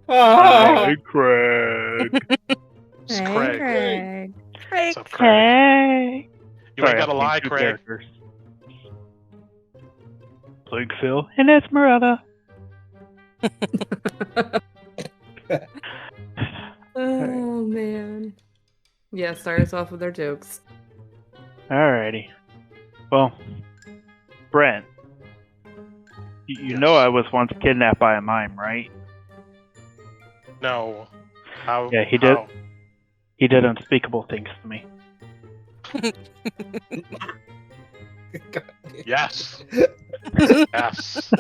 Hey, Craig. It's Hey, Craig. Craig. What's up, Craig? Hey. You Sorry, ain't got to I'm playing lie, two Craig. characters. Playing Phil and Esmeralda. Oh, man. Yeah, start us off with our jokes. Alrighty. Well, Brent, you Yes. know I was once kidnapped by a mime, right? No. How? Yeah, he did. He did unspeakable things to me. Yes. Yes.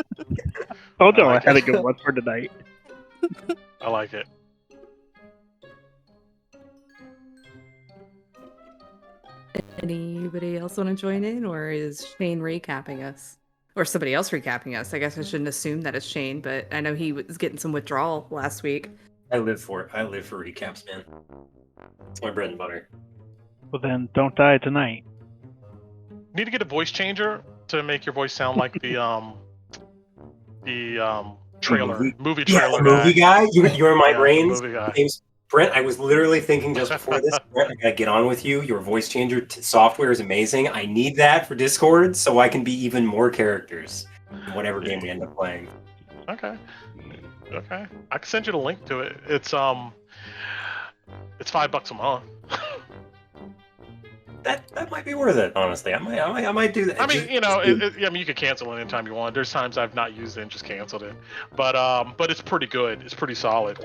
Told I y'all I like had a it. good one for tonight. I like it. Anybody else want to join in, or is Shane recapping us? Or somebody else recapping us? I guess I shouldn't assume that it's Shane, but I know he was getting some withdrawal last week. I live for it. I live for recaps, man. It's my bread and butter. Well then, don't die tonight. Need to get a voice changer to make your voice sound like the trailer movie trailer movie guy. You're in my Yeah, brains. movie guy. Name's Brent. I was literally thinking just before this, Brent, I gotta get on with you. Your voice changer software is amazing. I need that for Discord so I can be even more characters in whatever game we end up playing. Okay. I can send you the link to it. It's $5 a month. That might be worth it, honestly. I might do that. I mean, you could cancel it anytime you want. There's times I've not used it and just canceled it, but it's pretty good. It's pretty solid.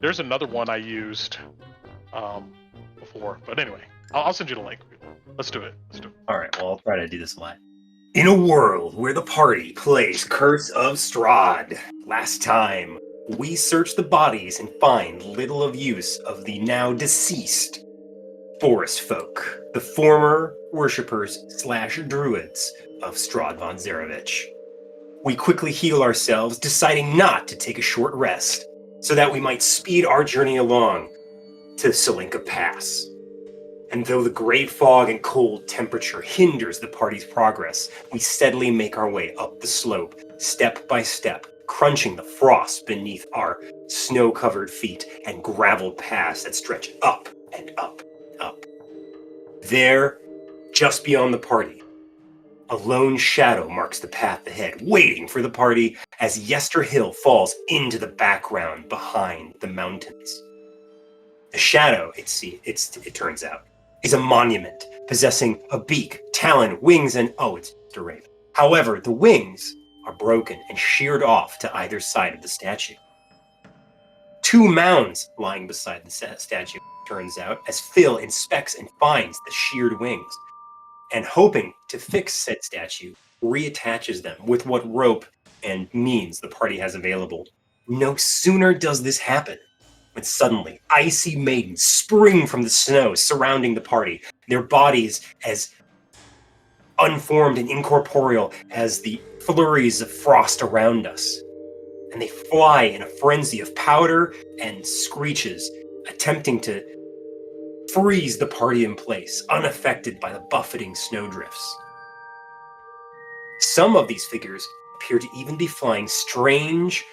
There's another one I used before, but anyway, I'll send you the link. Let's do it. All right, well, I'll try to do this live. In a world where the party plays Curse of Strahd, last time we search the bodies and find little of use of the now deceased forest folk, the former worshippers/druids of Strahd von Zarevich. We quickly heal ourselves, deciding not to take a short rest, so that we might speed our journey along to Salinka Pass. And though the great fog and cold temperature hinders the party's progress, we steadily make our way up the slope, step by step, crunching the frost beneath our snow-covered feet and graveled paths that stretch up and up and up. There, just beyond the party, a lone shadow marks the path ahead, waiting for the party as Yester Hill falls into the background behind the mountains. The shadow, it turns out, is a monument possessing a beak, talon, wings, and it's a raven. However, the wings are broken and sheared off to either side of the statue. Two mounds lying beside the statue, turns out, as Phil inspects and finds the sheared wings, and hoping to fix said statue, reattaches them with what rope and means the party has available. No sooner does this happen when suddenly icy maidens spring from the snow surrounding the party, their bodies as unformed and incorporeal as the flurries of frost around us. And they fly in a frenzy of powder and screeches, attempting to freeze the party in place, unaffected by the buffeting snowdrifts. Some of these figures appear to even be flying strange,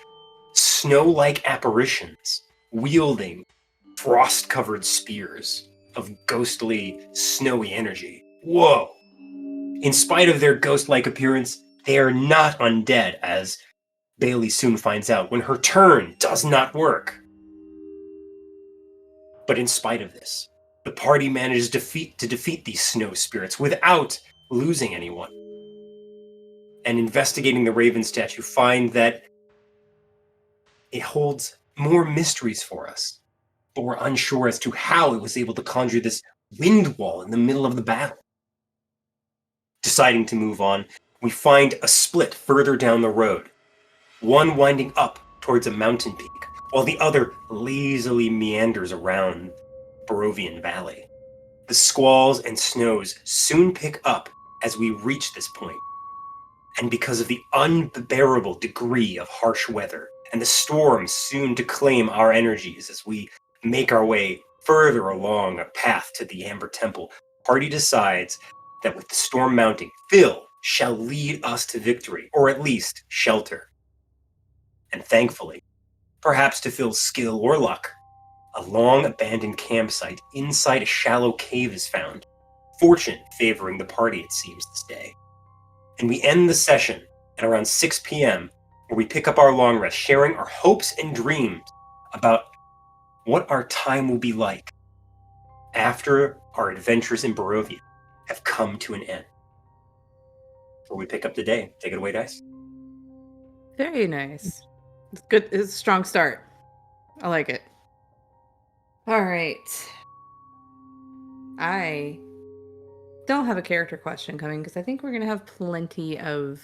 snow-like apparitions, wielding frost-covered spears of ghostly, snowy energy. Whoa! In spite of their ghost-like appearance, they are not undead, as Bailey soon finds out when her turn does not work. But in spite of this, the party manages to defeat these snow spirits without losing anyone. And investigating the Raven statue, find that it holds more mysteries for us, but we're unsure as to how it was able to conjure this wind wall in the middle of the battle. Deciding to move on, we find a split further down the road, one winding up towards a mountain peak, while the other lazily meanders around Barovian Valley. The squalls and snows soon pick up as we reach this point, and because of the unbearable degree of harsh weather, and the storm soon to claim our energies as we make our way further along a path to the Amber Temple, party decides that with the storm mounting, Phil shall lead us to victory, or at least shelter. And thankfully, perhaps to Phil's skill or luck, a long abandoned campsite inside a shallow cave is found, fortune favoring the party, it seems, this day. And we end the session at around 6 p.m., where we pick up our long rest, sharing our hopes and dreams about what our time will be like after our adventures in Barovia have come to an end. Where we pick up the day. Take it away, Dice. Very nice. It's good. It's a strong start. I like it. All right. I don't have a character question coming because I think we're going to have plenty of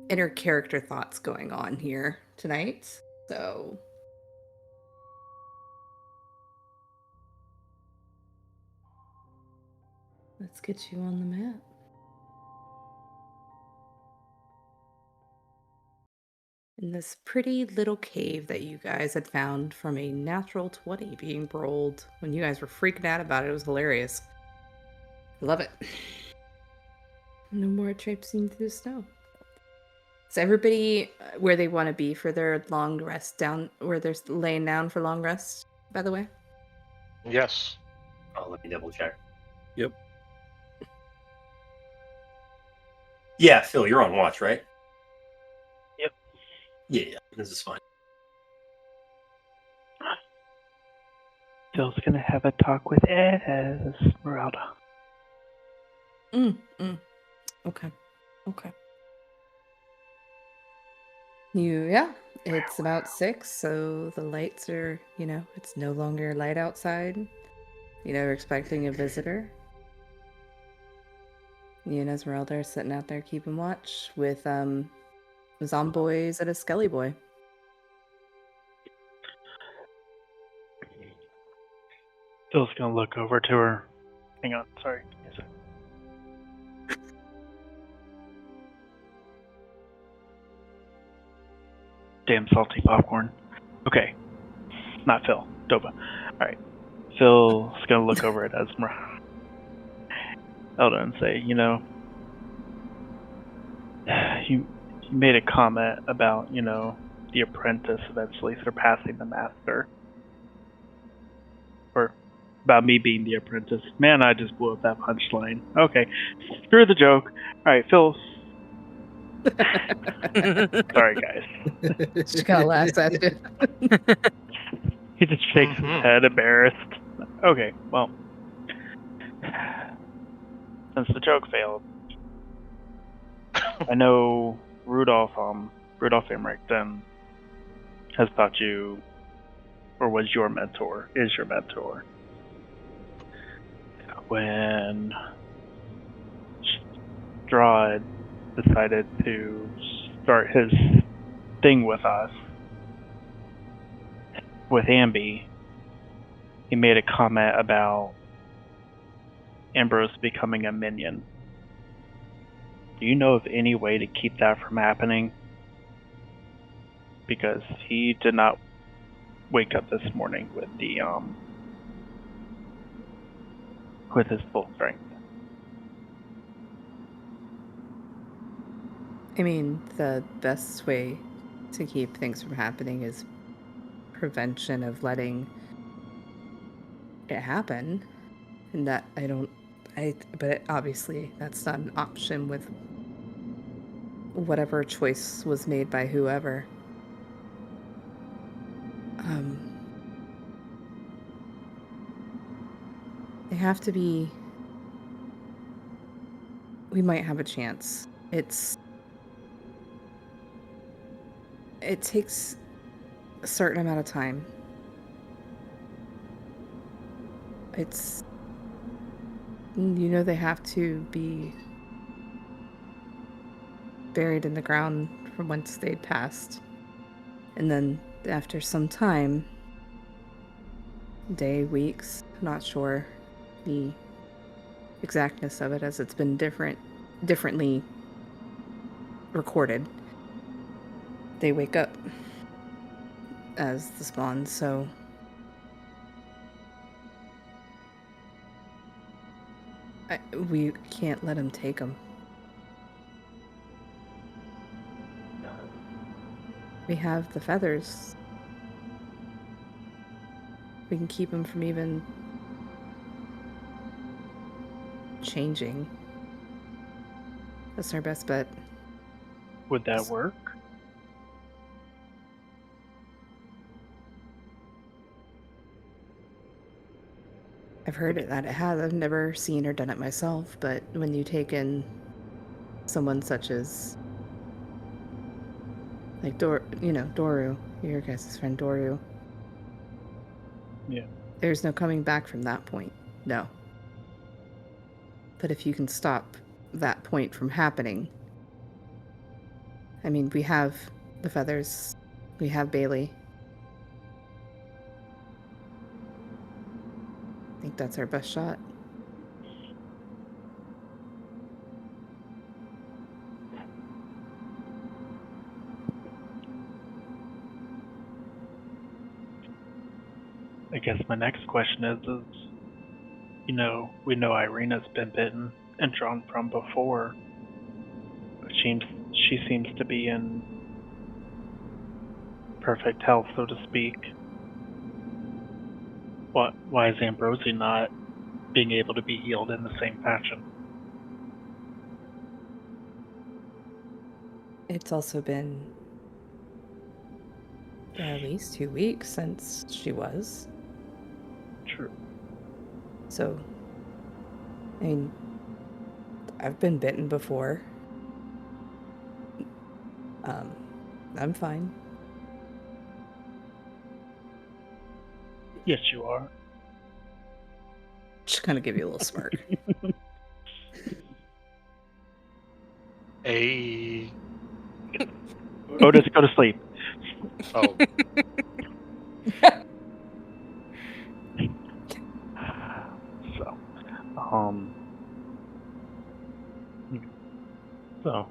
inner character thoughts going on here tonight. So let's get you on the map. In this pretty little cave that you guys had found from a natural 20 being rolled when you guys were freaking out about it. It was hilarious. Love it. No more traipsing through the snow. Is everybody where they want to be for their long rest down, where they're laying down for long rest, by the way? Yes. Oh, let me double check. Yep. Yeah, Phil, you're on watch, right? Yep. Yeah, this is fine. Phil's gonna have a talk with Esmeralda. Okay. Yeah, it's about 6, so the lights are, it's no longer light outside. They're expecting a visitor. You and Esmeralda are sitting out there keeping watch with zomboys and a skelly boy. Phil's gonna look over to her. Hang on, sorry. Give me a sec. Damn salty popcorn. Okay. Not Phil. Doba. Alright. Phil's gonna look over at Esmeralda and say, you made a comment about, the apprentice eventually surpassing the master. Or about me being the apprentice. Man, I just blew up that punchline. Okay. Screw the joke. Alright, Phil. Sorry, guys. She kind of laughs at you. He just shakes his head, embarrassed. Okay, well. Since the joke failed, I know Rudolph Emmerich then has taught you, or was your mentor, is your mentor. When Strahd decided to start his thing with us, with Ambi, he made a comment about Ambrose becoming a minion. Do you know of any way to keep that from happening? Because he did not wake up this morning with the with his full strength. I mean, the best way to keep things from happening is prevention of letting it happen. And that but obviously that's not an option with whatever choice was made by whoever. They have to be. We might have a chance. It takes a certain amount of time. They have to be buried in the ground from whence they'd passed. And then after some time, day, weeks, I'm not sure the exactness of it, as it's been differently recorded, they wake up as the spawn. So we can't let him take them. We have the feathers we can keep him from even changing. That's our best bet. Would that work? I've heard that it has. I've never seen or done it myself, but when you take in someone such as, like, Doru, your guys' friend Doru. Yeah. There's no coming back from that point. No. But if you can stop that point from happening, I mean, we have the feathers, we have Bailey. I think that's our best shot. I guess my next question is, we know Irina's been bitten and drawn from before, but she seems to be in perfect health, so to speak. Why is Ambrosi not being able to be healed in the same fashion? It's also been at least 2 weeks since she was. True. So, I mean, I've been bitten before. I'm fine. Yes, you are. Just kind of give you a little smirk. Hey. Otis, go to sleep. Oh. So,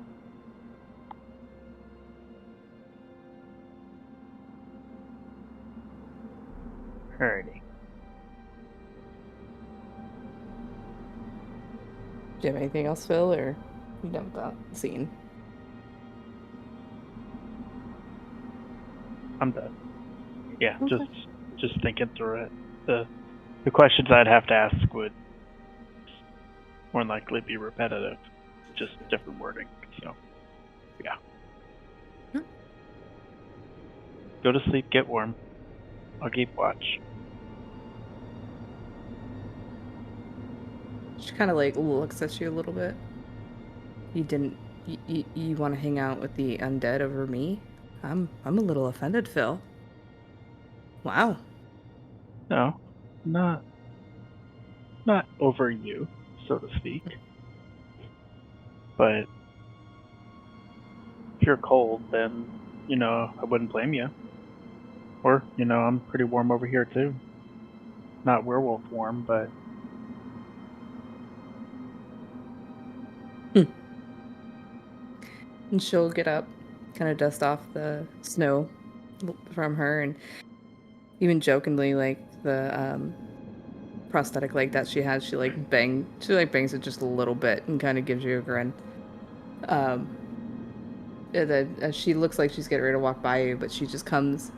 alrighty. Do you have anything else, Phil, or you done with that scene? I'm done. Yeah, Okay. just thinking through it. The questions I'd have to ask would more than likely be repetitive, just different wording. So, yeah. Go to sleep, get warm. I'll keep watch. She kind of like looks at you a little bit. You want to hang out with the undead over me? I'm a little offended, Phil. Wow. No, not over you, so to speak. But if you're cold, then, I wouldn't blame you. Or, I'm pretty warm over here too. Not werewolf warm, but... And she'll get up, kind of dust off the snow from her, and even jokingly, like, the prosthetic leg that she has, she bangs it just a little bit and kind of gives you a grin. She looks like she's getting ready to walk by you, but she just comes,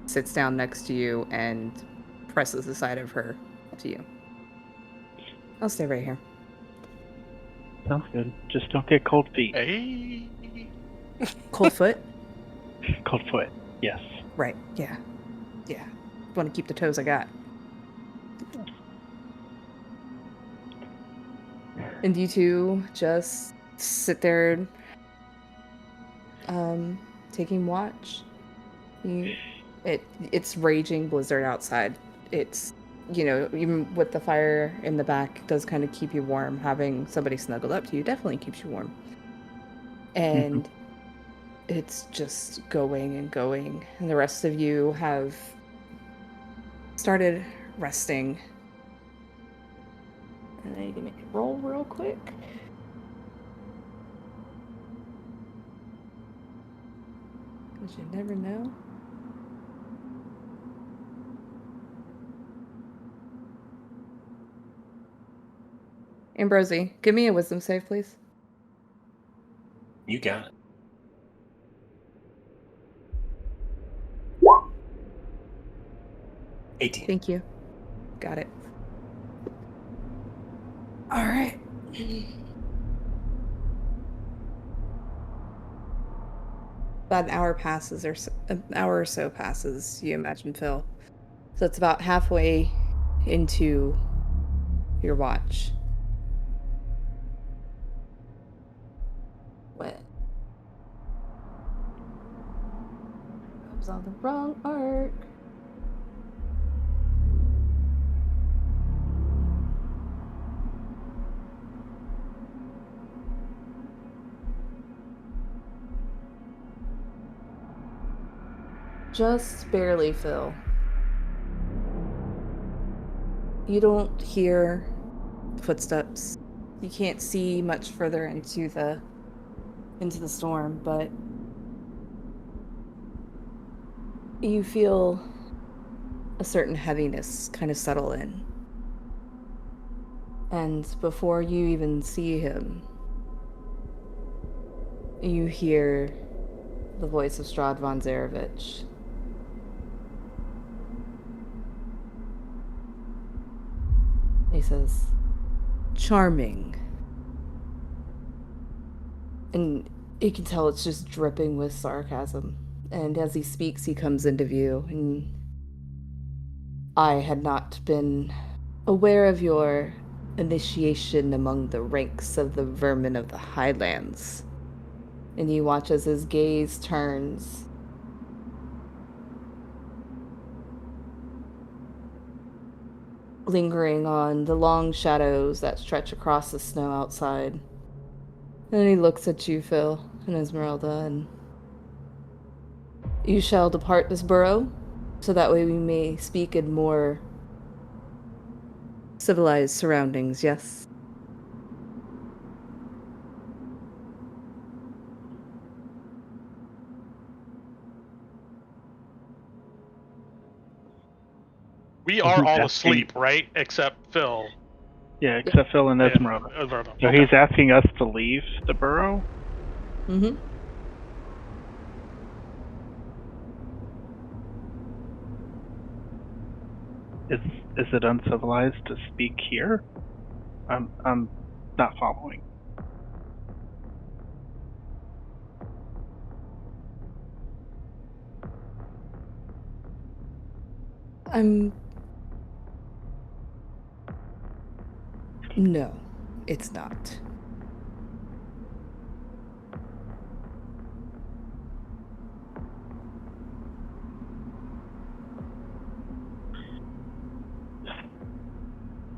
sits down next to you, and presses the side of her to you. I'll stay right here. Sounds good. Just don't get cold feet. Hey. Cold foot? Cold foot, yes. Right, yeah. Yeah. Want to keep the toes I got. And you two just sit there, taking watch. It's raging blizzard outside. It's, even with the fire in the back, does kind of keep you warm. Having somebody snuggled up to you definitely keeps you warm. And it's just going and going. And the rest of you have started resting. And I need to make a roll real quick. Because you never know. Ambrosi, give me a wisdom save, please. You got it. 18. Thank you. Got it. All right. About an hour passes, or so, an hour or so passes, you imagine, Phil. So it's about halfway into your watch. When I was on the wrong arc. Just barely, Phil. You don't hear footsteps. You can't see much further into the storm, but you feel a certain heaviness kind of settle in. And before you even see him, you hear the voice of Strahd von Zarevich. He says, "Charming." And you can tell it's just dripping with sarcasm. And as he speaks, he comes into view, and I had not been aware of your initiation among the ranks of the vermin of the Highlands. And you watch as his gaze turns. Lingering on the long shadows that stretch across the snow outside. And then he looks at you, Phil, and Esmeralda, and you shall depart this burrow, so that way we may speak in more civilized surroundings, yes? We are all asking- asleep, right? Except Phil. Yeah, except Phil and Esmeralda. Yeah, Esmeralda. So Okay. he's asking us to leave the burrow? Mm-hmm. Is it uncivilized to speak here? I'm not following. No, it's not.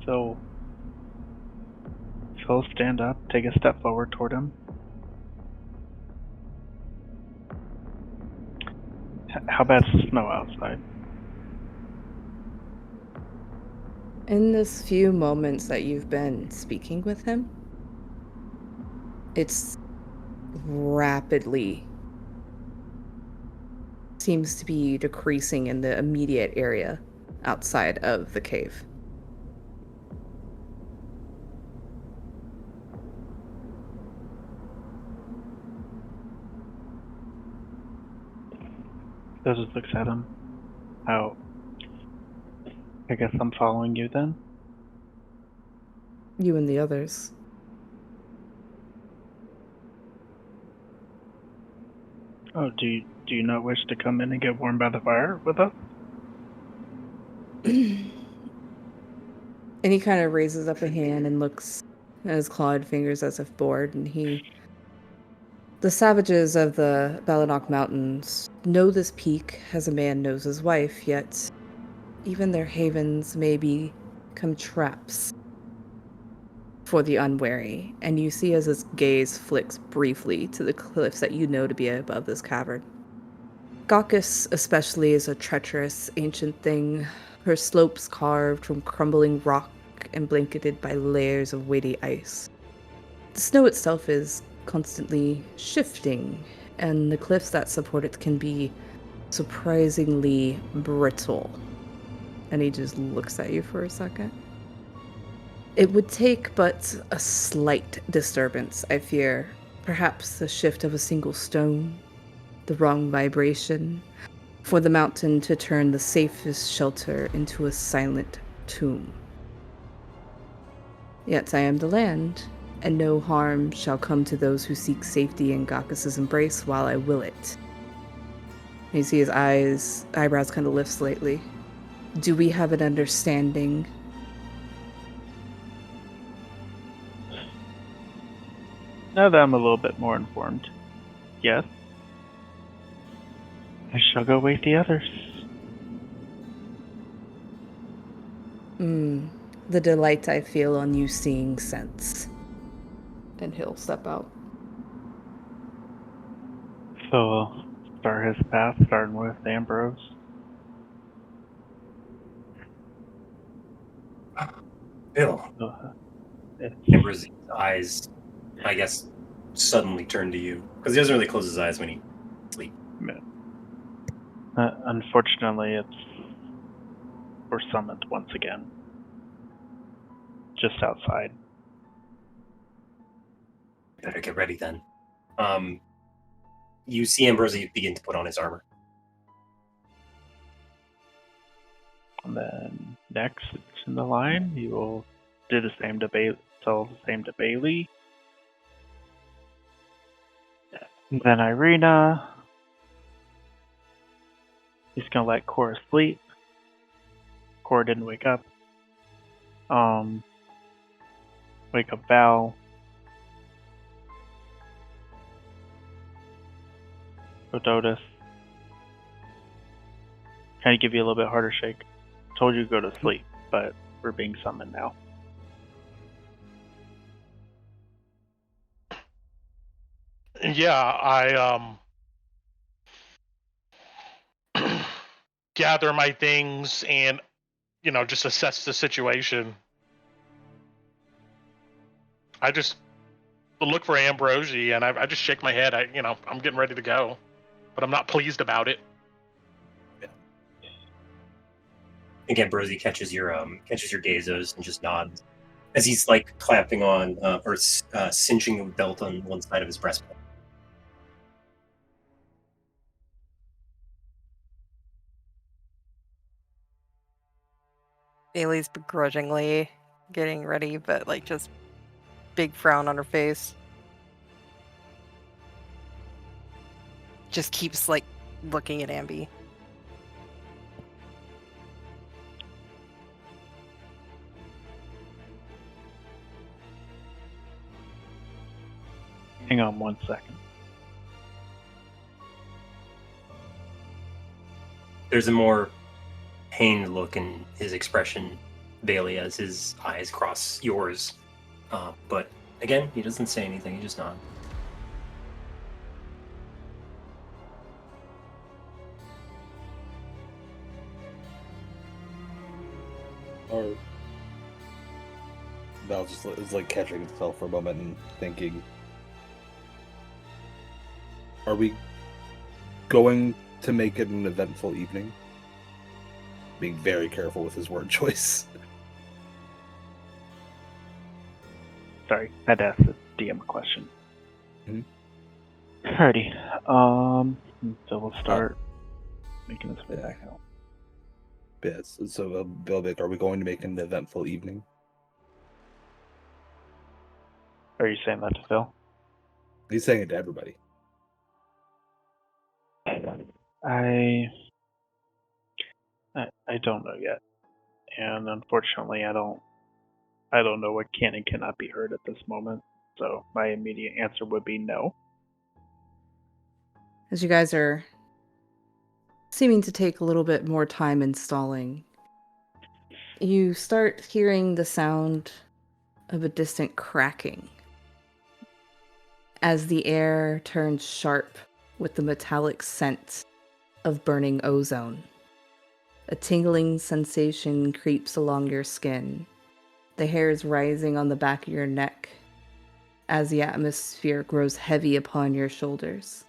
So Phil, stand up, take a step forward toward him. How bad's the snow outside? In this few moments that you've been speaking with him, it's rapidly seems to be decreasing in the immediate area outside of the cave. Phil just looks at him. Oh, I guess I'm following you then? You and the others. Oh, do you not wish to come in and get warm by the fire with us? And he kind of raises up a hand and looks at his clawed fingers as if bored, and the savages of the Balanok Mountains know this peak as a man knows his wife, yet even their havens may become traps for the unwary. And you see as his gaze flicks briefly to the cliffs that you know to be above this cavern. Ghakis especially is a treacherous ancient thing, her slopes carved from crumbling rock and blanketed by layers of weighty ice. The snow itself is constantly shifting, and the cliffs that support it can be surprisingly brittle. And he just looks at you for a second. It would take but a slight disturbance, I fear. Perhaps the shift of a single stone, the wrong vibration, for the mountain to turn the safest shelter into a silent tomb. Yet I am the land, and no harm shall come to those who seek safety in Ghakis' embrace while I will it. You see his eyebrows kind of lift slightly. Do we have an understanding? Now that I'm a little bit more informed, yes. I shall go wake the others. The delight I feel on you seeing sense. And he'll step out. So we'll start his path, starting with Ambrose. Bill. Ambrose's eyes, I guess, suddenly turn to you. Because he doesn't really close his eyes when he sleeps. Unfortunately, we're summoned once again. Just outside. Better get ready then. You see Ambrose begin to put on his armor. And then next in the line, you will do the same to Bailey. And then Irina. He's gonna let Cora sleep. Cora didn't wake up. Wake up Val. Odotus. Kind of give you a little bit harder shake. Told you to go to sleep, but we're being summoned now. Yeah, I gather my things and, just assess the situation. I just look for Ambrosi and I just shake my head. I'm getting ready to go, but I'm not pleased about it. Again, Ambrosi catches your gazos and just nods as he's like clapping on or cinching a belt on one side of his breastplate. Bailey's begrudgingly getting ready, but just big frown on her face. Just keeps looking at Ambi. Hang on 1 second. There's a more pained look in his expression, Bailey, as his eyes cross yours. But again, he doesn't say anything, he just nods. Or Val just is catching itself for a moment and thinking, are we going to make it an eventful evening? Being very careful with his word choice. Sorry, I had to ask the DM a question. Mm-hmm. Alrighty. So we'll start making this way back out. Yes. So, Bill Vic, are we going to make an eventful evening? Are you saying that to Phil? He's saying it to everybody. I don't know yet, and unfortunately, I don't know what can and cannot be heard at this moment. So my immediate answer would be no. As you guys are seeming to take a little bit more time installing, you start hearing the sound of a distant cracking as the air turns sharp with the metallic scent of burning ozone. A tingling sensation creeps along your skin. The hair is rising on the back of your neck as the atmosphere grows heavy upon your shoulders.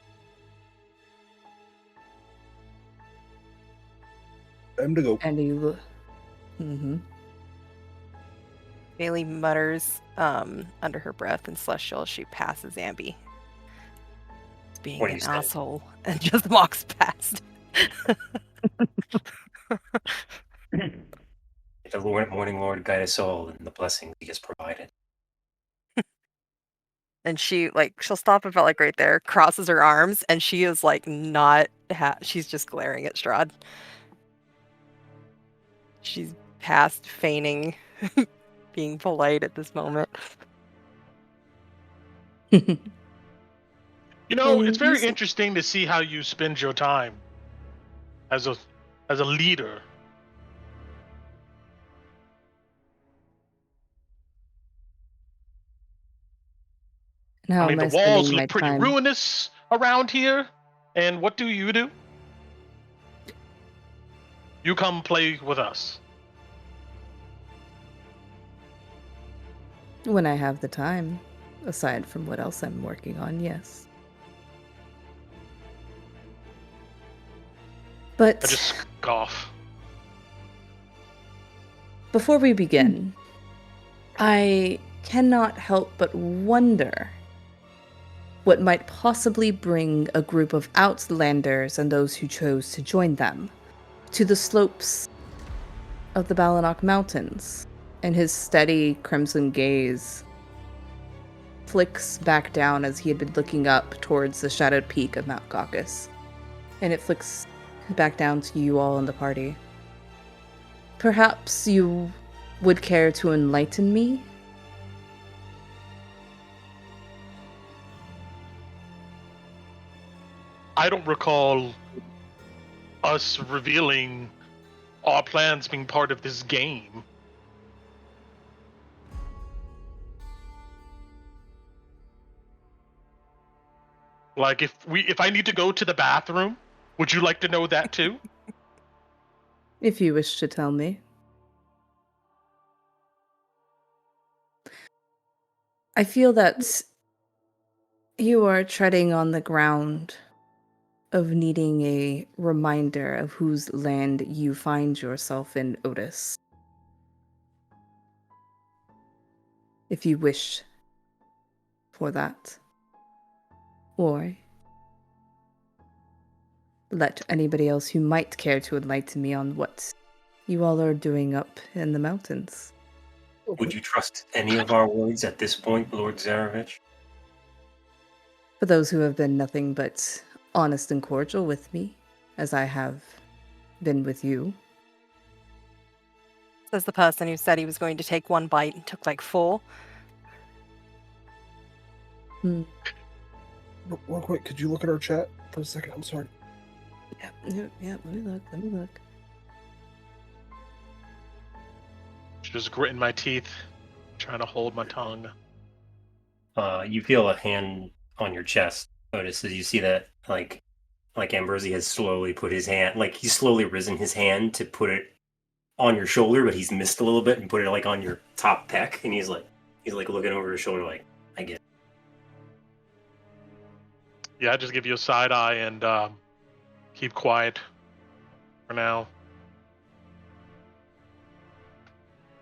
Time to go. And you Bailey mutters under her breath in Celestial as she passes Ambi. Being What do an you say? asshole and just walks past. May the Morning Lord guide us all in the blessings he has provided. And she'll stop about like right there, crosses her arms, and she is like not she's just glaring at Strahd. She's past feigning being polite at this moment. You know, And it's very you- interesting to see how you spend your time as a leader. And how I mean, am the I spending walls my look pretty time? ruinous around here. And what do? You come play with us. When I have the time, aside from what else I'm working on, yes. But I just scoff. before we begin, I cannot help but wonder what might possibly bring a group of outlanders and those who chose to join them to the slopes of the Balanok Mountains. And his steady crimson gaze flicks back down as he had been looking up towards the shadowed peak of Mount Ghakis. And it flicks back down to you all in the party. Perhaps you would care to enlighten me? I don't recall us revealing our plans being part of this game. Like, if I need to go to the bathroom, would you like to know that too? If you wish to tell me. I feel that you are treading on the ground of needing a reminder of whose land you find yourself in, Otis. If you wish for that. Or let anybody else who might care to enlighten me on what you all are doing up in the mountains. Would you trust any of our words at this point, Lord Zarevich? For those who have been nothing but honest and cordial with me, as I have been with you. Says the person who said he was going to take one bite and took like 4. Hmm. Real quick, could you look at our chat for a second? I'm sorry. Yeah, let me look. Just gritting my teeth, trying to hold my tongue. You feel a hand on your chest, Otis, as you see that, like Ambrosi has slowly put his hand, like he's slowly risen his hand to put it on your shoulder, but he's missed a little bit and put it like on your top pec, and he's looking over his shoulder like, I get it. Yeah, I just give you a side eye and keep quiet for now.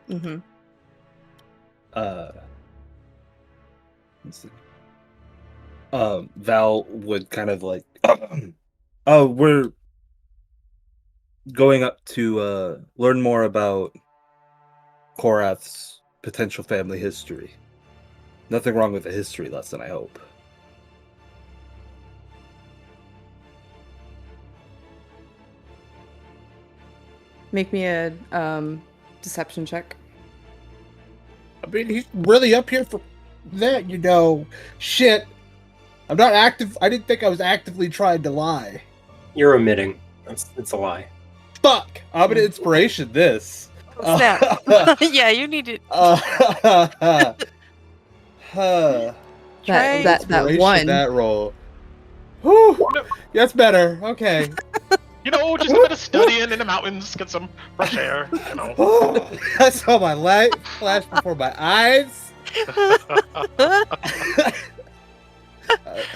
Mm-hmm. Let's see. Val would kind of like, oh, we're going up to learn more about Korath's potential family history. Nothing wrong with a history lesson, I hope. Make me a deception check. I mean, he's really up here for that, you know. Shit. I'm not active. I didn't think I was actively trying to lie. You're omitting. It's a lie. Fuck. I'm an inspiration, this. Snap. Yeah, you need to try. That Inspiration, one. That roll. Whew. That's better. Okay. You know, just a bit of studying in the mountains, get some fresh air, you know. I saw my light flash before my eyes.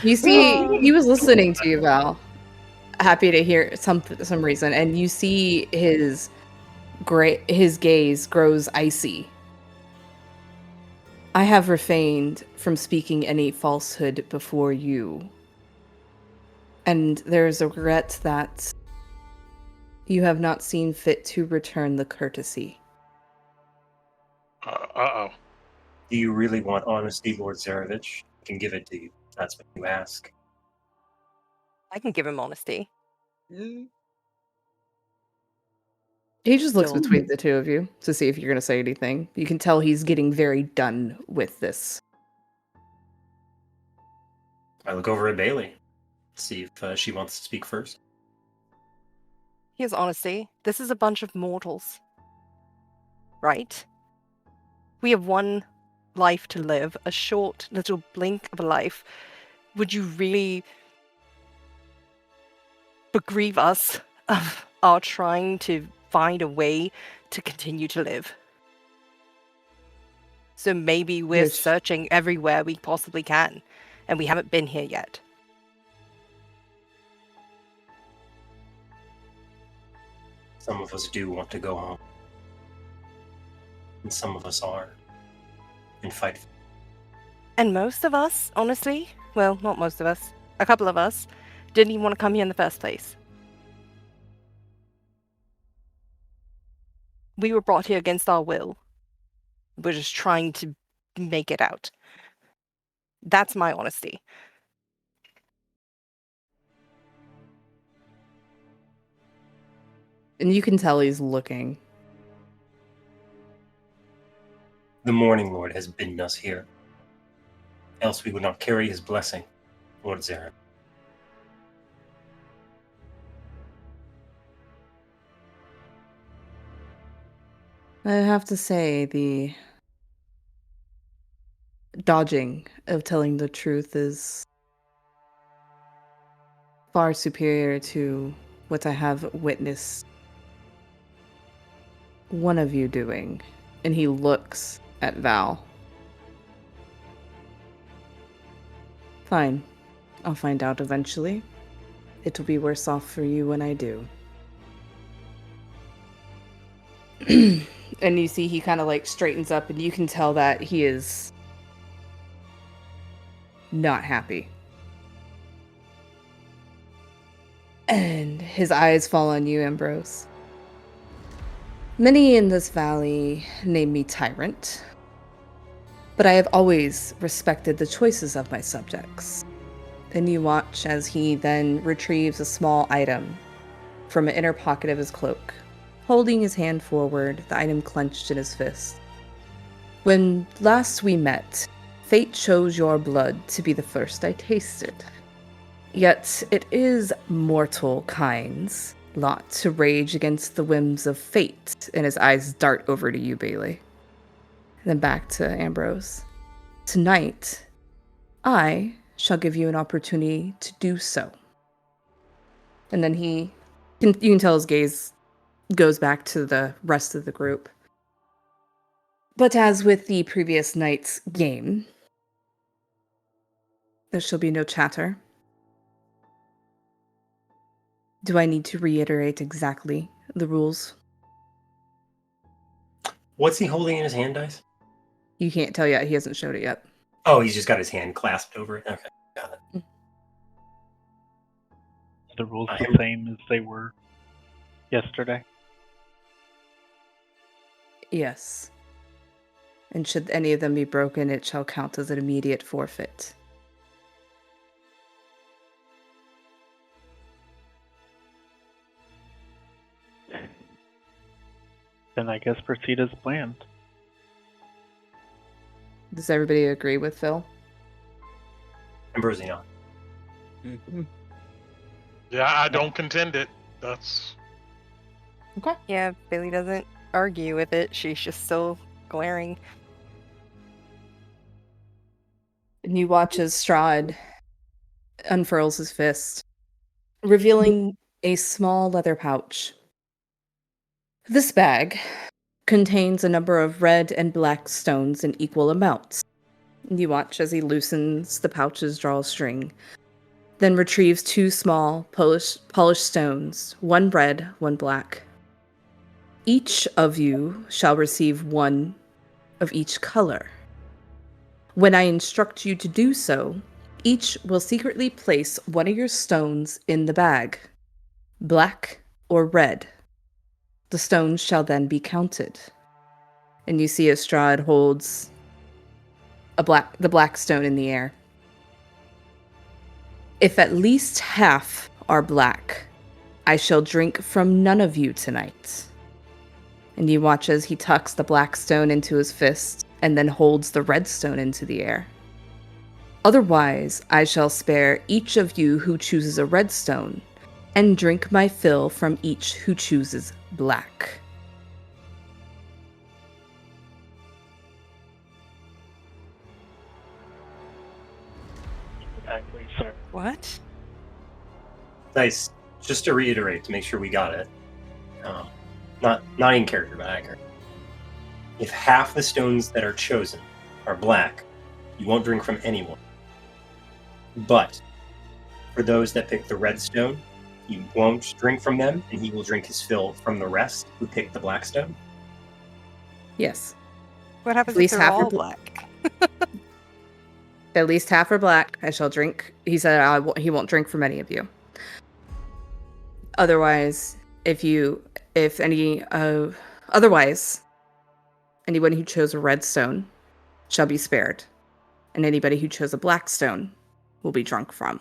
You see, he was listening to you, Val. Happy to hear some reason, and you see his gaze grows icy. I have refrained from speaking any falsehood before you, and there is a regret that You have not seen fit to return the courtesy. Uh-oh. Do you really want honesty, Lord Zarevich? I can give it to you. That's what you ask. I can give him honesty. He just looks Still- between the two of you to see if you're going to say anything. You can tell he's getting very done with this. I look over at Bailey. See if she wants to speak first. Here's honesty. This is a bunch of mortals. Right? We have one life to live, a short little blink of a life. Would you really bereave us of our trying to find a way to continue to live? So maybe we're Yes. searching everywhere we possibly can, and we haven't been here yet. Some of us do want to go home. And some of us are. And fight. And most of us, honestly, well, not most of us, a couple of us, didn't even want to come here in the first place. We were brought here against our will. We're just trying to make it out. That's my honesty. And you can tell he's looking. The Morning Lord has bidden us here. Else we would not carry his blessing, Lord Zarevich. I have to say, the dodging of telling the truth is far superior to what I have witnessed one of you doing. And he looks at Val. Fine. I'll find out eventually. It'll be worse off for you when I do. And you see he kind of like straightens up, and you can tell that he is not happy. And his eyes fall on you, Ambrose. Many in this valley name me Tyrant, but I have always respected the choices of my subjects. Then you watch as he then retrieves a small item from an inner pocket of his cloak, holding his hand forward, the item clenched in his fist. When last we met, fate chose your blood to be the first I tasted. Yet it is mortal kind's lot to rage against the whims of fate, and his eyes dart over to you, Bailey. And then back to Ambrose. Tonight, I shall give you an opportunity to do so. And then you can tell his gaze goes back to the rest of the group. But as with the previous night's game, there shall be no chatter. Do I need to reiterate exactly the rules? What's he holding in his hand, Dice? You can't tell yet. He hasn't showed it yet. Oh, he's just got his hand clasped over it. Okay, got it. The rules I the am- same as they were yesterday. Yes. And should any of them be broken, it shall count as an immediate forfeit. Then I guess proceed as planned. Does everybody agree with Phil? Ambrosino. Yeah, I don't contend it. That's Okay. Yeah, Bailey doesn't argue with it. She's just still glaring. And you watch as Strahd unfurls his fist, revealing a small leather pouch. This bag contains a number of red and black stones in equal amounts. You watch as he loosens the pouch's drawstring, then retrieves two small polished stones, one red, one black. Each of you shall receive one of each color. When I instruct you to do so, each will secretly place one of your stones in the bag, black or red, The stones shall then be counted. And you see as Strahd holds the black stone in the air. If at least half are black, I shall drink from none of you tonight. And you watch as he tucks the black stone into his fist and then holds the red stone into the air. Otherwise, I shall spare each of you who chooses a red stone and drink my fill from each who chooses black. Exactly, sir. What? Nice. Just to reiterate, to make sure we got it. Not in character, but accurate. If half the stones that are chosen are black, you won't drink from anyone. But for those that pick the red stone, he won't drink from them, and he will drink his fill from the rest who pick the black stone. Yes. What happens At least if they're half are all bl- black? At least half are black. I shall drink. He said he won't drink from any of you. Otherwise, otherwise, anyone who chose a red stone shall be spared, and anybody who chose a black stone will be drunk from.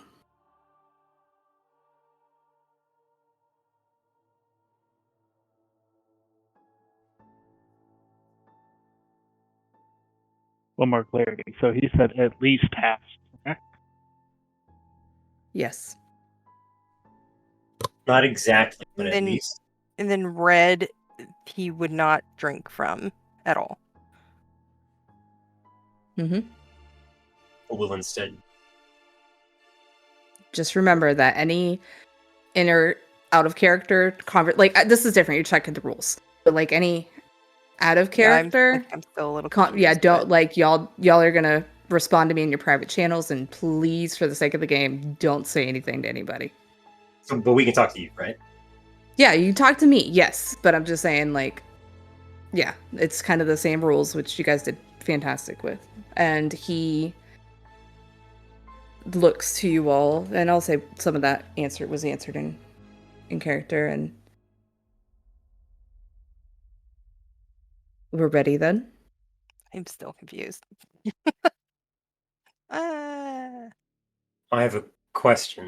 One more clarity. So he said at least half, correct? Yes. Not exactly, but at Then- least. And then red, he would not drink from at all. Mm-hmm. Will instead. Just remember that any inner out of character this is different. You're checking the rules, but like any out of character, I'm still a little don't like y'all are gonna respond to me in your private channels, and please, for the sake of the game, don't say anything to anybody. So, but we can talk to you, right? Yeah, you talk to me, yes, but I'm just saying, like, yeah, it's kind of the same rules, which you guys did fantastic with. And he looks to you all, and I'll say some of that was answered in character, and we're ready then. I'm still confused. I have a question.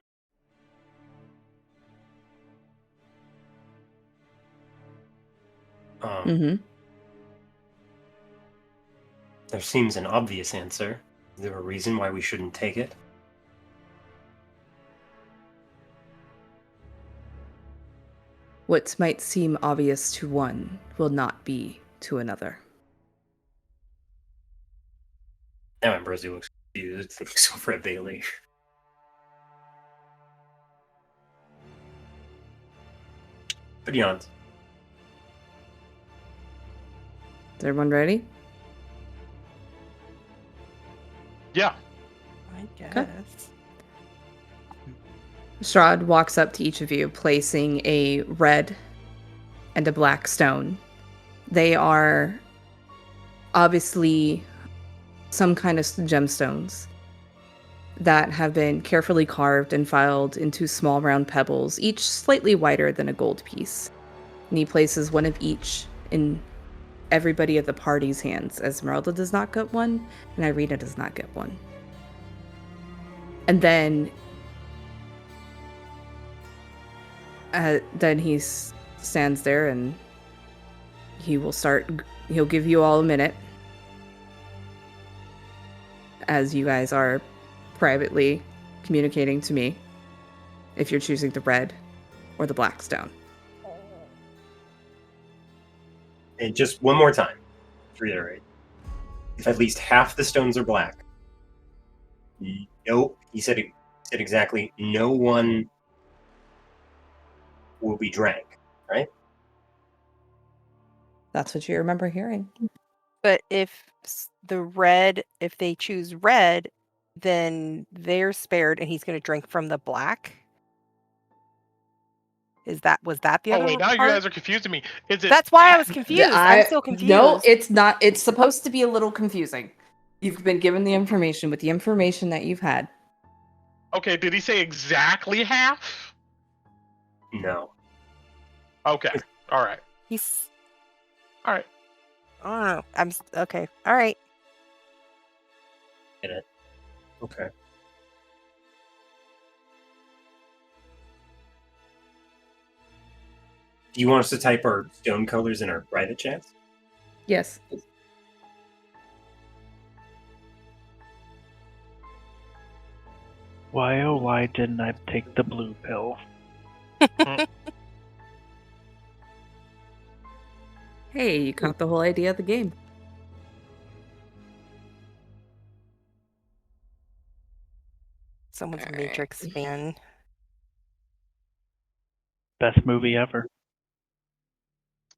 Mm-hmm. There seems an obvious answer. Is there a reason why we shouldn't take it? What might seem obvious to one will not be to another. Now Ambrosia looks confused. Looks over at Bailey. But beyond. Is everyone ready? Yeah. I guess. Strahd walks up to each of you, placing a red and a black stone. They are obviously some kind of gemstones that have been carefully carved and filed into small round pebbles, each slightly wider than a gold piece. And he places one of each in everybody at the party's hands. Esmeralda does not get one, and Irina does not get one. And then he stands there, and he'll give you all a minute as you guys are privately communicating to me if you're choosing the red or the black stone. And just one more time, to reiterate. If at least half the stones are black, no, he said exactly, no one will be drank, right? That's what you remember hearing. But if they choose red, then they're spared, and he's going to drink from the black. Was that the other Oh wait, now you part? guys are confusing me. Is it? That's why I was confused. I'm still confused. No, it's not. It's supposed to be a little confusing. You've been given the information with the information that you've had. Okay, did he say exactly half? No. Okay, all right. He's. All right. I don't know. Okay. All right. Get it. Okay. Do you want us to type our stone colors in our private chats? Yes. Why oh why didn't I take the blue pill? Hey, you caught the whole idea of the game. Someone's a All Matrix fan. Best movie ever.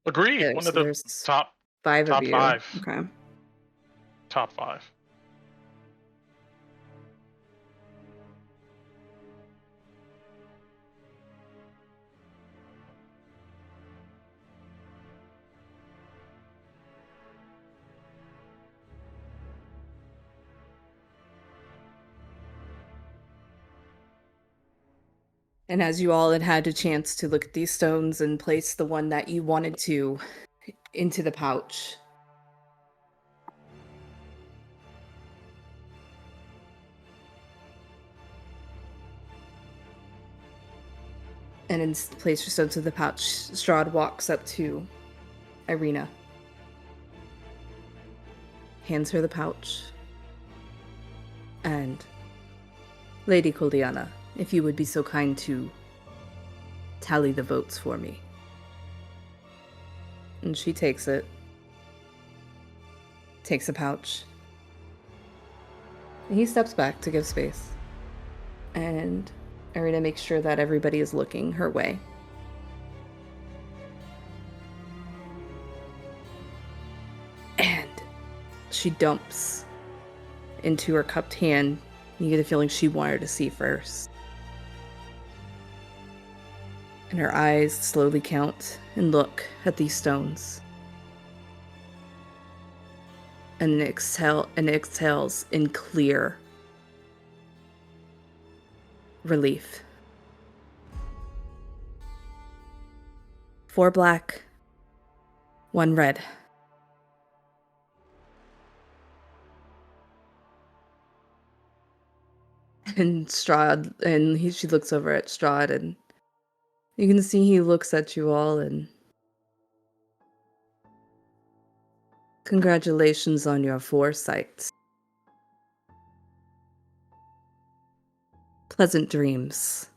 Agreed. There, One so of the there's top 5 top of you. five. Okay. top 5. And as you all had a chance to look at these stones and place the one that you wanted to into the pouch, and then place your stones in the pouch, Strahd walks up to Irina, hands her the pouch, and Lady Koldiana, if you would be so kind to tally the votes for me. And she takes it, takes a pouch, and he steps back to give space. And Irina makes sure that everybody is looking her way. And she dumps into her cupped hand. You get a feeling she wanted to see first. And her eyes slowly count and look at these stones. And exhales in clear relief. 4 black, 1 red. And Strahd, she looks over at Strahd, and you can see he looks at you all, and congratulations on your foresight. Pleasant dreams.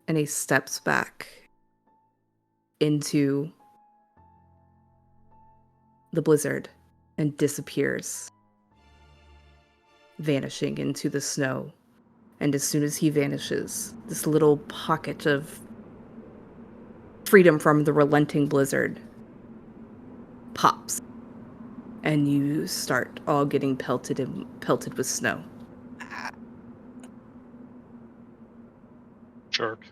And he steps back into the blizzard and disappears, vanishing into the snow. And as soon as he vanishes, this little pocket of freedom from the relenting blizzard pops, and you start all getting pelted with snow. Jerk.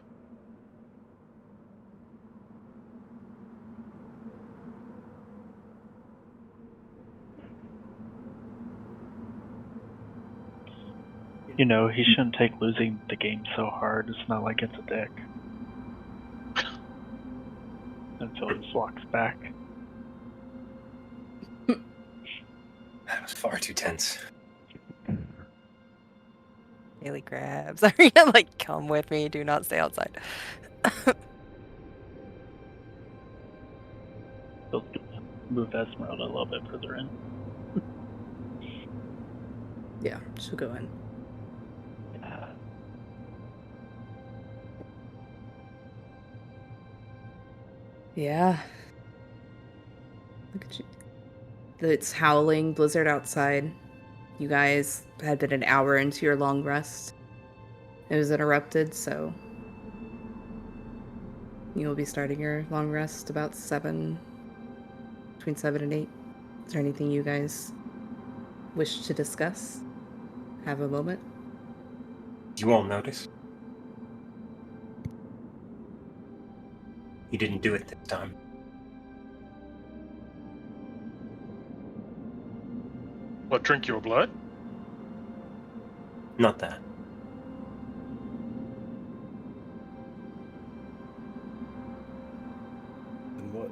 You know, he shouldn't take losing the game so hard. It's not like it's a dick. Until he walks back. That was far too tense. Daily grabs. Irina, like, come with me. Do not stay outside. He'll move Esmeralda a little bit further in. Yeah, she'll go in. Yeah. Look at you. It's howling blizzard outside. You guys had been an hour into your long rest. It was interrupted, so you'll be starting your long rest about between 7 and 8. Is there anything you guys wish to discuss? Have a moment? Do you all notice? He didn't do it this time. What, drink your blood? Not that. Then What?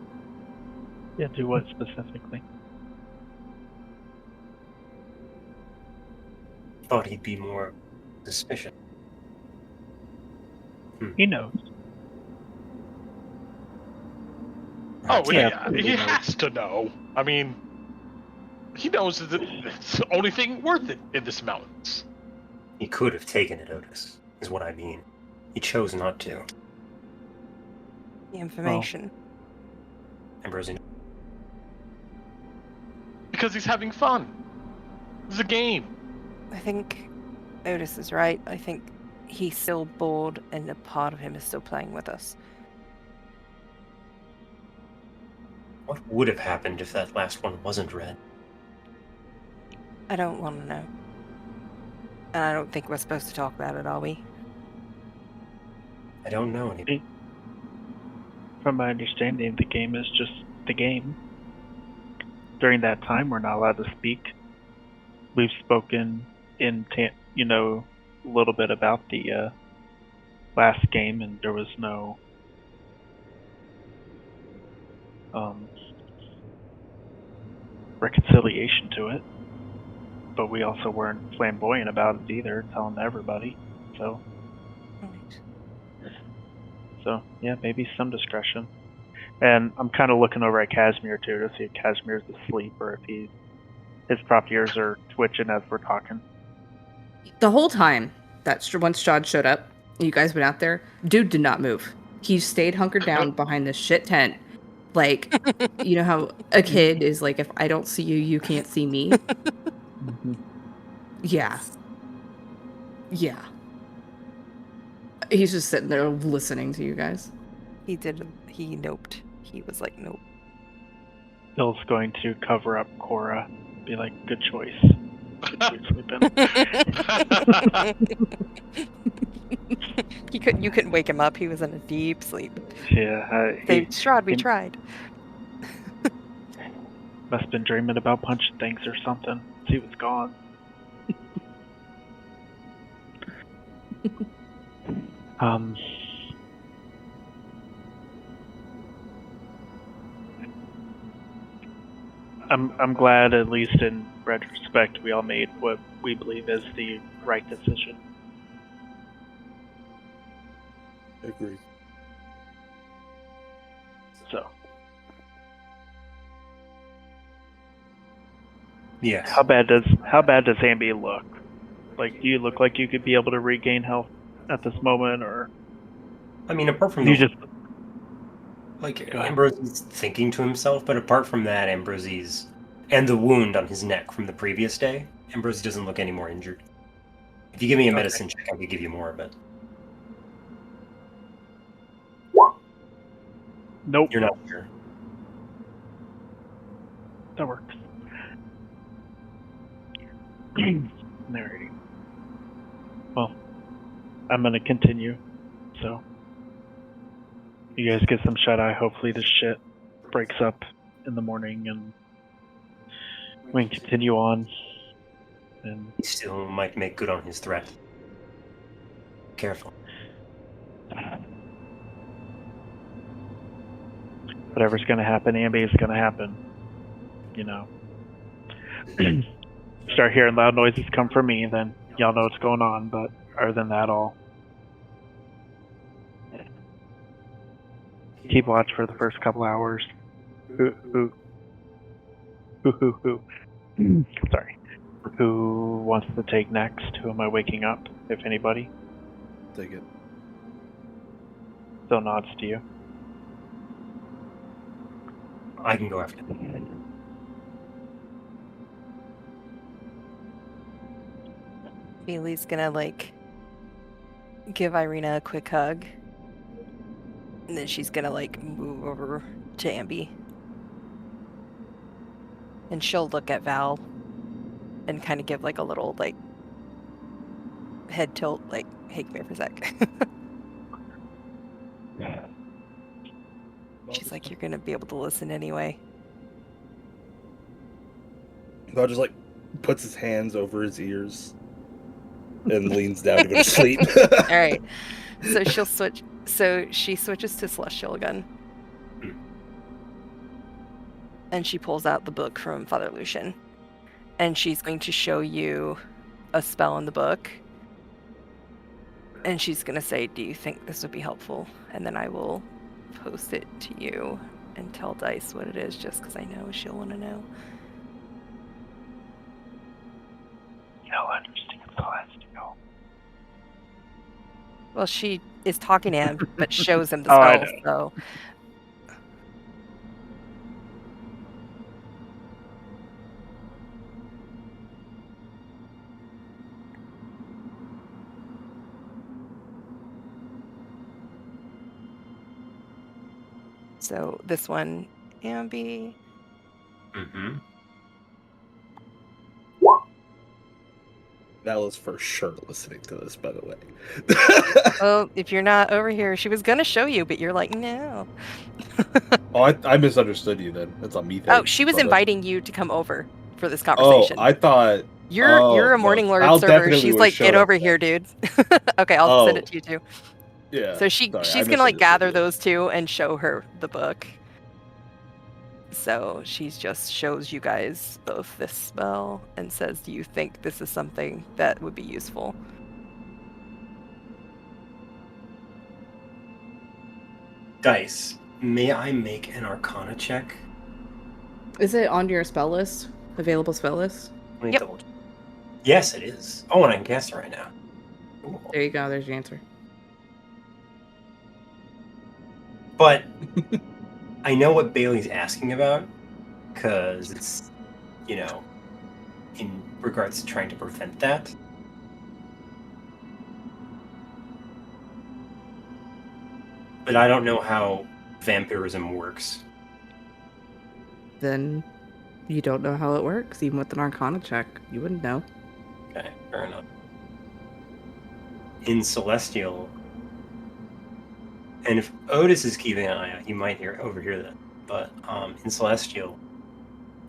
Yeah, do what specifically? Thought he'd be more suspicious. He knows. Oh, Perhaps yeah, he he knows. has to know. I mean, he knows that it's the only thing worth it in this mountains. he could have taken it, Otis, is what I mean. He chose not to. The information. Ambrosia. Because he's having fun. It's a game. I think Otis is right. I think he's still bored and a part of him is still playing with us. What would have happened if that last one wasn't red? I don't want to know. And I don't think we're supposed to talk about it, are we? I don't know anymore. From my understanding, the game is just the game. During that time, we're not allowed to speak. We've spoken a little bit about the last game, and there was no reconciliation to it. But we also weren't flamboyant about it either, telling everybody. So yeah, maybe some discretion. And I'm kind of looking over at Casimir too to see if Casimir's asleep or if his prop ears are twitching as we're talking. The whole time that once Strahd showed up, you guys went out there, dude did not move. He stayed hunkered down behind this shit tent. Like, you know how a kid is like, if I don't see you, you can't see me? Mm-hmm. Yeah. Yeah. He's just sitting there listening to you guys. He noped. He was like, nope. Bill's going to cover up Cora. Be like, good choice. Good choice sleeping. You couldn't wake him up. He was in a deep sleep. Yeah, Strahd, we tried. Must have been dreaming about punching things or something. He was gone. I'm glad, at least in retrospect, we all made what we believe is the right decision. Agreed. So, Yes. how bad does Ambi look? Like, do you look like you could be able to regain health at this moment, or I mean, apart from you just like Go ahead. Ambrosie's thinking to himself, but apart from that, Ambrosie's and the wound on his neck from the previous day, Ambrosie doesn't look any more injured. If you give me a medicine check, I could give you more of it. nope, You're not sure. that works. Alrighty. Well, I'm gonna continue. So, you guys get some shut eye. Hopefully, this shit breaks up in the morning, and we can continue on. And He still might make good on his threat. Careful. whatever's gonna happen, Ambi is gonna happen. You know. Start hearing loud noises come from me, then y'all know what's going on. But other than that, I'll keep watch for the first couple hours. Sorry. Who wants to take next? Who am I waking up, if anybody? Take it. Still nods to you. I can go after. Bailey's gonna like give Irina a quick hug. And then she's gonna like move over to Ambi. And she'll look at Val and kind of give like a little like head tilt, like, hey, come here for a sec. She's like, you're gonna be able to listen anyway. Val just like puts his hands over his ears and leans down to go to sleep. Alright. So she'll switch. So she switches to Celestial again. And she pulls out the book from Father Lucian. And she's going to show you a spell in the book. And she's going to say, do you think this would be helpful? And then I will post it to you and tell Dice what it is, just because I know she'll want to know. You know, understand Celestial. Well, she is talking to him, but shows him the Oh, I spell, know. so... So this one, Ambi. Mm-hmm. That was for sure listening to this, by the way. Oh, if you're not over here, she was gonna show you, but you're like, no. Oh, I misunderstood you then. That's on me. Oh, she was inviting you to come over for this conversation. Oh, I thought You're a Morning Lord server. definitely She's would like, show get up over here, dude. Okay, I'll send it to you too. Yeah. So sorry, I she's gonna like misunderstood gather you. those two and show her the book. So she's just shows you guys both this spell and says, do you think this is something that would be useful? Dice, may I make an Arcana check? Is it on your spell list? Available spell list? Let me Yep. double check. Yes, it is. Oh, and I can cast it right now. Cool. There you go. There's your answer. But I know what Bailey's asking about, because it's, in regards to trying to prevent that. But I don't know how vampirism works. Then you don't know how it works, even with an Arcana check. You wouldn't know. Okay, fair enough. In Celestial, and if Otis is keeping an eye out, he might overhear that. But in Celestial,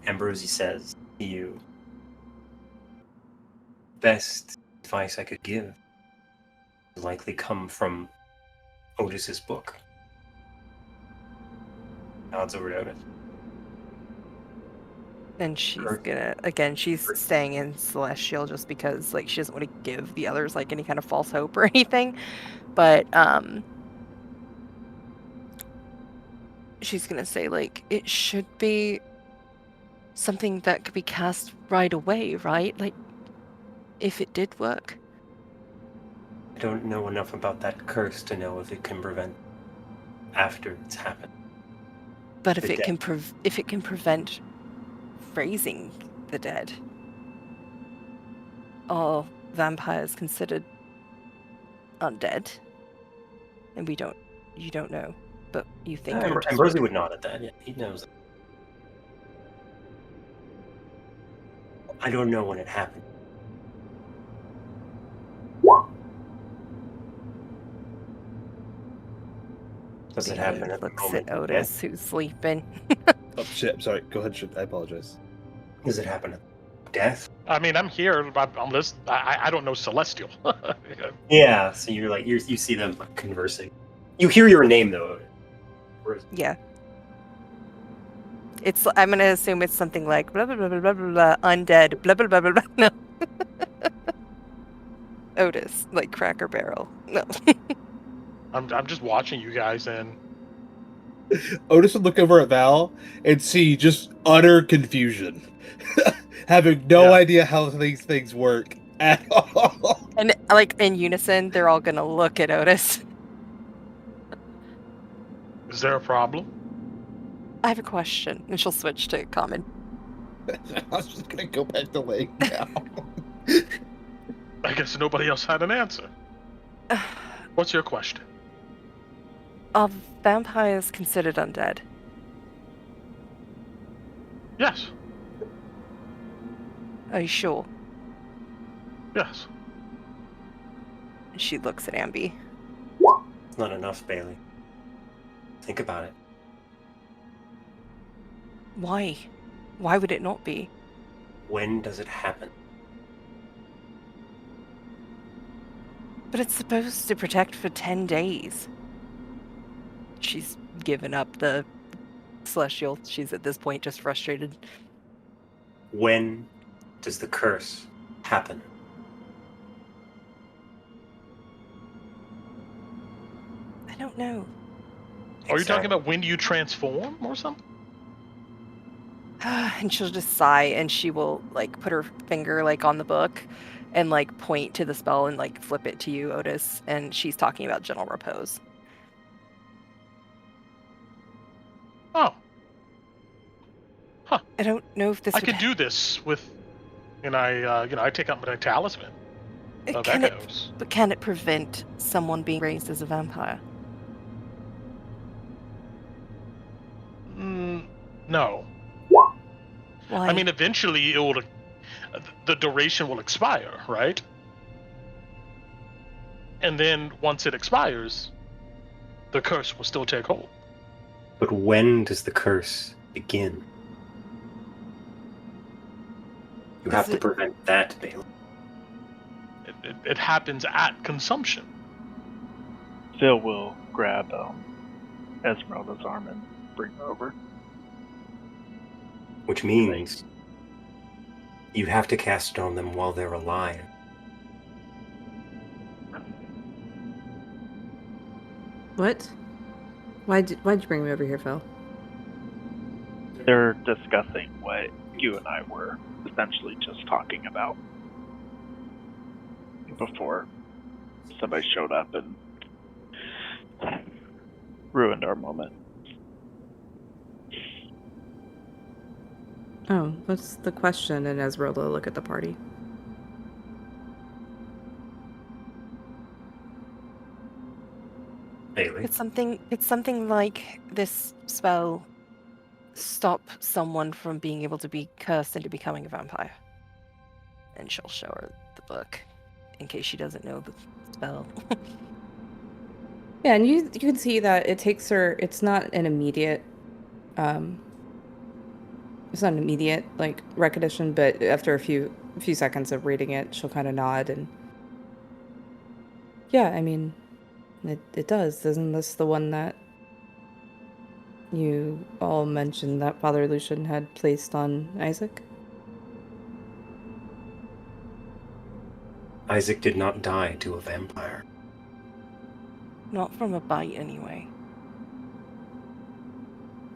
Ambrosi says to you, best advice I could give would likely come from Otis's book. Nods over to Otis. And she's she's staying in Celestial just because, like, she doesn't want to give the others, like, any kind of false hope or anything. But, she's gonna say, like, it should be something that could be cast right away, right? Like, if it did work. I don't know enough about that curse to know if it can prevent after it's happened. But if The it can prevent raising the dead, are vampires considered undead? And you don't know, but you think Ambrosi would nod at that. Yeah, he knows. I don't know when it happened. Does it happen at the looks moment at of Otis, death? who's sleeping. Oh shit! I'm sorry. Go ahead. I apologize. Does it happen at death? I mean, I'm here. I'm listening. I don't know Celestial. Yeah. So you're like you see them conversing. You hear your name though. Yeah. I'm gonna assume it's something like blah blah blah blah blah blah, undead blah blah blah blah blah. No. Otis, like Cracker Barrel. No. I'm just watching you guys, and Otis would look over at Val and see just utter confusion, having no idea how these things work at all. And like in unison, they're all gonna look at Otis. is there a problem? I have a question, and she'll switch to common. I was just gonna go back to laying down. I guess nobody else had an answer. What's your question? Are vampires considered undead? Yes. Are you sure? Yes. She looks at Ambi. It's not enough, Bailey. Think about it. Why? Why would it not be? When does it happen? But it's supposed to protect for 10 days. She's given up the Celestial. She's at this point just frustrated. When does the curse happen? I don't know. Are you talking about when you transform or something? And she'll just sigh, and she will like put her finger like on the book and like point to the spell and like flip it to you, Otis, and she's talking about gentle repose. Oh. I don't know if this I would could do this with, and I take out my talisman of echoes. But can it prevent someone being raised as a vampire? No. Why? I mean, eventually the duration will expire, right? And then once it expires, the curse will still take hold. But when does the curse begin? You have to prevent that, Bailey. It happens at consumption. Phil will grab Esmeralda's arm and bring her over. Which means you have to cast it on them while they're alive. What? Why'd you bring me over here, Phil? They're discussing what you and I were essentially just talking about before somebody showed up and ruined our moment. Oh, what's the question? And Esmeralda look at the party. Bailey? It's something like this spell stop someone from being able to be cursed into becoming a vampire. And she'll show her the book in case she doesn't know the spell. Yeah, and you can see that it takes her. It's not an immediate. It's not an immediate like recognition, but after a few seconds of reading it, she'll kind of nod and. Yeah, I mean, it does. Isn't this the one that you all mentioned that Father Lucian had placed on Isaac? Isaac did not die to a vampire. Not from a bite, anyway.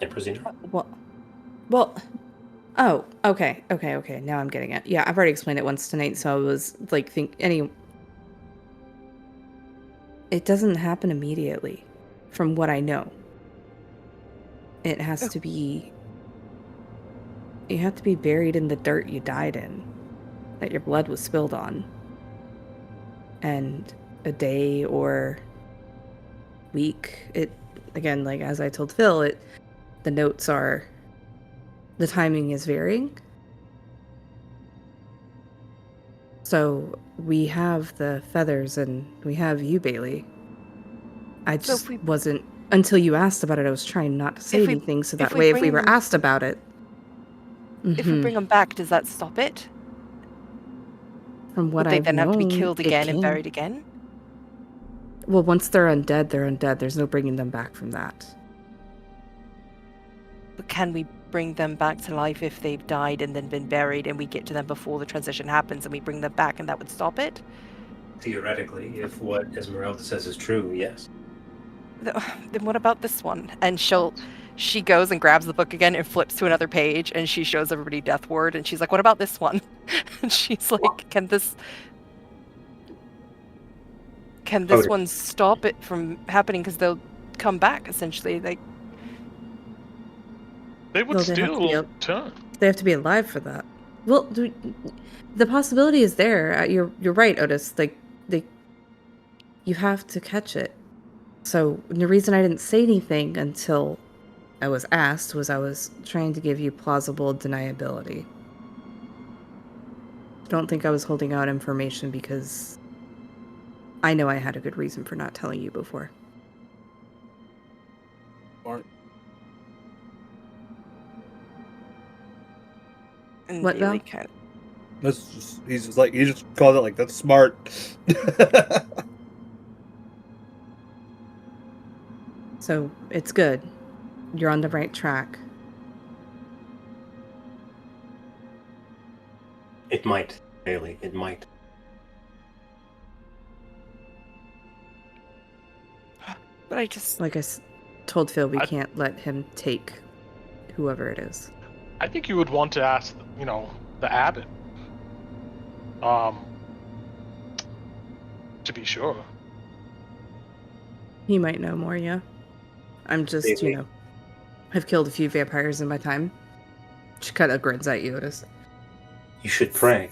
Emperor's Injury? Well. Oh, okay. Now I'm getting it. Yeah, I've already explained it once tonight, so I was like, It doesn't happen immediately, from what I know. It has to be. You have to be buried in the dirt you died in, that your blood was spilled on. And a day or week, again, like as I told Phil, the notes are, the timing is varying. So we have the feathers and we have you, Bailey. I just wasn't, until you asked about it, I was trying not to say anything, so that way if we were asked about it. If we bring them back, does that stop it? From what Would they I've then known, have to be killed again and buried again? Well, once they're undead, they're undead. There's no bringing them back from that. But can we bring them back to life if they've died and then been buried, and we get to them before the transition happens and we bring them back and that would stop it? Theoretically, if what Esmeralda says is true, yes. Then what about this one? And she goes and grabs the book again and flips to another page, and she shows everybody Death Ward, and she's like, what about this one? And she's like, can this one stop it from happening? Because they'll come back, essentially. Like, they would still turn. They have to be alive for that. Well, the possibility is there. You're right, Otis. Like, you have to catch it. So the reason I didn't say anything until I was asked was I was trying to give you plausible deniability. Don't think I was holding out information because I know I had a good reason for not telling you before. What, Val? He just called it like, that's smart. So it's good. you're on the right track. It might, Bailey. It might. But I just... Like I told Phil, we I- can't let him take whoever it is. I think you would want to ask, the abbot. To be sure. He might know more, yeah. I'm just, Maybe. I've killed a few vampires in my time. She kind of grins at you, Otis. You should pray.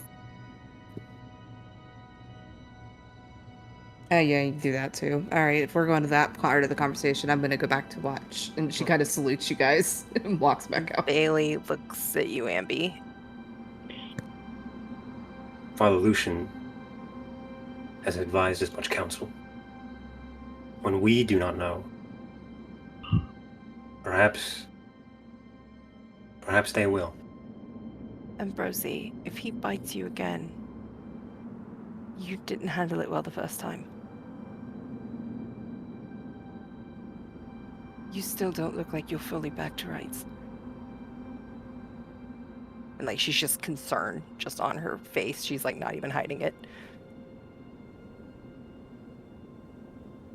Yeah, you can do that too. All right, if we're going to that part of the conversation, I'm going to go back to watch. And she kind of salutes you guys and walks back out. Bailey looks at you, Ambi. Father Lucian has advised as much counsel. When we do not know, perhaps they will. Ambrosi, if he bites you again, you didn't handle it well the first time. You still don't look like you're fully back to rights. And like she's just concerned, just on her face. She's like not even hiding it.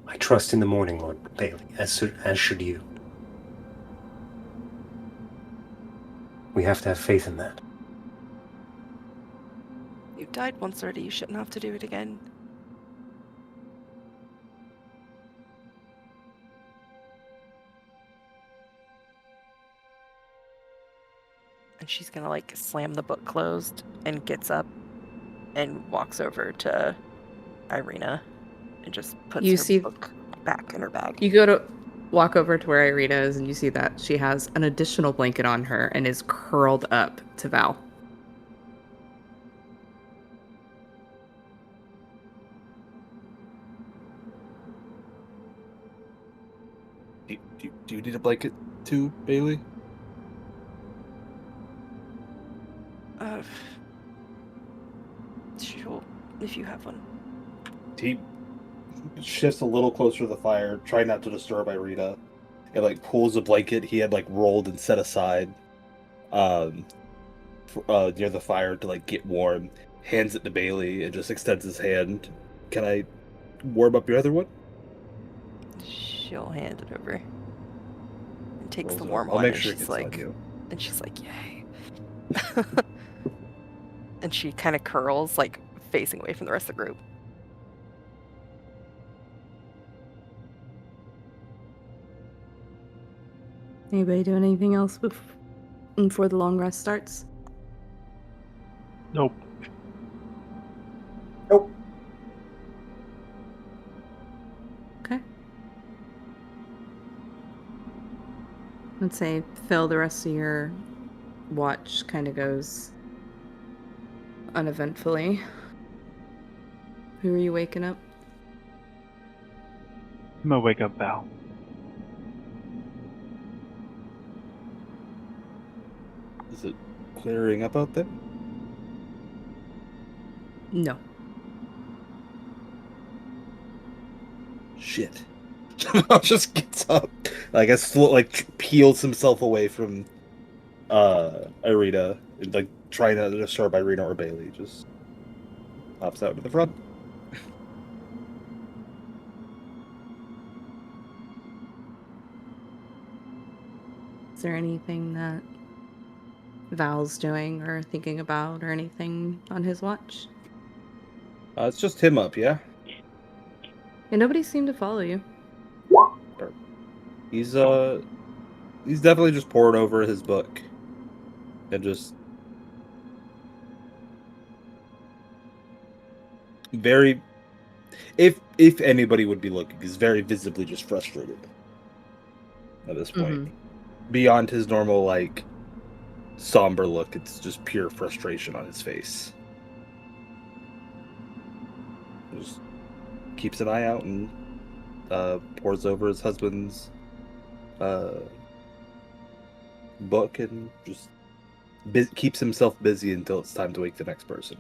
I trust in the morning, Lord Bailey, as should you. We have to have faith in that. You died once already, you shouldn't have to do it again. And she's gonna like slam the book closed and gets up and walks over to Irina and just puts her book back in her bag. You go to walk over to where Irina is, and you see that she has an additional blanket on her and is curled up to Val. Do you need a blanket too, Bailey? Sure, if you have one. He shifts a little closer to the fire, trying not to disturb Irina, and like pulls a blanket he had like rolled and set aside near the fire to like get warm, hands it to Bailey, and just extends his hand. Can I warm up your other one? She'll hand it over. And takes Rolls the it. warm I'll one, make and sure it she's gets on like, you. and she's like, yay. And she kind of curls, like facing away from the rest of the group. Anybody doing anything else before the long rest starts? Nope. Nope. Okay. Let's say, Phil, the rest of your watch kind of goes uneventfully. Who are you waking up? I'm gonna wake up Val. Is it clearing up out there? No. Shit. Just gets up. I guess peels himself away from Irina, and, like trying not to disturb Irina or Bailey. Just pops out to the front. Is there anything that Val's doing or thinking about or anything on his watch? It's just him up, yeah? Yeah, nobody seemed to follow you. He's definitely just poured over his book. And just very, if anybody would be looking, he's very visibly just frustrated at this point. Beyond his normal like somber look, it's just pure frustration on his face. Just keeps an eye out and pours over his husband's book and just keeps himself busy until it's time to wake the next person.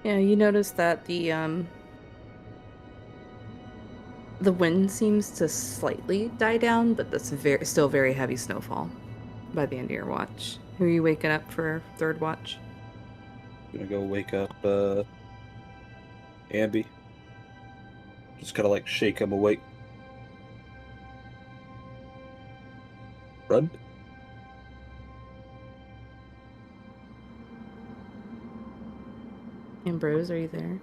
Yeah, you notice that the The wind seems to slightly die down, but that's still very heavy snowfall by the end of your watch. Who are you waking up for third watch? Gonna go wake up Ambi. Just kind of like shake him awake. Run. Ambrose, are you there?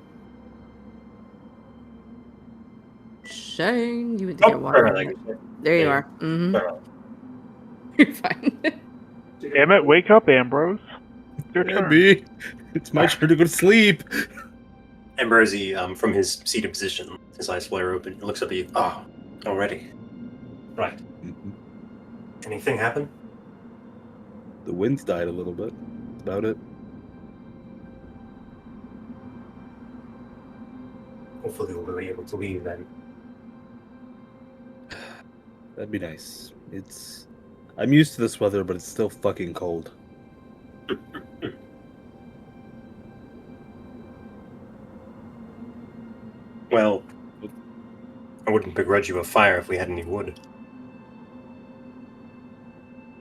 Shane, you went to get water. There you are. Mm-hmm. You're fine. Damn it, wake up, Ambrose. It's your turn. Ambi, it's my turn to go to sleep. Ambrosi, from his seated position, his eyes flare open. He looks up at you. Oh, already. Right. Mm-hmm. Anything happen? The wind's died a little bit. That's about it. Hopefully we'll be able to leave then. That'd be nice. I'm used to this weather, but it's still fucking cold. Well, I wouldn't begrudge you a fire if we had any wood.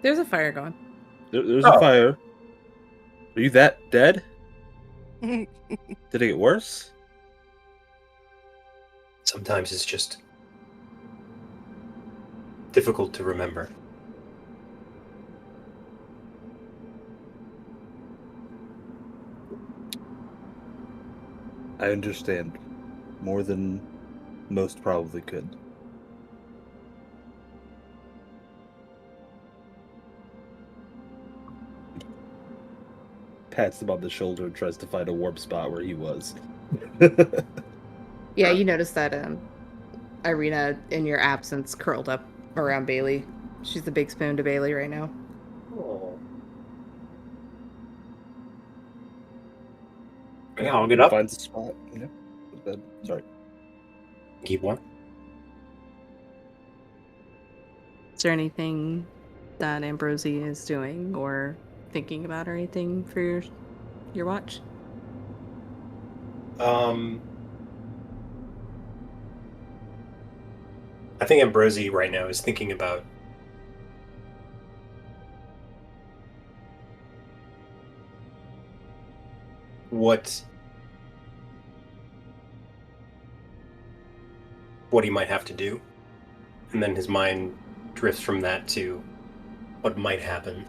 There's a fire going. There's a fire. Are you that dead? Did it get worse? Sometimes it's just difficult to remember. I understand. More than most probably could. Pats him on the shoulder and tries to find a warm spot where he was. Yeah, you notice that Irina, in your absence, curled up around Bailey. She's the big spoon to Bailey right now. Oh. Yeah, I'll get up. Finds a spot. Yeah. Bed. Sorry. Keep one. Is there anything that Ambrosi is doing or thinking about or anything for your watch? I think Ambrosi right now is thinking about what he might have to do, and then his mind drifts from that to what might happen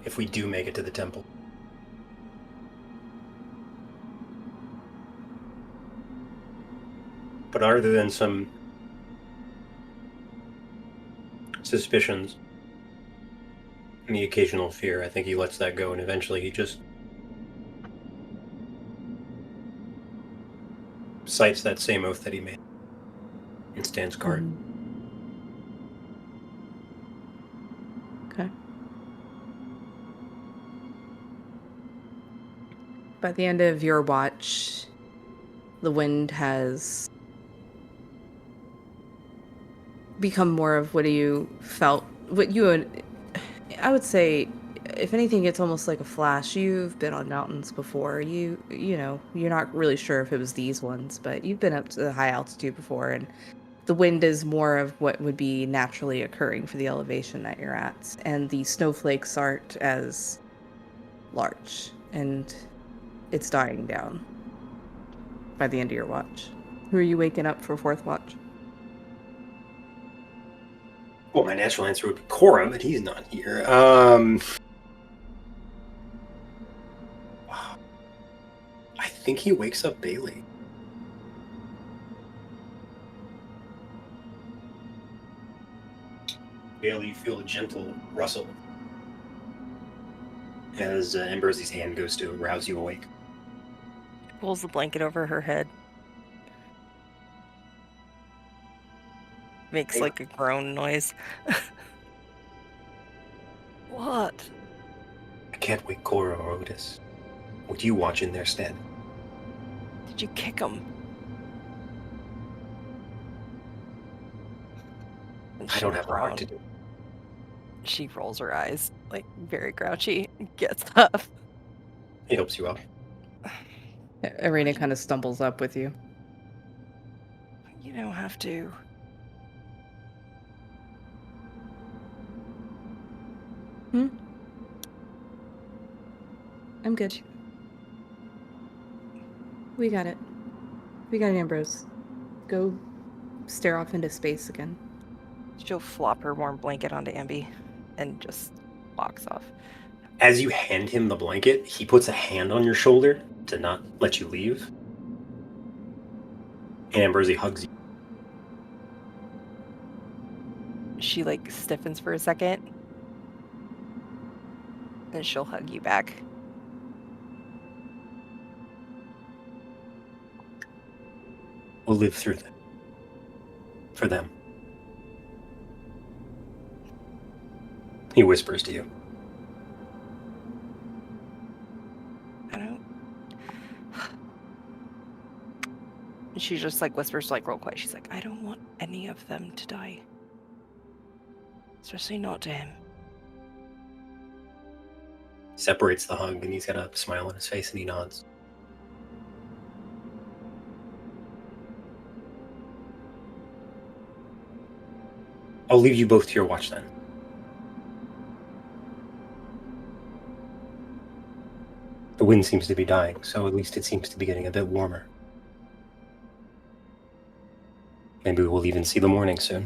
if we do make it to the temple. But other than some suspicions and the occasional fear, I think he lets that go, and eventually he just cites that same oath that he made and stands guard. Okay. By the end of your watch, the wind has become more of what you felt. I would say, if anything, it's almost like a flash. You've been on mountains before. You know, you're not really sure if it was these ones, but you've been up to the high altitude before, and the wind is more of what would be naturally occurring for the elevation that you're at, and the snowflakes aren't as large, and it's dying down by the end of your watch. Who are you waking up for fourth watch? Well, my natural answer would be Cora, but he's not here. I think he wakes up Bailey. Bailey, you feel a gentle rustle as Ambrosi's hand goes to rouse you awake. Pulls the blanket over her head. Makes like a groan noise. What? I can't wake Cora or Otis. Would you watch in their stead? Did you kick him? I don't have a heart to do. She rolls her eyes, like very grouchy, gets up. He helps you up. Irina kind of stumbles up with you. You You don't have to. I'm good. We got it. We got it, Ambrose. Go stare off into space again. She'll flop her warm blanket onto Ambi and just walks off. As you hand him the blanket, he puts a hand on your shoulder to not let you leave. And Ambrosie hugs you. She like stiffens for a second. And she'll hug you back. We'll live through that. For them. He whispers to you. I don't. And she just like whispers like real quiet. She's like, I don't want any of them to die. Especially not to him. Separates the hug, and he's got a smile on his face, and he nods. I'll leave you both to your watch then. The wind seems to be dying, so at least it seems to be getting a bit warmer. Maybe we'll even see the morning soon.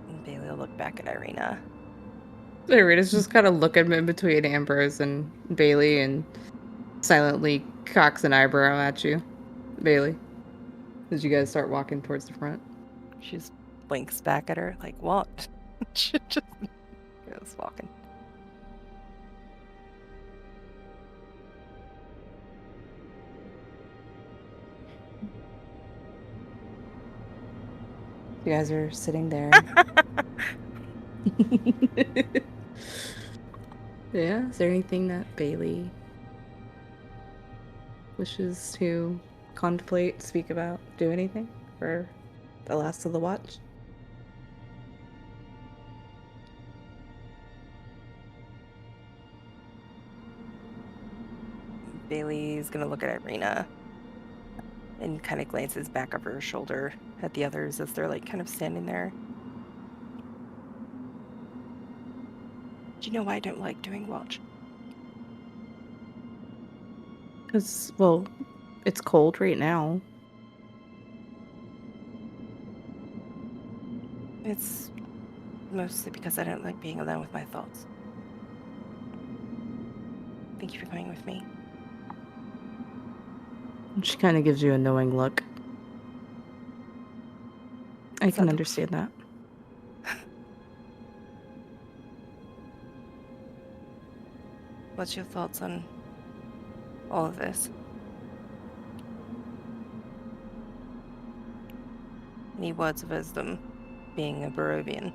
And Bailey will look back at Irina. Irina's just kind of looking in between Ambrose and Bailey and silently cocks an eyebrow at you, Bailey, as you guys start walking towards the front. She just blinks back at her like, what? She just goes walking. You guys are sitting there. Yeah, is there anything that Bailey wishes to contemplate, speak about, do anything for the last of the watch? Bailey's gonna look at Irina and kind of glances back over her shoulder at the others as they're like kind of standing there. Do you know why I don't like doing watch? Because, well, it's cold right now. It's mostly because I don't like being alone with my thoughts. Thank you for coming with me. She kind of gives you a knowing look. I Is can that- understand that. What's your thoughts on all of this? Any words of wisdom, being a Barovian?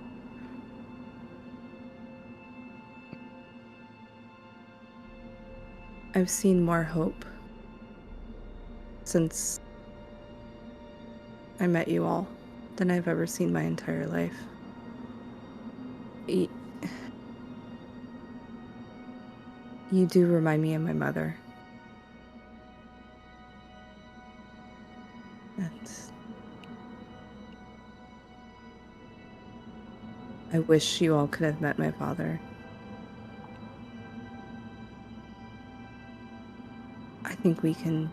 I've seen more hope since I met you all than I've ever seen my entire life. You do remind me of my mother. And I wish you all could have met my father. I think we can...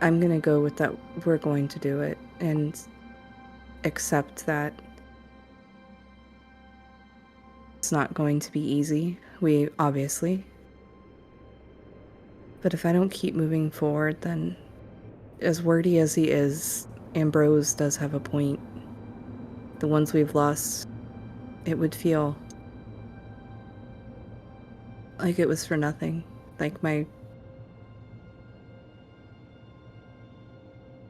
I'm gonna go with that. We're going to do it and accept that it's not going to be easy. Obviously. But if I don't keep moving forward, then as wordy as he is, Ambrose does have a point. The ones we've lost, it would feel like it was for nothing. Like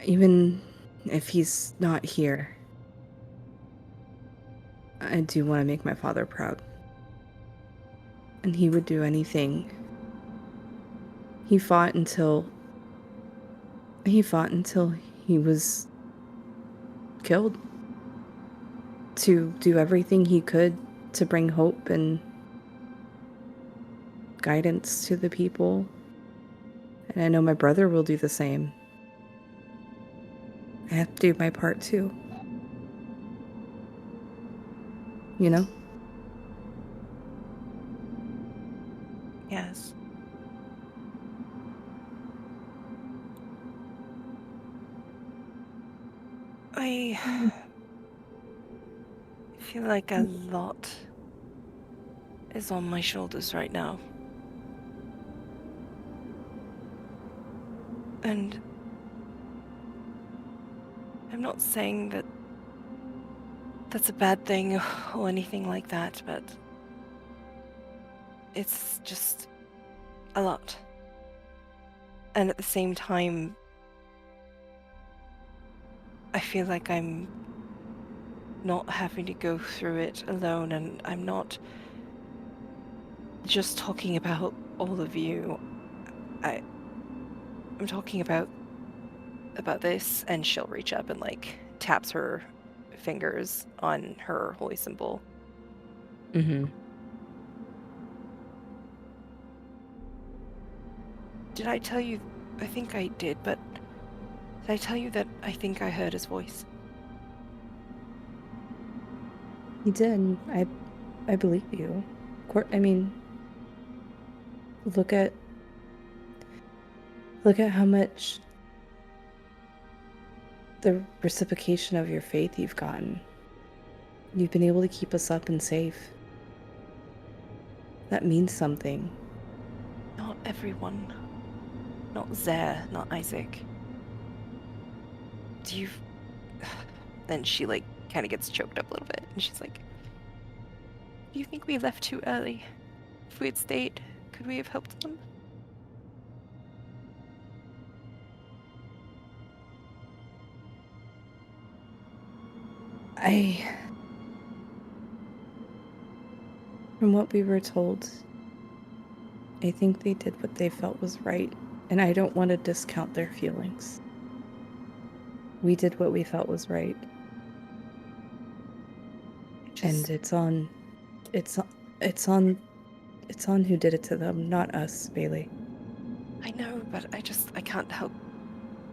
even if he's not here, I do want to make my father proud. And he would do anything. He fought until he was killed. To do everything he could to bring hope and guidance to the people. And I know my brother will do the same. I have to do my part too. You know? Yes. I feel like a lot is on my shoulders right now. And I'm not saying that that's a bad thing or anything like that, but it's just a lot. And at the same time, I feel like I'm not having to go through it alone, and I'm not just talking about all of you. I'm talking about this, and she'll reach up and like taps her fingers on her holy symbol. Mm-hmm. Did I tell you? I think I did, but did I tell you that I think I heard his voice? You did. I believe you. I mean, look at how much the reciprocation of your faith you've gotten. You've been able to keep us up and safe. That means something. Not everyone. Not Zare, not Isaac. Do you... Then she like kind of gets choked up a little bit, and she's like, do you think we left too early? If we had stayed, could we have helped them? From what we were told, I think they did what they felt was right, and I don't want to discount their feelings. We did what we felt was right. And it's on who did it to them, not us, Bailey. I know, but I can't help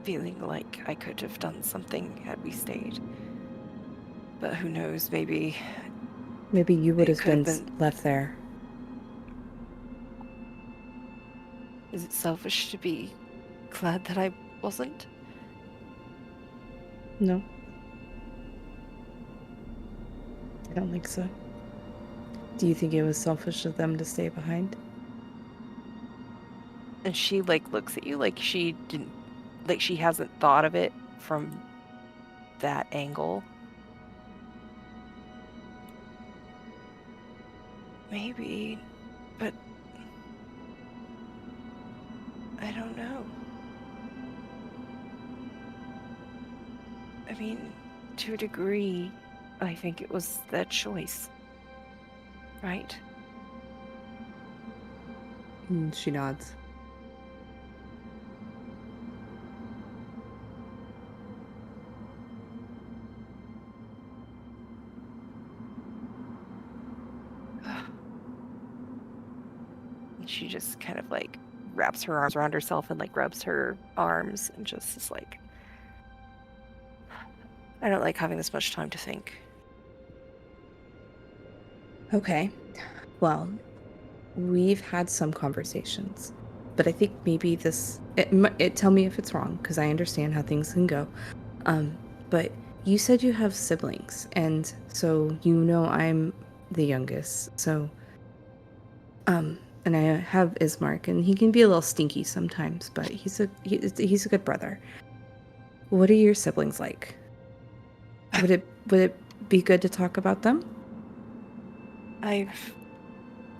feeling like I could have done something had we stayed. But who knows, maybe you would have been left there. Is it selfish to be glad that I wasn't? No. I don't think so. Do you think it was selfish of them to stay behind? And she like looks at you like she didn't, like she hasn't thought of it from that angle. Maybe, but I don't know. I mean, to a degree, I think it was their choice. Right? She nods. And she just kind of like wraps her arms around herself and like rubs her arms and just is like, I don't like having this much time to think. Okay. Well, we've had some conversations, but I think maybe tell me if it's wrong, because I understand how things can go. But you said you have siblings, and so I'm the youngest. So, and I have Ismark, and he can be a little stinky sometimes, but he's a good brother. What are your siblings like? Would it be good to talk about them? I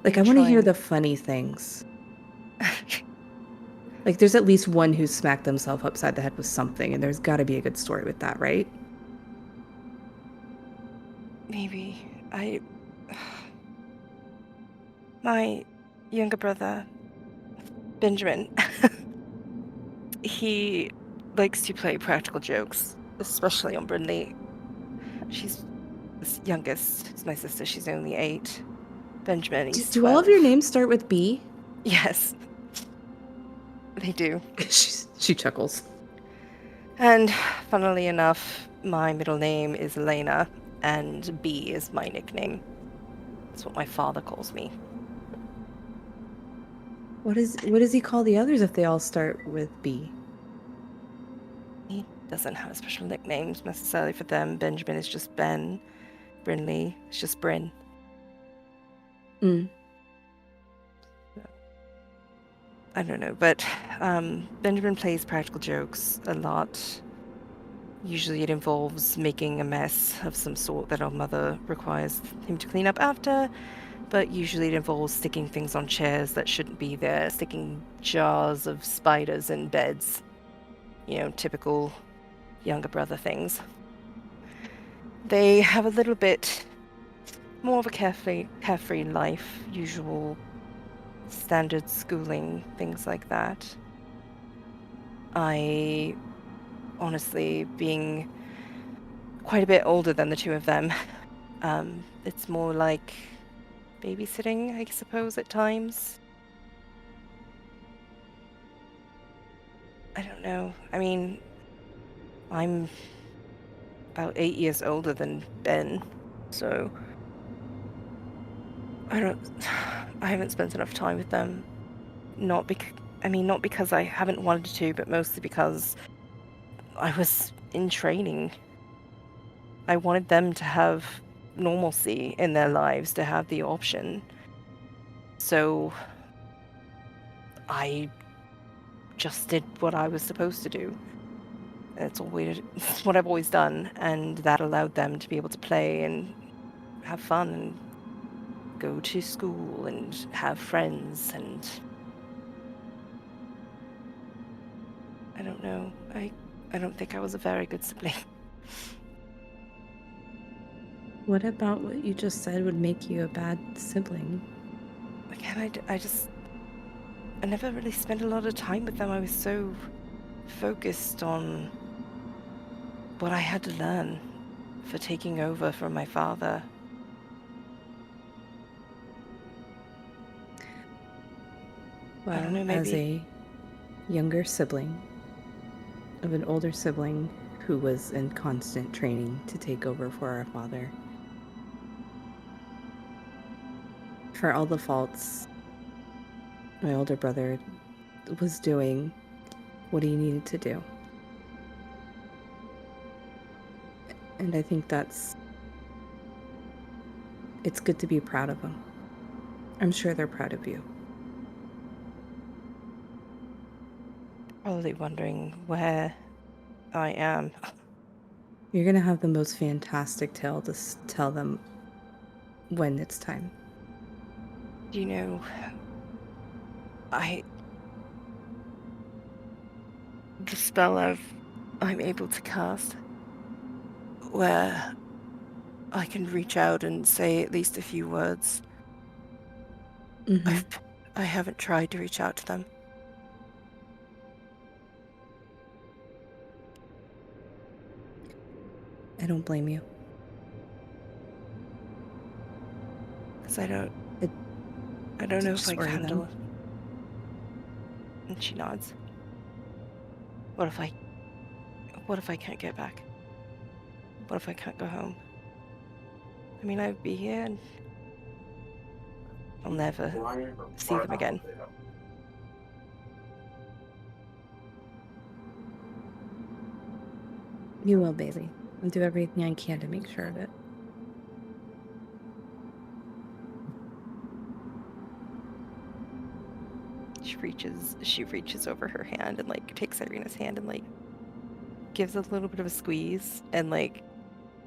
want to hear the funny things. Like, there's at least one who smacked themselves upside the head with something, and there's got to be a good story with that, right? Maybe. My younger brother, Benjamin, he likes to play practical jokes, especially on Brindley. She's the youngest. It's my sister. She's only 8. Benjamin, he's 12. Do all of your names start with B? Yes, they do. She chuckles. And funnily enough, my middle name is Elena, and B is my nickname. That's what my father calls me. What does he call the others if they all start with B? He doesn't have special nicknames necessarily for them. Benjamin is just Ben. Brinley is just Bryn. Mm. I don't know, but Benjamin plays practical jokes a lot. Usually it involves making a mess of some sort that our mother requires him to clean up after, but usually it involves sticking things on chairs that shouldn't be there, sticking jars of spiders in beds. You know, typical younger brother things. They have a little bit more of a carefree life, usual standard schooling, things like that. I, honestly, being quite a bit older than the two of them, it's more like babysitting, I suppose, at times. I don't know. I mean, I'm about 8 years older than Ben, so I haven't spent enough time with them. Not because I haven't wanted to, but mostly because I was in training. I wanted them to have normalcy in their lives, to have the option. So I just did what I was supposed to do. It's what I've always done, and that allowed them to be able to play and have fun and go to school and have friends, and I don't know. I don't think I was a very good sibling. What about what you just said would make you a bad sibling? Again, I never really spent a lot of time with them. I was so focused on what I had to learn for taking over from my father. Well, I don't know, as maybe. a younger sibling of an older sibling who was in constant training to take over for our father, for all the faults, my older brother was doing what he needed to do. And I think it's good to be proud of him. I'm sure they're proud of you. Probably wondering where I am. You're gonna have the most fantastic tale to tell them when it's time. You know, the spell I'm able to cast, where I can reach out and say at least a few words. Mm-hmm. I haven't tried to reach out to them. I don't blame you. Because I don't Did know you if I can worry handle them? it. And she nods. What if I can't get back? What if I can't go home? I mean, I'd be here and I'll never see them again. You will, baby. I'll do everything I can to make sure of it. She reaches over her hand and like takes Irina's hand and like gives a little bit of a squeeze, and like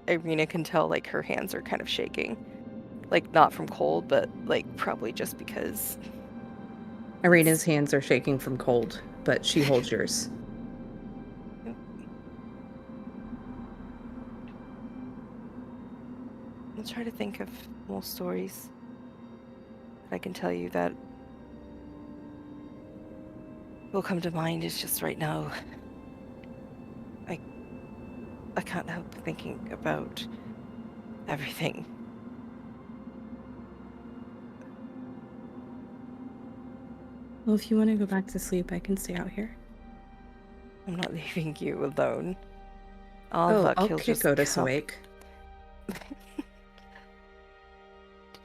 Irina can tell like her hands are kind of shaking. Like not from cold, but like probably just because Irina's hands are shaking from cold, but she holds yours. I'll try to think of more stories that I can tell you that will come to mind. Is just right now I can't help thinking about everything. Well, if you want to go back to sleep, I can stay out here. I'm not leaving you alone. Oh, look, I'll he'll kick just Otis come. awake. Did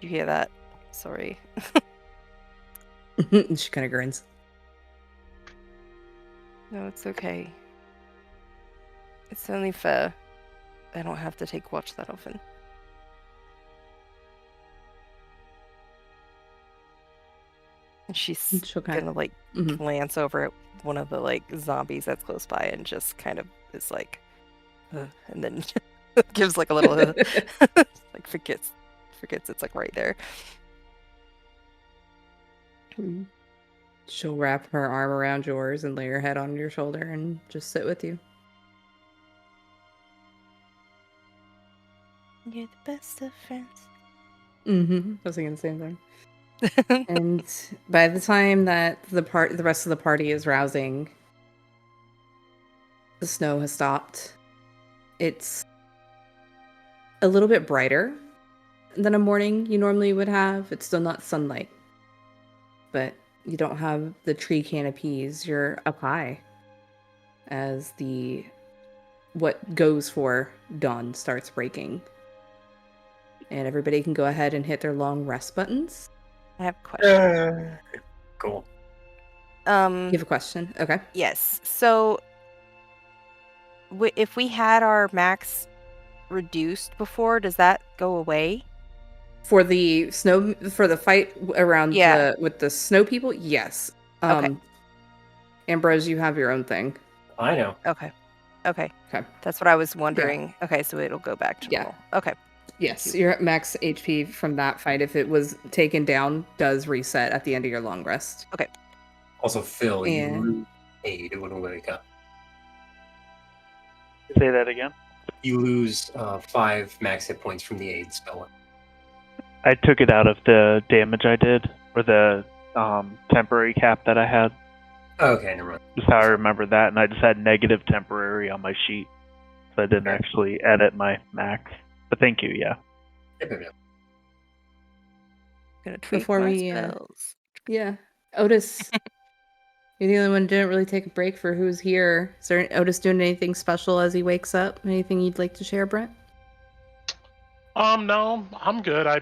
you hear that? Sorry. She kind of grins. No, it's okay. It's only fair. I don't have to take watch that often. And she's She'll gonna like Mhm. glance over at one of the like zombies that's close by and just kind of is like, and then gives like a little, like forgets it's like right there. She'll wrap her arm around yours and lay her head on your shoulder and just sit with you. You're the best of friends. I was thinking the same thing. And by the time that the rest of the party is rousing, the snow has stopped. It's a little bit brighter than a morning you normally would have. It's still not sunlight, but you don't have the tree canopies. You're up high as what goes for dawn starts breaking. And everybody can go ahead and hit their long rest buttons. I have a question. Cool. You have a question? Okay. Yes. So, if we had our max reduced before, does that go away? For the fight around with the snow people, yes. Okay. Ambrose, you have your own thing. I know. Okay. Okay. That's what I was wondering. Yeah. Okay, so it'll go back to normal. Okay. Yes, your max HP from that fight, if it was taken down, does reset at the end of your long rest. Okay. Also, Phil, you lose aid when we wake up. Say that again. You lose 5 max hit points from the aid spell. I took it out of the damage I did, or the temporary cap that I had. Okay, never mind. Just how I remember that, and I just had negative temporary on my sheet, so I didn't actually edit my max. But thank you, yeah. Yep. Gonna tweak Before my we, spells. Otis, you're the only one who didn't really take a break for who's here. Is there Otis doing anything special as he wakes up? Anything you'd like to share, Brent? No, I'm good. I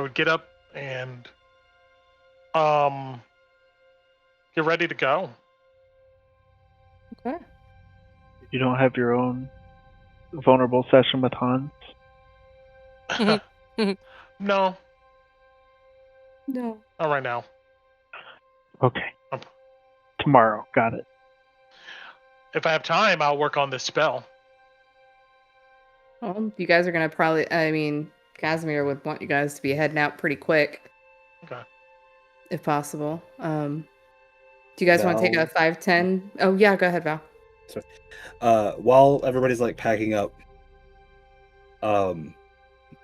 would get up and get ready to go. Okay. You don't have your own vulnerable session with Hans? No. No. Not right now. Okay. Tomorrow. Got it. If I have time, I'll work on this spell. Well, you guys are going to probably... I mean, Casimir would want you guys to be heading out pretty quick. Okay. If possible. Do you guys want to take a 5-10? Oh, yeah, go ahead, Val. Sorry. While everybody's like packing up,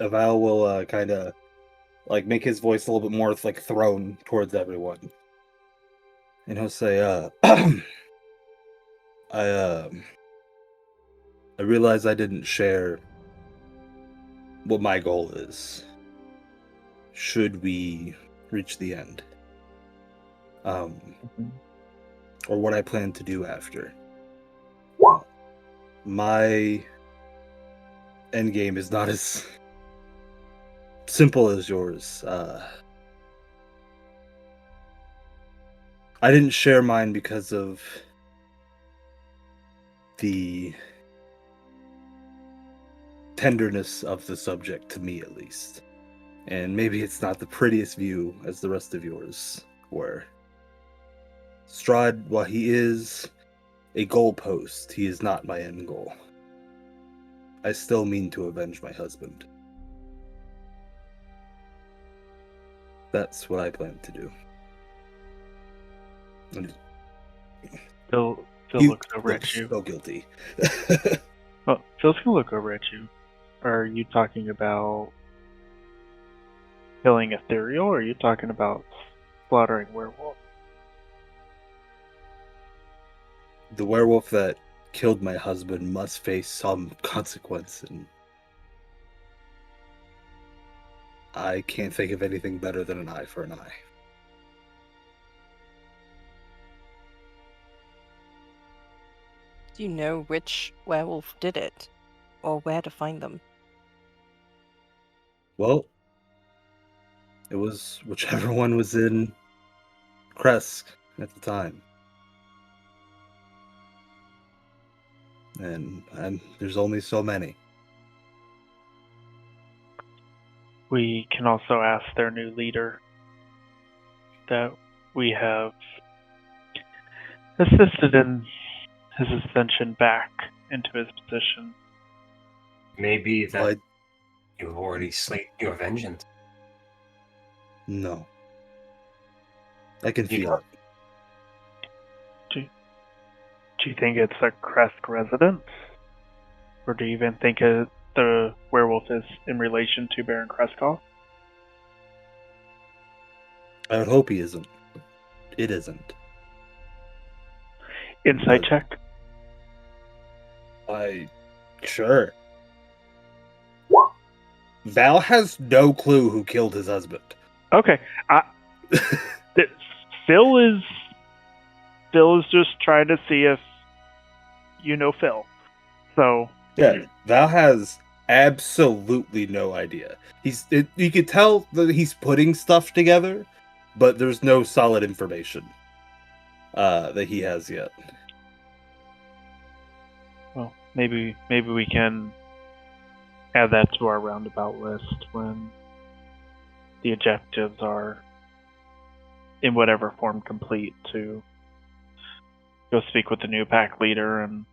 Val will kind of like make his voice a little bit more like thrown towards everyone, and he'll say, I realize I didn't share what my goal is. Should we reach the end, or what I plan to do after. My end game is not as simple as yours. I didn't share mine because of the tenderness of the subject, to me at least. And maybe it's not the prettiest view as the rest of yours were. Strahd, while he is a goalpost, he is not my end goal. I still mean to avenge my husband. That's what I plan to do. And Phil looks over at you. So guilty. Well, Phil's gonna look over at you. Are you talking about killing ethereal, or are you talking about slaughtering werewolf? The werewolf that killed my husband must face some consequence, and I can't think of anything better than an eye for an eye. Do you know which werewolf did it? Or where to find them? Well, it was whichever one was in Kresk at the time. And there's only so many. We can also ask their new leader that we have assisted in his ascension back into his position. Maybe that But you've already slated your vengeance. no. I can You feel don't. it. Do you think it's a Kresk resident? Or do you even think the werewolf is in relation to Baron Kreskov? I would hope he isn't. It isn't. Insight check? Sure. Val has no clue who killed his husband. Okay. Phil is just trying to see if you know Phil. So Yeah, Val has absolutely no idea. You could tell that he's putting stuff together, but there's no solid information that he has yet. well, maybe we can add that to our roundabout list when the objectives are in whatever form complete, to go speak with the new pack leader and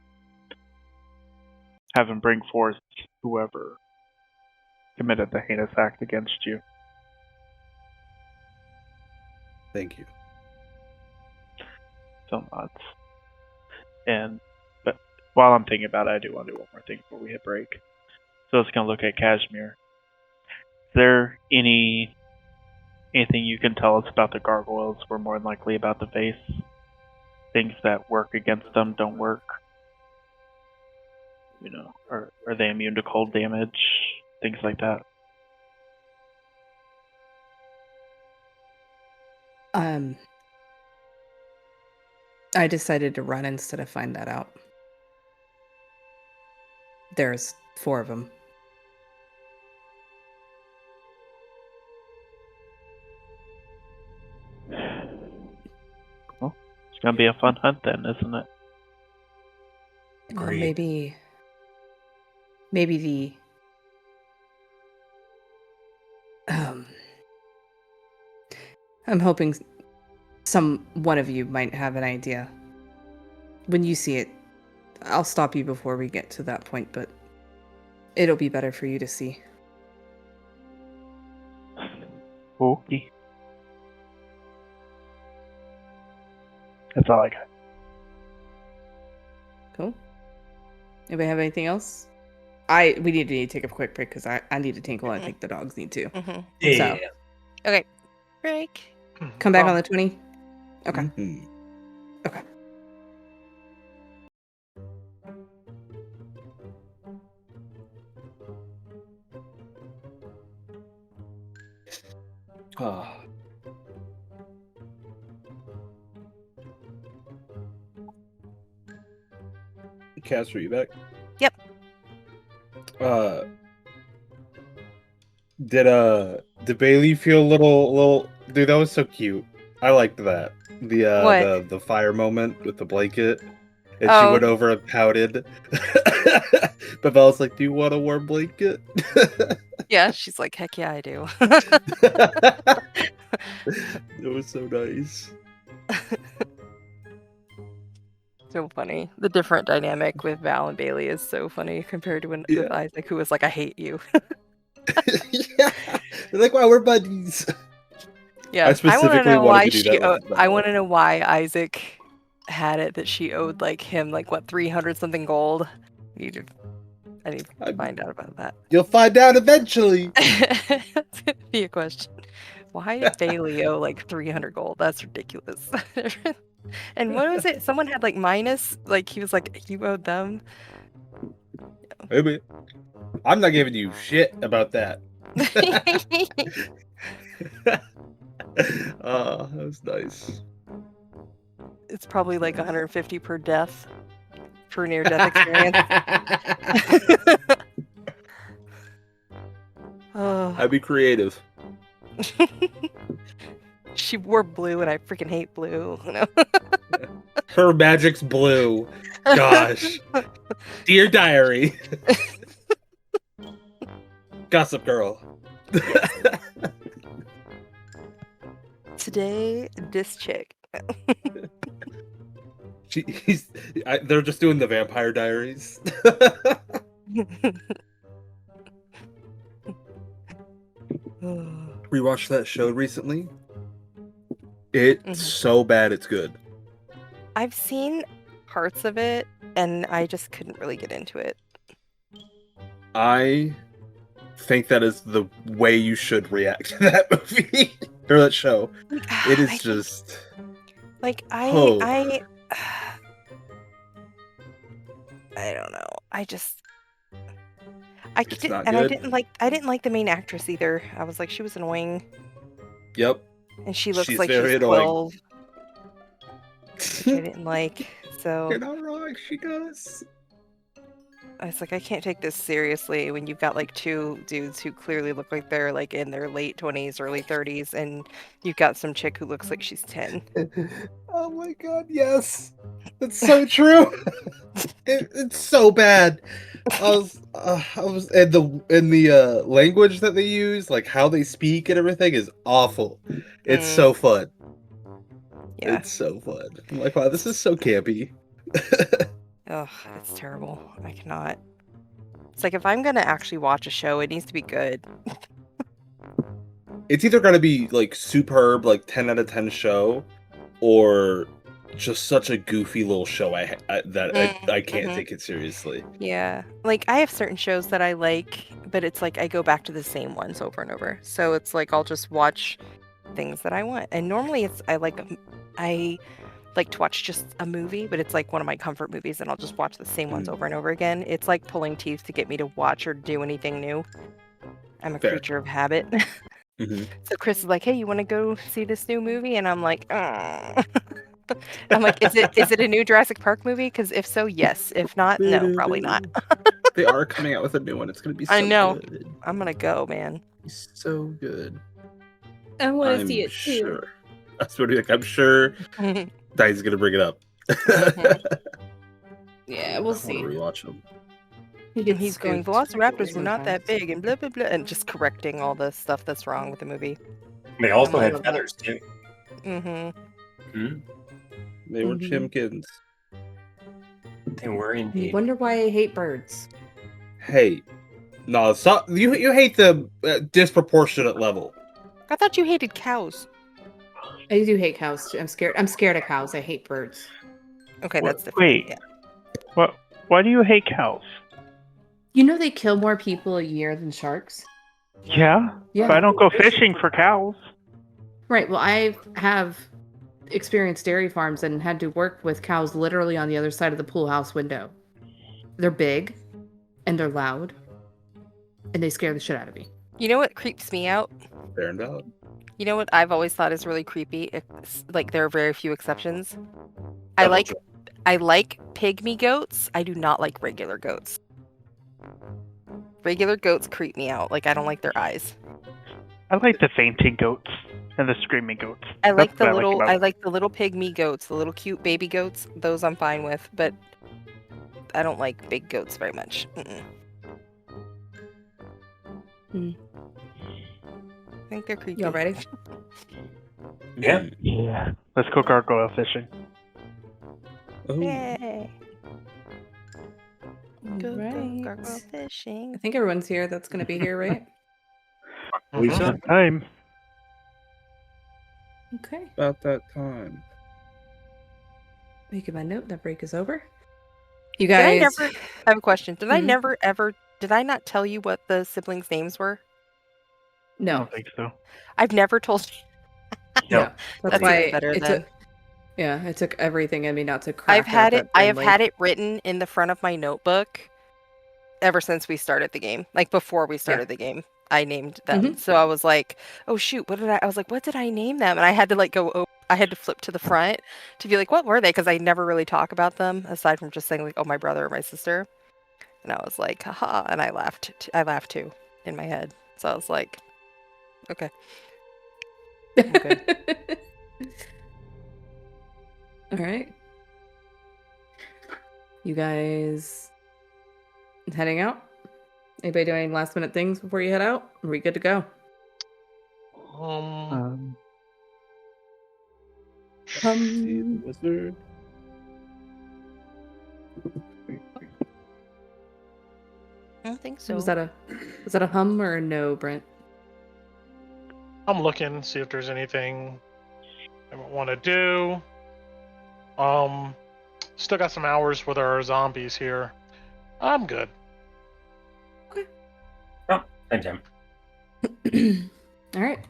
have him bring forth whoever committed the heinous act against you. Thank you. So much. But while I'm thinking about it, I do want to do one more thing before we hit break. So let's gonna look at Kashmir. Is there anything you can tell us about the gargoyles? We're more than likely about to face things that work against them don't work. You know, are they immune to cold damage? Things like that. I decided to run instead of find that out. There's 4 of them. Well, it's gonna be a fun hunt then, isn't it? Well, Agreed. maybe the I'm hoping one of you might have an idea. When you see it, I'll stop you before we get to that point, but it'll be better for you to see. Okay. That's all I got. Cool. Anybody have anything else? We need to take a quick break because I need to tinkle. I think the dogs need to. Mm-hmm. Yeah. So- Okay. Break. Come back on the 20? Okay. Mhm. Okay. Ah. Cass, are you back? Yep. Did Bailey feel a little dude, that was so cute. I liked that. The fire moment with the blanket. And she went over and pouted. But Bella's like, do you want a warm blanket? Yeah, she's like, heck yeah, I do. It was so nice. So funny. The different dynamic with Val and Bailey is so funny compared to with Isaac, who was like, I hate you. Yeah. They're like, wow, we're buddies. Yeah, I specifically wanted to do that with I Val. want to know why Isaac had it that she owed like him like what 300 something gold. I need to find out about that. You'll find out eventually. That's gonna be a question. Why did Bailey owe like 300 gold? That's ridiculous. And what was it? Someone had like minus. Like he was like, you owed them. Maybe. I'm not giving you shit about that. Oh, that was nice. It's probably like 150 per death. for near-death experience. Oh. I'd be creative. She wore blue, and I freaking hate blue. You know? Her magic's blue. Gosh. Dear diary. Gossip Girl. Today, this chick. They're just doing the Vampire Diaries. Rewatched that show recently. It's so bad it's good. I've seen parts of it, and I just couldn't really get into it. I think that is the way you should react to that movie or that show. It is just like I don't know. I didn't, and good. I didn't like the main actress either. I was like, she was annoying. Yep. And she looks she's like very she's 12. Which I didn't like. So you're not wrong. She does. I was like, I can't take this seriously when you've got like two dudes who clearly look like they're like in their late 20s, early 30s, and you've got some chick who looks like she's 10. Oh my god, yes. That's so true. It's so bad. I was in the language that they use, like how they speak and everything is awful. It's so fun. Yeah. It's so fun. I'm like, wow, this is so campy. Ugh, it's terrible. I cannot. It's like if I'm gonna actually watch a show, it needs to be good. It's either gonna be like superb, like 10 out of 10 show, or just such a goofy little show I can't take it seriously. Yeah, like I have certain shows that I like, but it's like I go back to the same ones over and over. So it's like I'll just watch things that I want, and normally I like to watch just a movie, but it's like one of my comfort movies, and I'll just watch the same ones over and over again. It's like pulling teeth to get me to watch or do anything new. I'm a creature of habit. So Chris is like, hey, you want to go see this new movie? And I'm like, I'm like, is it a new Jurassic Park movie? Because if so, yes. If not, no, probably not. They are coming out with a new one. It's going to be so I know. good. I'm going to go, man. It's so good. I want to see it too. Sure. That's what I'm sure Di's going to bring it up. Yeah, we'll see. Rewatch them. He's going, Velociraptors were not that big, and blah, blah, blah, and just correcting all the stuff that's wrong with the movie. They also had feathers, too. Mm-hmm. They were chimkins. They were indeed. I wonder why I hate birds. Hey. No, you hate the disproportionate level. I thought you hated cows. I do hate cows, too. I'm scared of cows. I hate birds. Okay, that's different. Wait. Yeah. What? Why do you hate cows? You know they kill more people a year than sharks? Yeah? But I don't go fishing for cows. Right. Well, I have experienced dairy farms and had to work with cows literally on the other side of the pool house window. They're big, and they're loud, and they scare the shit out of me. You know what creeps me out? Fair and valid. You know what I've always thought is really creepy? It's, like, there are very few exceptions. I like pygmy goats. I do not like regular goats. Regular goats creep me out. Like, I don't like their eyes. I like the fainting goats and the screaming goats. I like the little pygmy goats, the little cute baby goats. Those I'm fine with, but I don't like big goats very much. I think they're creepy. Y'all ready? Yeah. Yeah. Let's go gargoyle fishing. Ooh. Yay! Go Right. gargoyle fishing. I think everyone's here that's going to be here, right? We've got time. Okay. About that time. Making my note that break is over. You I guys. have a question. Did I Mhm. never ever? Did I not tell you what the siblings' names were? I No. don't think so. I've never told you. Yeah. That's why even better it then. took. Yeah, it took everything in me not to crack. I've had up it. at I have Brinley. had it written in the front of my notebook ever since we started the game. Like before we started the game, I named them. So I was like, "Oh shoot, what did I?" I was like, "What did I name them?" And I had to like go over I had to flip to the front to be like, what were they? Because I never really talk about them aside from just saying like, oh, my brother or my sister. And I was like, haha, and I laughed. I laughed too in my head. So I was like, okay. Okay. All right. You guys heading out? Anybody doing any last minute things before you head out? Are we good to go? See the wizard. I don't think so. Was that a hum or a no, Brent? I'm looking, see if there's anything I want to do. Still got some hours with our zombies here. I'm good. Oh, same time. All right.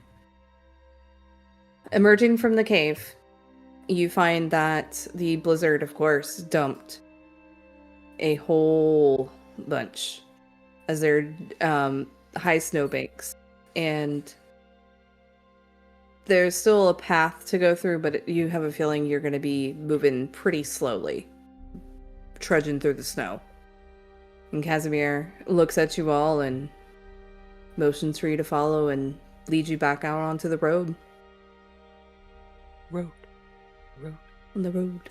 Emerging from the cave, you find that the blizzard, of course, dumped a whole bunch as they're high snowbanks. And there's still a path to go through, but you have a feeling you're going to be moving pretty slowly, trudging through the snow. And Casimir looks at you all and motions for you to follow and lead you back out onto the road. Road. On the road.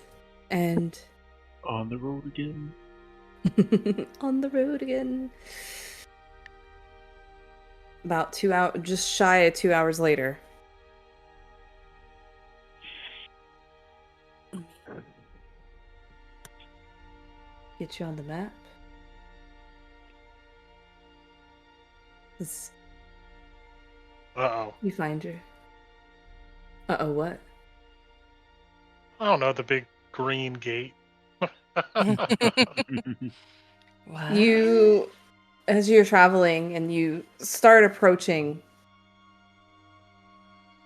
And On the road again. on the road again. About 2 hours, just shy of 2 hours later. Get you on the map. Uh-oh. You find your... Uh-oh, what? I don't know, the big green gate. What? You, as you're traveling and you start approaching,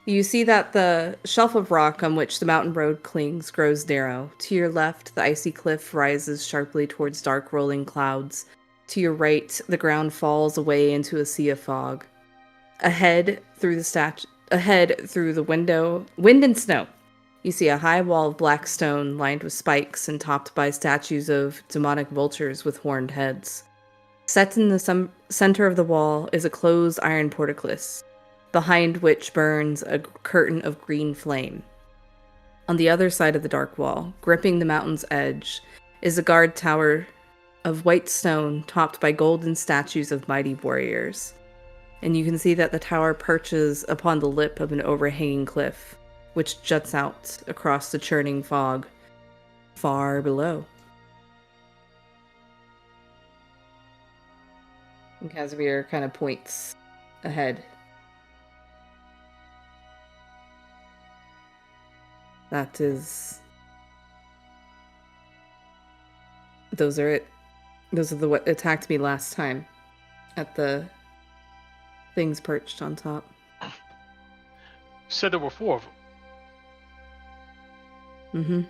you see that the shelf of rock on which the mountain road clings grows narrow. To your left, the icy cliff rises sharply towards dark rolling clouds. To your right, the ground falls away into a sea of fog. Ahead, through the wind and snow, you see a high wall of black stone lined with spikes and topped by statues of demonic vultures with horned heads. Set in the center of the wall is a closed iron portcullis, behind which burns a curtain of green flame. On the other side of the dark wall, gripping the mountain's edge, is a guard tower of white stone topped by golden statues of mighty warriors. And you can see that the tower perches upon the lip of an overhanging cliff, which juts out across the churning fog far below. And Casimir kind of points ahead. That is... Those are it. Those are what attacked me last time at the things perched on top. You said there were 4 of them. Mm-hmm.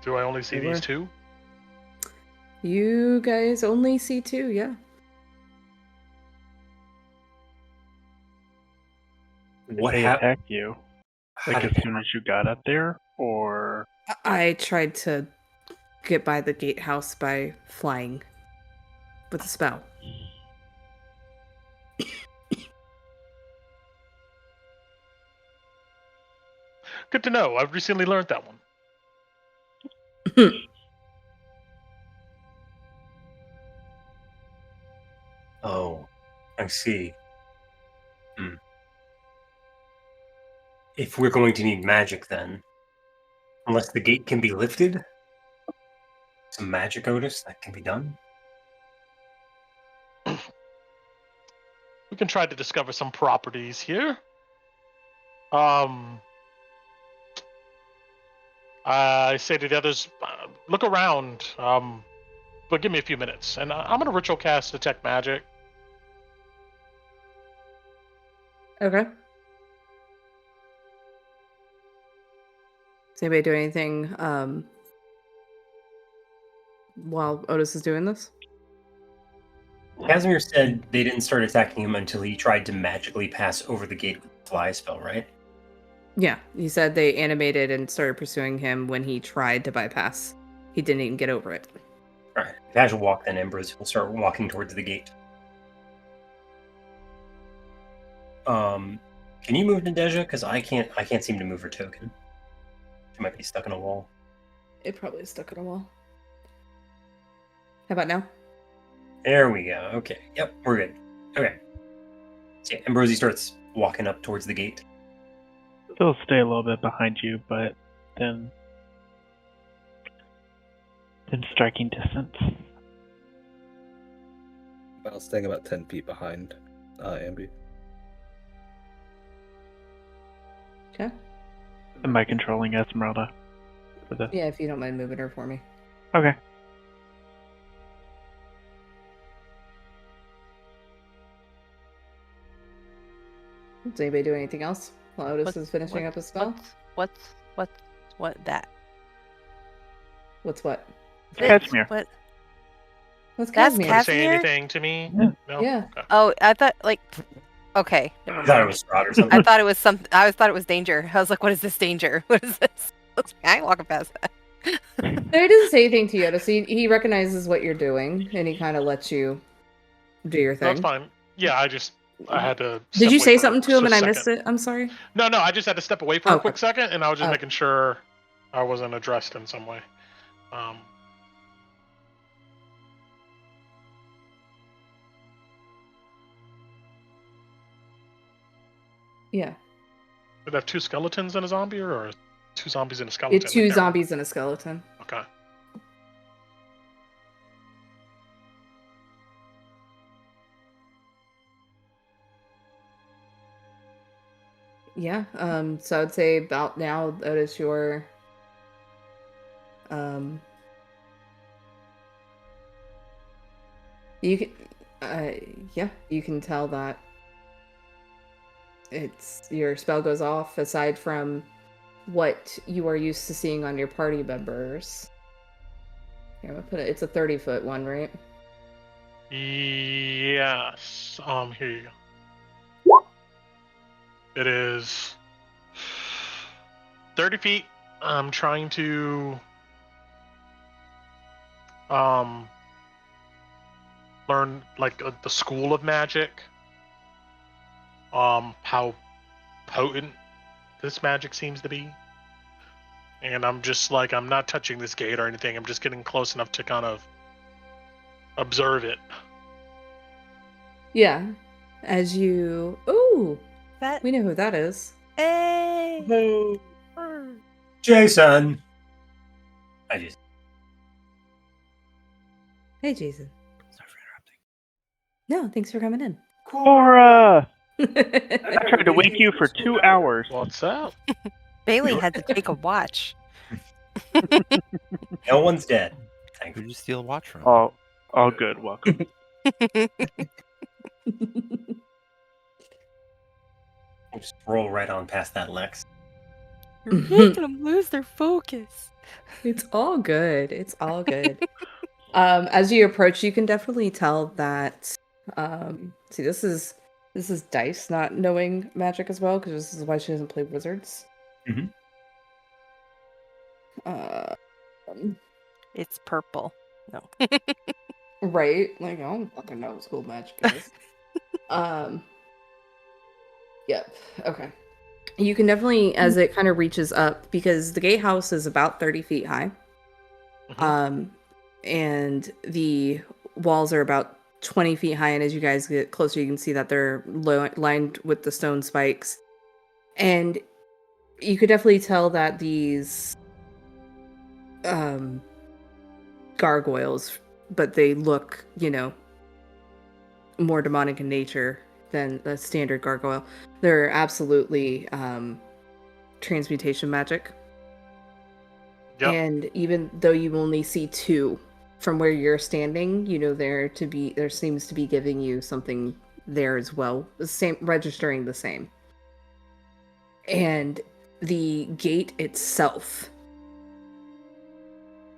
Do I only see They were. these 2? You guys only see 2, yeah. What They happened? attacked you? Like as soon as you got up there? Or... I tried to get by the gatehouse by flying with a spell. Good to know. I've recently learned that one. Oh, I see. If we're going to need magic then, unless the gate can be lifted, some magic, Otis, that can be done. We can try to discover some properties here. I say to the others, look around, but give me a few minutes, and I'm gonna ritual cast detect magic. Okay. Does anybody do anything while Otis is doing this? Casimir said they didn't start attacking him until he tried to magically pass over the gate with the fly spell, right? Yeah, you said they animated and started pursuing him when he tried to bypass. He didn't even get over it. Alright, Vash will walk then, Ambrose will start walking towards the gate. Can you move Nadeja? Because I can't seem to move her token. She might be stuck in a wall. It probably is stuck in a wall. How about now? There we go. Okay. Yep, we're good. Okay. So yeah, Ambrosi starts walking up towards the gate. They'll stay a little bit behind you, but then striking distance. I'll staying about 10 feet behind Ambi. Okay. Am I controlling Esmeralda for this? Yeah, if you don't mind moving her for me. Okay. Does anybody do anything else while Otis is finishing up his spell? What that? What's what? Casimir. What? What's That's Casimir? Want to say Casimir? anything to me? Yeah. No? Yeah. Okay. Oh, I thought okay. Never I thought it mind. was Strahd or something. I thought it was something. I always thought it was danger. I was like, "What is this danger? What is this?" I ain't walking past that. No, he doesn't say anything to you, Otis. He recognizes what you're doing, and he kind of lets you do your No, thing. it's fine. Yeah, I had to. Did step you away say for something to him and a I second. missed it? I'm sorry. No, I just had to step away for a Okay. quick second, and I was just Oh. making sure I wasn't addressed in some way. Yeah. Did I have two skeletons and a zombie, or two zombies and a skeleton? It's two zombies and a skeleton. Okay. Yeah. So I'd say about now, Otis, your you can you can tell that your spell goes off aside from what you are used to seeing on your party members. Here, I'm gonna put it. It's a 30-foot one, right? Yes. Here you go. It is 30 feet. I'm trying to learn like the school of magic. How potent this magic seems to be. And I'm just like, I'm not touching this gate or anything. I'm just getting close enough to kind of observe it. Yeah. As you ooh, That we know who that is. hey. Jason! I just... Hey, Jason. Sorry for interrupting. No, thanks for coming in. Cora! I tried to wake you for 2 hours. What's up? Bailey had to take a watch. No one's dead. Who'd you steal a watch from? All good. Welcome. We'll just roll right on past that Lex. You're making them lose their focus. It's all good. It's all good. As you approach, you can definitely tell that. See, this is Dice not knowing magic as well, because this is why she doesn't play wizards. Mhm. It's purple. No. Right? Like, I don't fucking know what school magic is. Yep. Okay. You can definitely, as it kind of reaches up, because the gatehouse is about 30 feet high. Mhm. And the walls are about 20 feet high, and as you guys get closer, you can see that they're lined with the stone spikes. And you could definitely tell that these gargoyles, but they look, more demonic in nature than the standard gargoyle. They're absolutely transmutation magic. Yep. And even though you only see two from where you're standing, there seems to be giving you something there as well. The same, registering the same. And the gate itself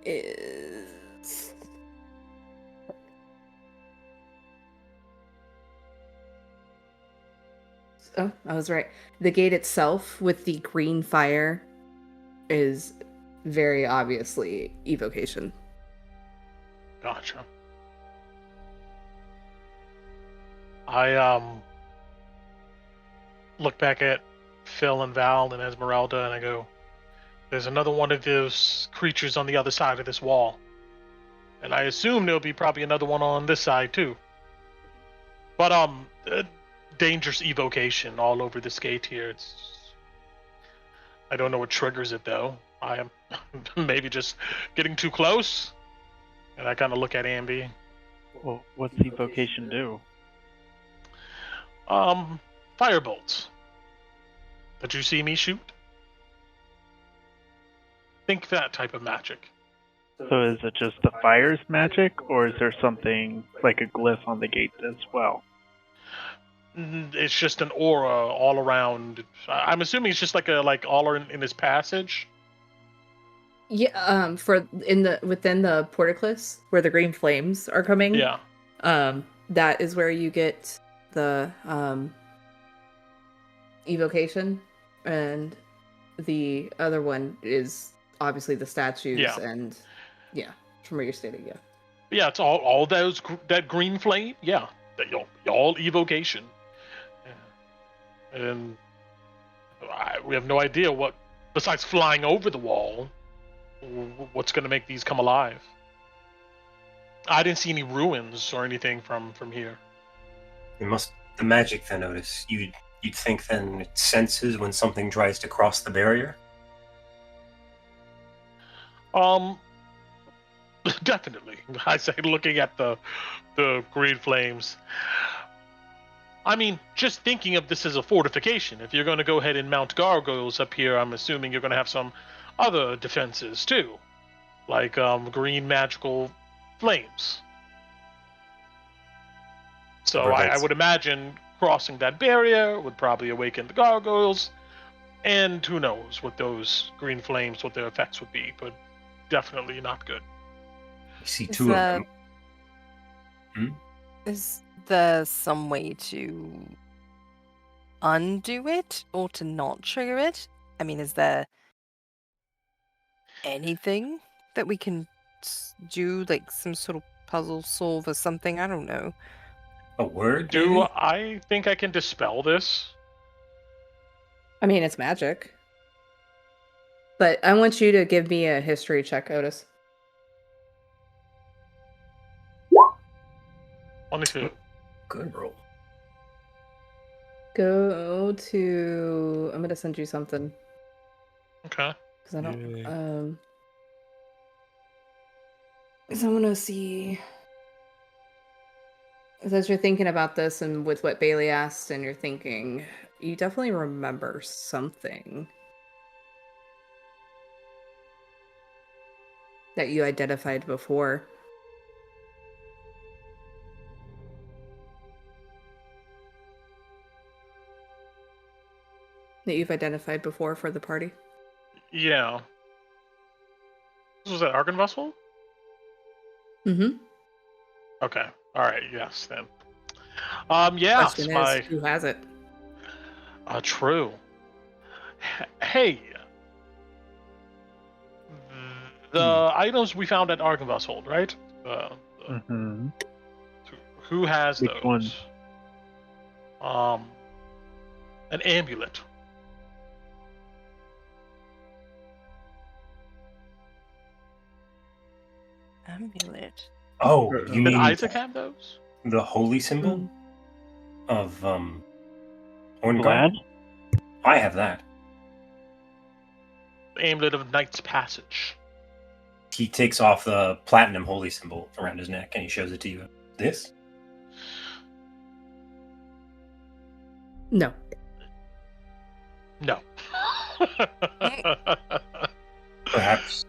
is Oh, I was right. The gate itself with the green fire is very obviously evocation. Gotcha. I look back at Phil and Val and Esmeralda, and I go, "There's another one of those creatures on the other side of this wall, and I assume there'll be probably another one on this side too. But dangerous evocation all over this gate here. I don't know what triggers it though. I am maybe just getting too close." And I kind of look at Ambi. Well, what's the evocation do? Firebolts. Did you see me shoot? Think that type of magic. So is it just the fire's magic, or is there something like a glyph on the gate as well? It's just an aura all around. I'm assuming it's just like all in his passage. Yeah, within the portcullis where the green flames are coming. Yeah. That is where you get the evocation, and the other one is obviously the statues. Yeah. And from where you're stating, Yeah, it's all that green flame. Yeah, all evocation, and we have no idea what, besides flying over the wall, what's going to make these come alive. I didn't see any ruins or anything from here. The magic then, Otis. You'd think then it senses when something tries to cross the barrier? Definitely. I say, looking at the green flames. I mean, just thinking of this as a fortification. If you're going to go ahead and mount gargoyles up here, I'm assuming you're going to have some other defenses too, like green magical flames. So I would imagine crossing that barrier would probably awaken the gargoyles, and who knows what those green flames, what their effects would be, but definitely not good. You see two of them. Is there some way to undo it or to not trigger it? I mean, is there anything that we can do, like some sort of puzzle solve or something? I don't know. A word? Do I think I can dispel this? I mean, it's magic. But I want you to give me a history check, Otis. 22. Good roll. Go to... I'm going to send you something. Okay. Because I don't... Because I want to see... As you're thinking about this and with what Bailey asked and you're thinking, you definitely remember something that you identified before. That you've identified before for the party? Yeah. Was that Arkanvessel? Mm-hmm. Okay. All right. Yes, then. Question is, who has it? True. Hey. The items we found at Arkanvessel, right? Who has Which those? one? An amulet. Amulet. Oh, you Did mean Isaac have those? the holy symbol of Horngard? Glad? I have that. The amulet of Knight's Passage. He takes off the platinum holy symbol around his neck and he shows it to you. This? No. No. Perhaps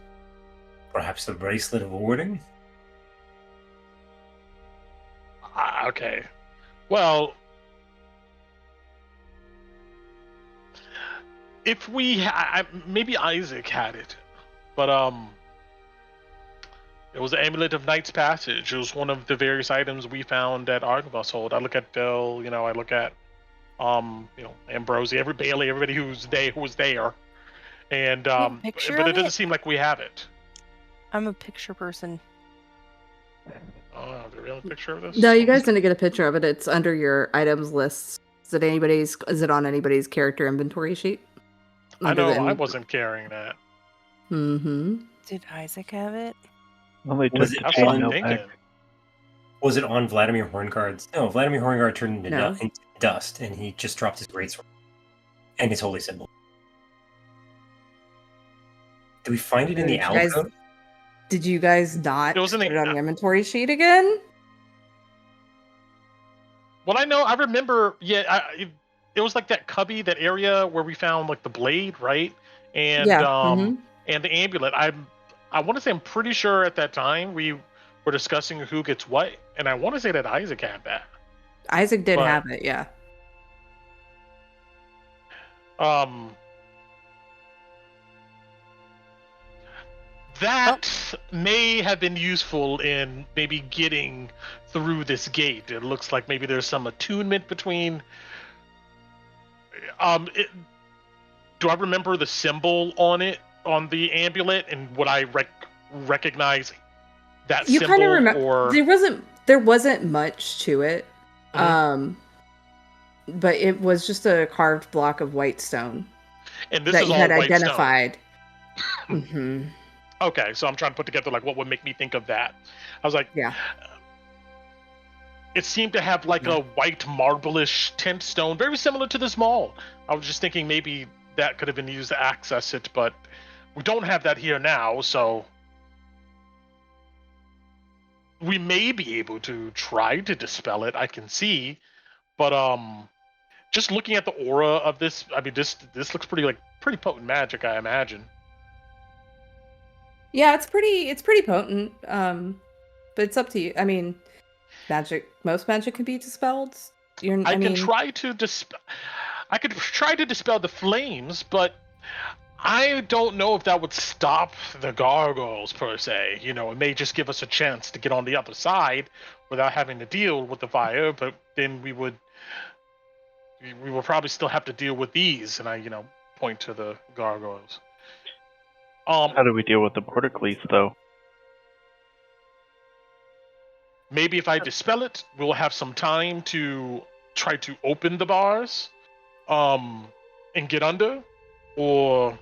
the bracelet of warding? Okay. Well, if we maybe Isaac had it, but it was the amulet of Knight's Passage. It was one of the various items we found at Arkanvessel. I look at Bill, I look at Ambrosi, Bailey, everybody who was there, and have a picture but of it doesn't it? seem like we have it. I'm a picture person. Oh, do we have a picture of this? No, you guys didn't get a picture of it. It's under your items list. Is it on anybody's character inventory sheet? I know I wasn't carrying that. Mm-hmm. Did Isaac have it? Only Was took it the That's what I'm female thinking. back. Was it on Vladimir Horngard's? No, Vladimir Horngard turned into, No. into dust, and he just dropped his greatsword and his holy symbol. Did we find it in the alcove? Did you guys not It was in put the- it on your inventory sheet again? Well, I remember. Yeah, it was like that cubby, that area where we found like the blade, right? And Yeah, mhm. and the amulet. I want to say I'm pretty sure at that time we were discussing who gets what, and I want to say that Isaac had that. Isaac did But- have it, yeah. That may have been useful in maybe getting through this gate. It looks like maybe there's some attunement between. Do I remember the symbol on it, on the amulet, and would I recognize that You symbol? kind of remember Or there wasn't much to it. Mhm. But it was just a carved block of white stone and this that is you all had white stone. identified. Mm-hmm. Okay, so I'm trying to put together like what would make me think of that. I was like, Yeah. It seemed to have like a white marble-ish tint stone, very similar to this mall. I was just thinking maybe that could have been used to access it, but we don't have that here now, so we may be able to try to dispel it. I can see, but just looking at the aura of this, I mean, this looks pretty potent magic, I imagine. Yeah, it's pretty potent. But it's up to you. I mean, most magic can be dispelled. I can try to dispel the flames, but I don't know if that would stop the gargoyles per se. It may just give us a chance to get on the other side without having to deal with the fire, but then we will probably still have to deal with these, and I point to the gargoyles. How do we deal with the Portacles, though? Maybe if I dispel it, we'll have some time to try to open the bars, and get under, or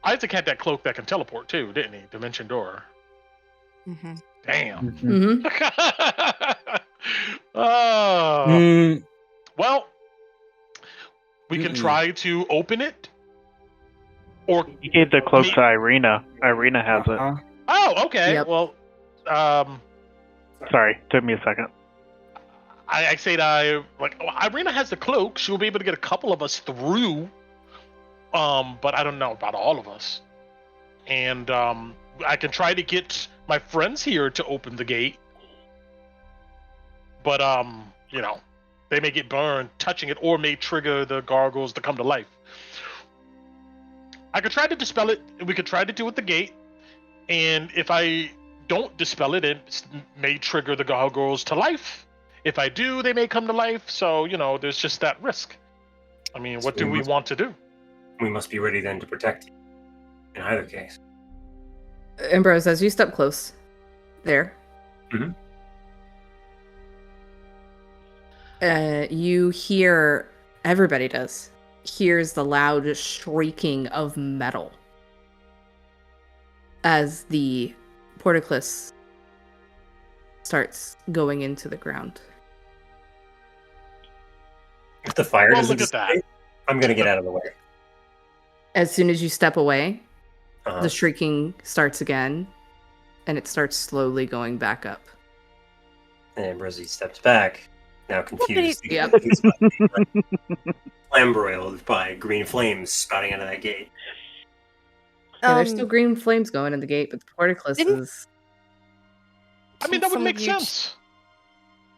Isaac had that cloak that can teleport too, didn't he? Dimension Door. Mm-hmm. Damn. Mm-hmm. Well, we can try to open it, or You gave the cloak to Irina. Irina has it. oh, okay. Yep. Well, Sorry, took me a second. I say that Irina has the cloak. She'll be able to get a couple of us through. But I don't know about all of us. And I can try to get my friends here to open the gate. But they may get burned touching it, or may trigger the gargoyles to come to life. I could try to dispel it, and we could try to do it with the gate. And if I don't dispel it, it may trigger the gargoyles to life. If I do, they may come to life. So, there's just that risk. I mean, what do we want to do? We must be ready then to protect you. In either case. Ambrose, as you step close there, Mhm. You hear, everybody hears the loud shrieking of metal as the portcullis starts going into the ground. If the fire Well, doesn't look at that. dissipate, I'm going to get out of the way. As soon as you step away, Uh-huh. the shrieking starts again, and it starts slowly going back up. And Rosie steps back, now confused. Yep. Flambroiled by green flames spouting out of that gate. Yeah, there's still green flames going in the gate, but the portcullis Didn't- is... I mean, that would Some make of you sense.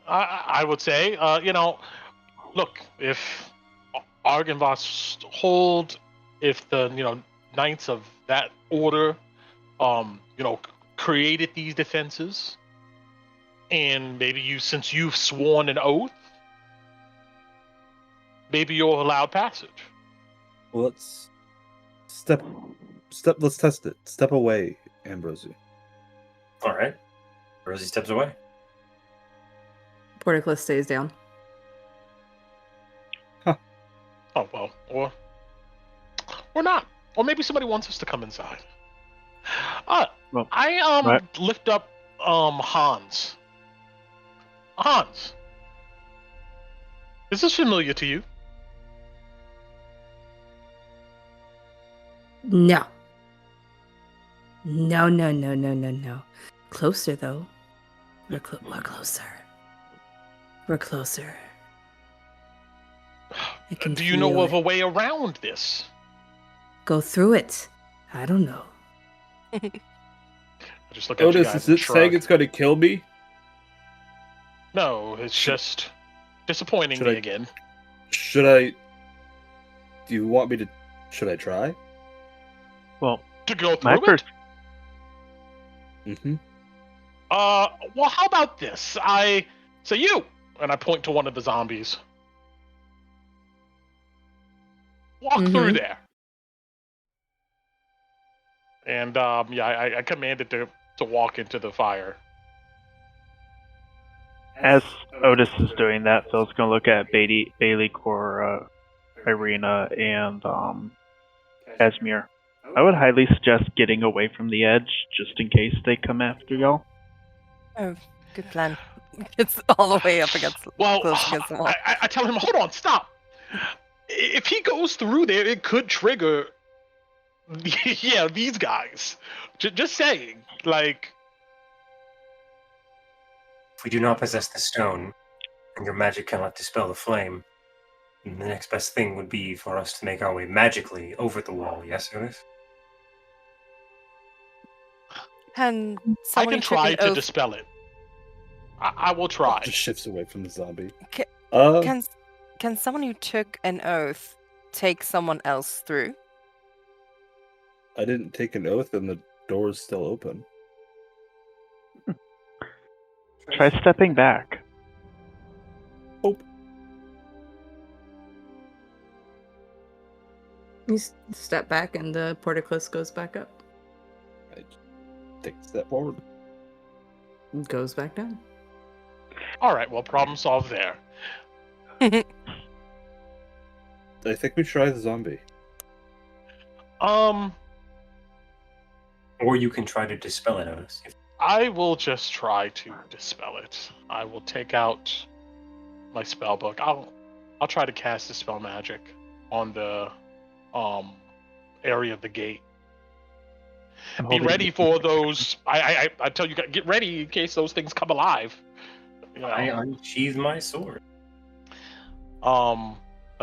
I would say, look, if Argynvost hold, if the knights of that order, created these defenses, and maybe since you've sworn an oath maybe you're allowed passage. Well, let's let's test it. Step away, Ambrosi. All right. Rosie steps away. Porticus stays down. Oh, well, or not. Or maybe somebody wants us to come inside. Well, I right. lift up Hans. Hans. Is this familiar to you? No. No. Closer, though. We're closer. We're closer. I can Do you know feel of it. a way around this? Go through it. I don't know. I just look at you Otis, guys is and it saying shrug. it's going to kill me? No, it's just disappointing Should me I- again. Should I? Do you want me to? Should I try? Well, To go my through first. it? Mm-hmm. Well, how about this? I say you, and I point to one of the zombies. Walk through there. And I commanded to walk into the fire. As Otis is doing that, Phil's going to look at Bailey, Cora, Irina, and Casimir. I would highly suggest getting away from the edge, just in case they come after y'all. Oh, good plan. It's all the way up against, Well, close against the wall. I tell him, hold on, stop. If he goes through there, it could trigger, these guys. Just saying, like. If we do not possess the stone, and your magic cannot dispel the flame, then the next best thing would be for us to make our way magically over the wall. Yes, Otis? Can I someone can who took try an to oath- dispel it. I will try. Just shifts away from the zombie. Ca- Can someone who took an oath take someone else through? I didn't take an oath, and the door is still open. Try stepping back. You step back and the Porticus goes back up. I take a step forward. Goes back down. All right, well, problem solved there. I think we try the zombie. Or you can try to dispel it, Otis. I will just try to dispel it. I will take out my spell book. I'll try to cast dispel magic on the area of the gate. I'm Be holding- ready for those. I tell you, get ready in case those things come alive. You know? I unsheathe my sword. I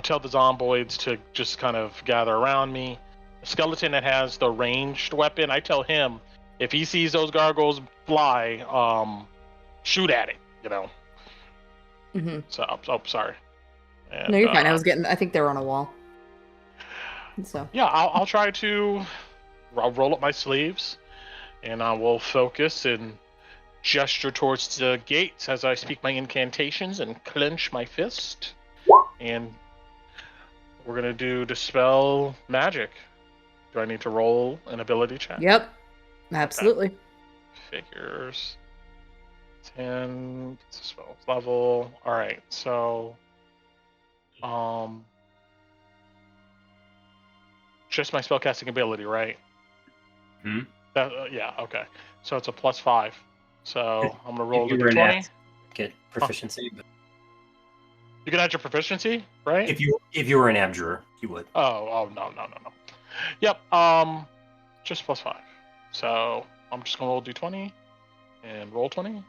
tell the zomboids to just kind of gather around me. The skeleton that has the ranged weapon, I tell him if he sees those gargoyles fly, shoot at it. You know. Mm-hmm. So, sorry. And, No, you're fine. I think they were on a wall. So. Yeah, I'll try to. I'll roll up my sleeves, and I will focus and gesture towards the gates as I speak my incantations and clench my fist. And we're gonna do dispel magic. Do I need to roll an ability check? Yep. Absolutely. Figures. 10 spell level. All right, so just my spellcasting ability, right? Hmm? Yeah, okay. So it's a +5. So I'm gonna roll If the you were an d20. act, get proficiency. But You can add your proficiency, right? if you were an abjurer, you would. Oh no. Yep. Just +5. So I'm just gonna roll d20 and roll 20.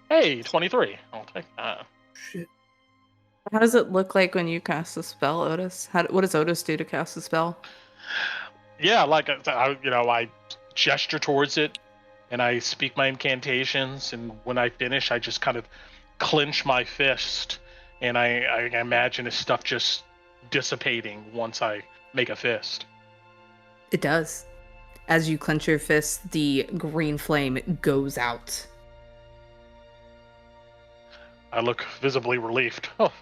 Hey, 23. I'll take that. Shit. How does it look like when you cast a spell, Otis? What does Otis do to cast a spell? Yeah, like I gesture towards it, and I speak my incantations, and when I finish, I just kind of clench my fist, and I imagine this stuff just dissipating once I make a fist. It does. As you clench your fist, the green flame goes out. I look visibly relieved. Oh,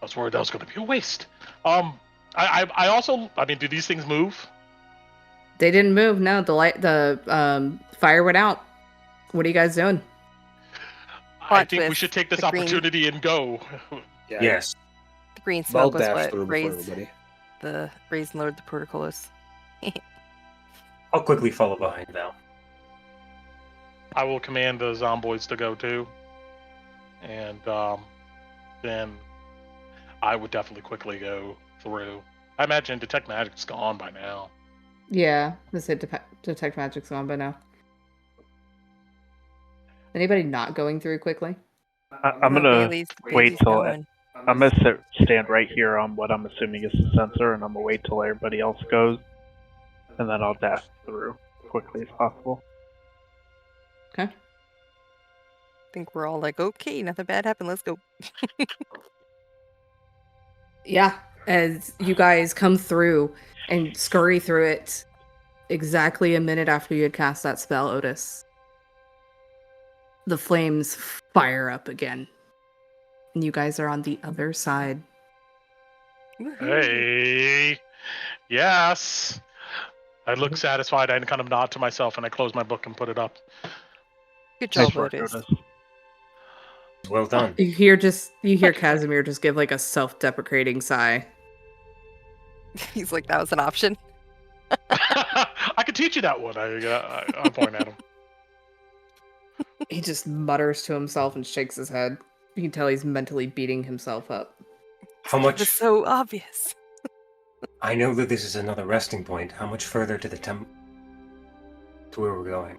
was worried that was going to be a waste. I also, I mean, do these things move? They didn't move. No, the fire went out. What are you guys doing? I think we should take this opportunity and go. Yeah. Yes. The green I'll smoke was dash what through before raised everybody. the raised and lowered the portcullis. I'll quickly follow behind Val. I will command the zomboids to go too, and then I would definitely quickly go through. I imagine detect magic's gone by now. Yeah, this hit detect magic's on by now. Anybody not going through quickly? I'm gonna Bailey's wait till going. I'm gonna stand right here on what I'm assuming is the sensor, and I'm gonna wait till everybody else goes, and then I'll dash through as quickly as possible. Okay. I think we're all like, okay, nothing bad happened. Let's go. Yeah, as you guys come through and scurry through it, exactly a minute after you had cast that spell, Otis, the flames fire up again. And you guys are on the other side. Hey, yes. I look satisfied. I kind of nod to myself, and I close my book and put it up. Good job, Nice work, Otis. Otis. Well done. You hear Casimir just give like a self-deprecating sigh. He's like, that was an option. I could teach you that one. I point at him. He just mutters to himself and shakes his head. You can tell he's mentally beating himself up. How It much? was so obvious. I know that this is another resting point. How much further to the to where we're going?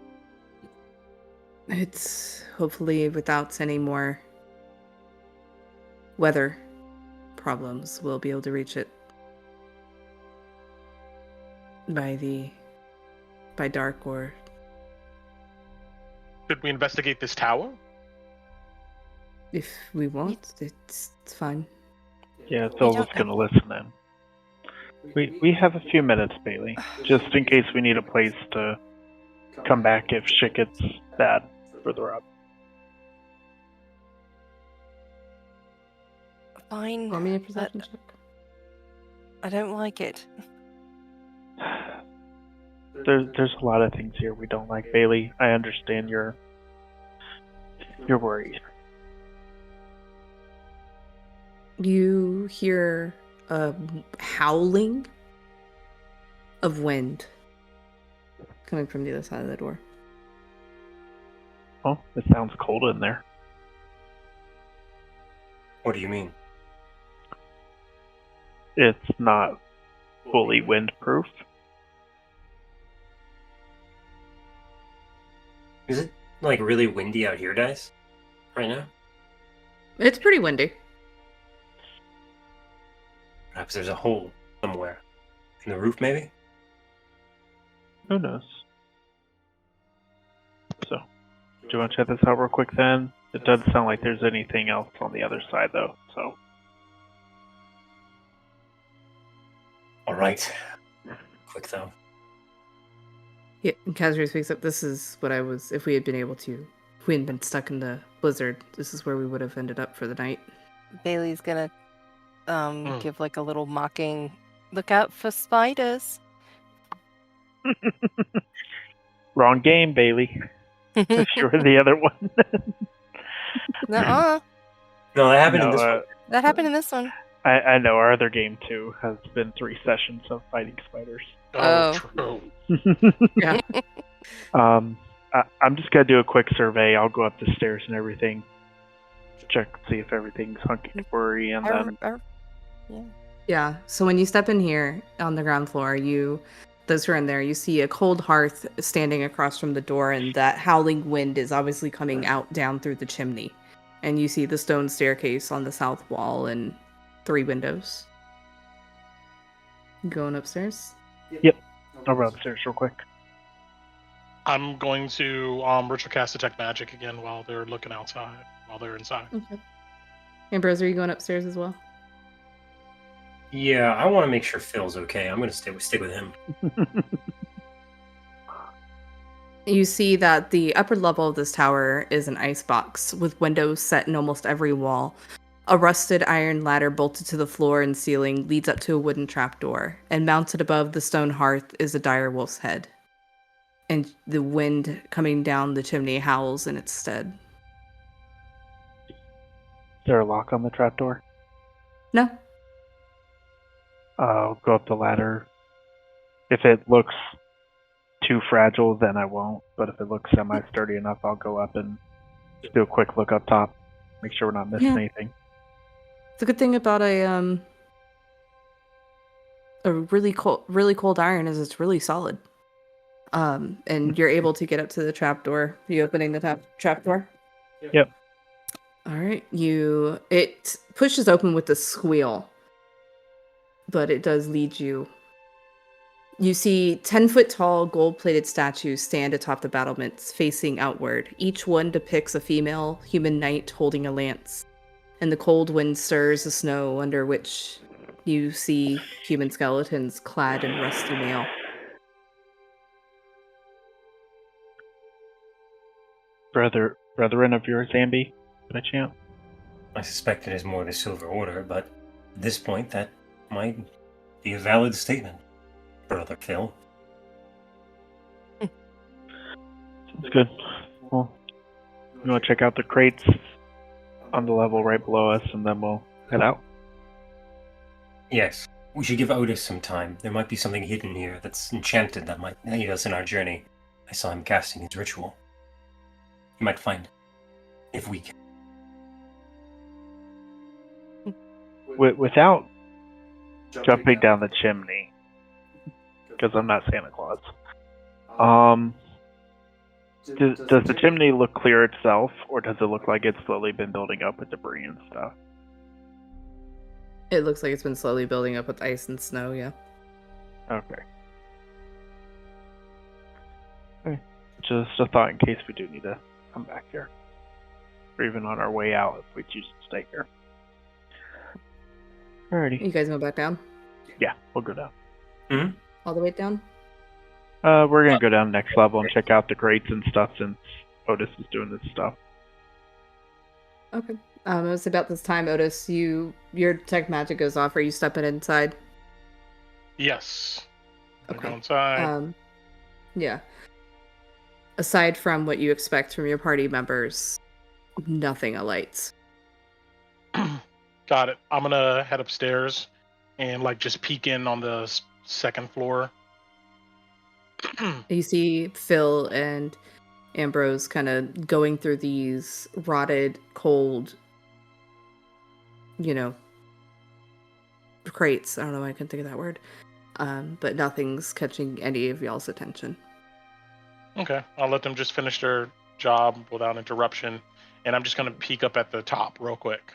It's hopefully without any more weather problems, we'll be able to reach it by dark or... Should we investigate this tower? If we want, it's fine. Yeah, Silva's gonna listen in. We have a few minutes, Bailey, just in case we need a place to come back if shit gets bad further up. Fine. Roll me a perception check. I don't like it. There's a lot of things here we don't like, Bailey. I understand your worries. You hear a howling of wind coming from the other side of the door. Oh, it sounds cold in there. What do you mean? It's not fully windproof. Is it like really windy out here, guys? Right now? It's pretty windy. Perhaps there's a hole somewhere. In the roof, maybe? Who knows? So, do you want to check this out real quick then? It doesn't sound like there's anything else on the other side though, so. Alright. Quick though. Yeah, and Casimir speaks up. This is what I was, if we had been stuck in the blizzard, this is where we would have ended up for the night. Bailey's gonna give like a little mocking look out for spiders. Wrong game, Bailey. If you were the other one. Nuh-uh. No, that happened in this one. That happened in this one. I know, our other game too has been 3 sessions of fighting spiders. Oh. True. Yeah. I'm just gonna do a quick survey. I'll go up the stairs and everything. Check, see if everything's hunky-dory, and then... Yeah, so when you step in here on the ground floor, those who are in there, you see a cold hearth standing across from the door, and that howling wind is obviously coming out down through the chimney. And you see the stone staircase on the south wall and 3 windows. Going upstairs? Yep. I'll run upstairs real quick. I'm going to ritual cast detect magic again while they're looking outside, while they're inside. Okay. Ambrose, are you going upstairs as well? Yeah, I want to make sure Phil's okay. I'm going to stick with him. You see that the upper level of this tower is an icebox with windows set in almost every wall. A rusted iron ladder bolted to the floor and ceiling leads up to a wooden trapdoor, and mounted above the stone hearth is a dire wolf's head. And the wind coming down the chimney howls in its stead. Is there a lock on the trapdoor? No. I'll go up the ladder. If it looks too fragile, then I won't. But if it looks semi-sturdy enough, I'll go up and do a quick look up top. Make sure we're not missing anything. The good thing about a really cold iron is it's really solid. And you're able to get up to the trapdoor. Are you opening the trapdoor? Yep. All right. It pushes open with a squeal, but it does lead you. You see 10-foot-tall gold-plated statues stand atop the battlements, facing outward. Each one depicts a female human knight holding a lance, and the cold wind stirs the snow under which you see human skeletons clad in rusty mail. Brethren of yours, Zambi, by chance? I suspect it is more the Silver Order, but at this point, that might be a valid statement, Brother Phil. Sounds good. Well, you want to check out the crates on the level right below us, and then we'll head out? Yes. We should give Otis some time. There might be something hidden here that's enchanted that might aid us in our journey. I saw him casting his ritual. You might find it, if we can. Without jumping down the chimney, because I'm not Santa Claus. Does the chimney look clear itself, or does it look like it's slowly been building up with debris and stuff? It looks like it's been slowly building up with ice and snow, yeah. Okay. Just a thought in case we do need to come back here. Or even on our way out if we choose to stay here. Alrighty. You guys go back down? Yeah, we'll go down. Mm-hmm. All the way down? We're gonna go down next level and check out the crates and stuff since Otis is doing this stuff. Okay. It was about this time, Otis, your detect magic goes off. Are you stepping inside? Yes. Okay. Go inside. Yeah. Aside from what you expect from your party members, nothing alights. Got it. I'm gonna head upstairs and just peek in on the second floor. You see Phil and Ambrose kind of going through these rotted, cold, crates. I don't know why I couldn't think of that word. But nothing's catching any of y'all's attention. Okay. I'll let them just finish their job without interruption. And I'm just going to peek up at the top real quick.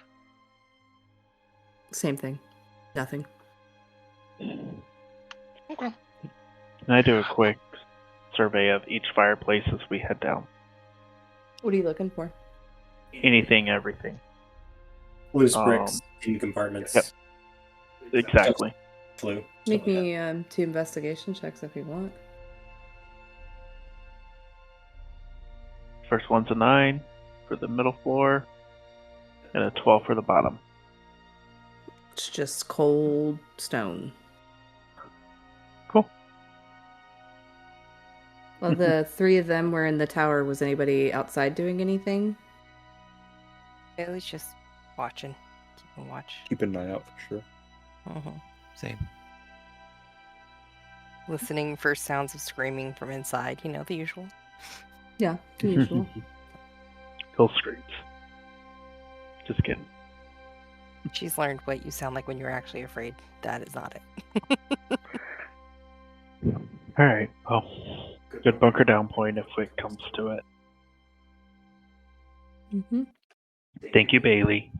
Same thing. Nothing. Okay. Can I do a quick survey of each fireplace as we head down? What are you looking for? Anything, everything. Loose bricks in compartments. Yep. Exactly. Flu. Make me 2 investigation checks if you want. First one's a 9 for the middle floor, and a 12 for the bottom. It's just cold stone. Cool. Well, the 3 of them were in the tower. Was anybody outside doing anything? Bailey's just watching. Keeping watch. Keep an eye out for sure. Same. Listening for sounds of screaming from inside. The usual. Yeah, the usual. Phil screams. Just kidding. She's learned what you sound like when you're actually afraid. That is not it. Alright, well, good bunker down point if it comes to it. Mm-hmm. Thank you, Bailey.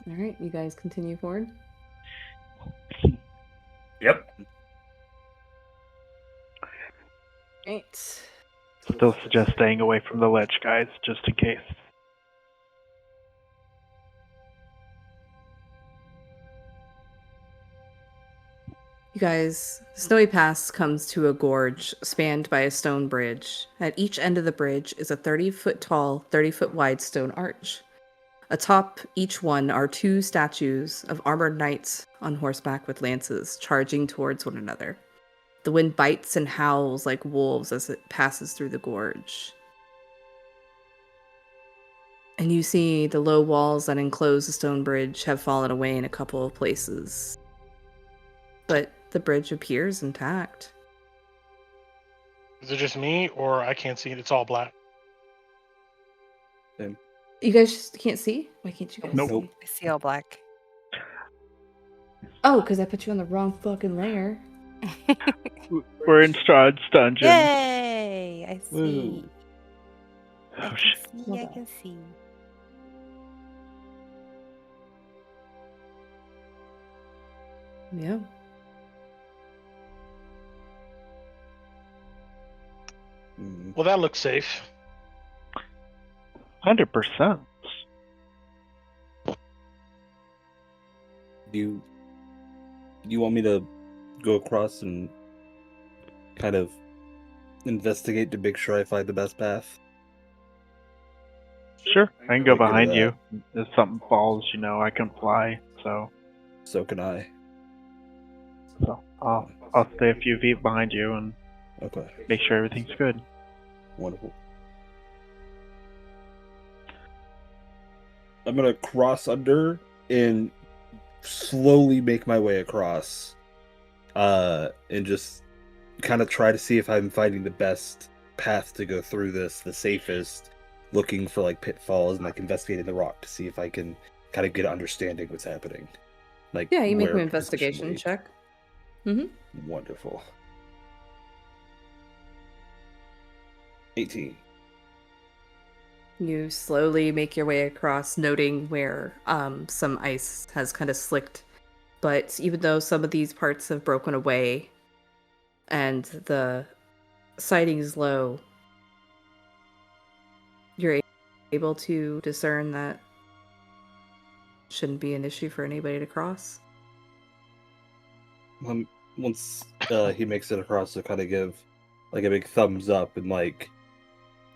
Alright, you guys continue forward. Yep. Right. Still suggest staying away from the ledge, guys, just in case. You guys, Snowy Pass comes to a gorge spanned by a stone bridge. At each end of the bridge is a 30-foot tall, 30-foot wide stone arch. Atop each one are 2 statues of armored knights on horseback with lances, charging towards one another. The wind bites and howls like wolves as it passes through the gorge. And you see the low walls that enclose the stone bridge have fallen away in a couple of places. But the bridge appears intact. Is it just me, or I can't see it? It's all black. You guys just can't see? Why can't you guys Nope. see? I see all black. Oh, because I put you on the wrong fucking layer. We're in Strahd's dungeon. Yay! I see. Woo. I Oh, can shit. see. I can see. Yeah. Well, that looks safe. 100%. Do you want me to go across and kind of investigate to make sure I find the best path? Sure, I can go We can do behind that. you. If something falls, I can fly. So So can I. I'll stay a few feet behind you and Okay. make sure everything's good. Wonderful. I'm gonna cross under and slowly make my way across. And just kind of try to see if I'm finding the best path to go through this, the safest, looking for like pitfalls and like investigating the rock to see if I can kind of get an understanding what's happening. Like Yeah, you make where an investigation positionally. check. Mm-hmm. Wonderful. 18. You slowly make your way across, noting where some ice has kind of slicked. But even though some of these parts have broken away and the sighting is low, you're able to discern that shouldn't be an issue for anybody to cross. Once he makes it across, to kind of give like a big thumbs up and like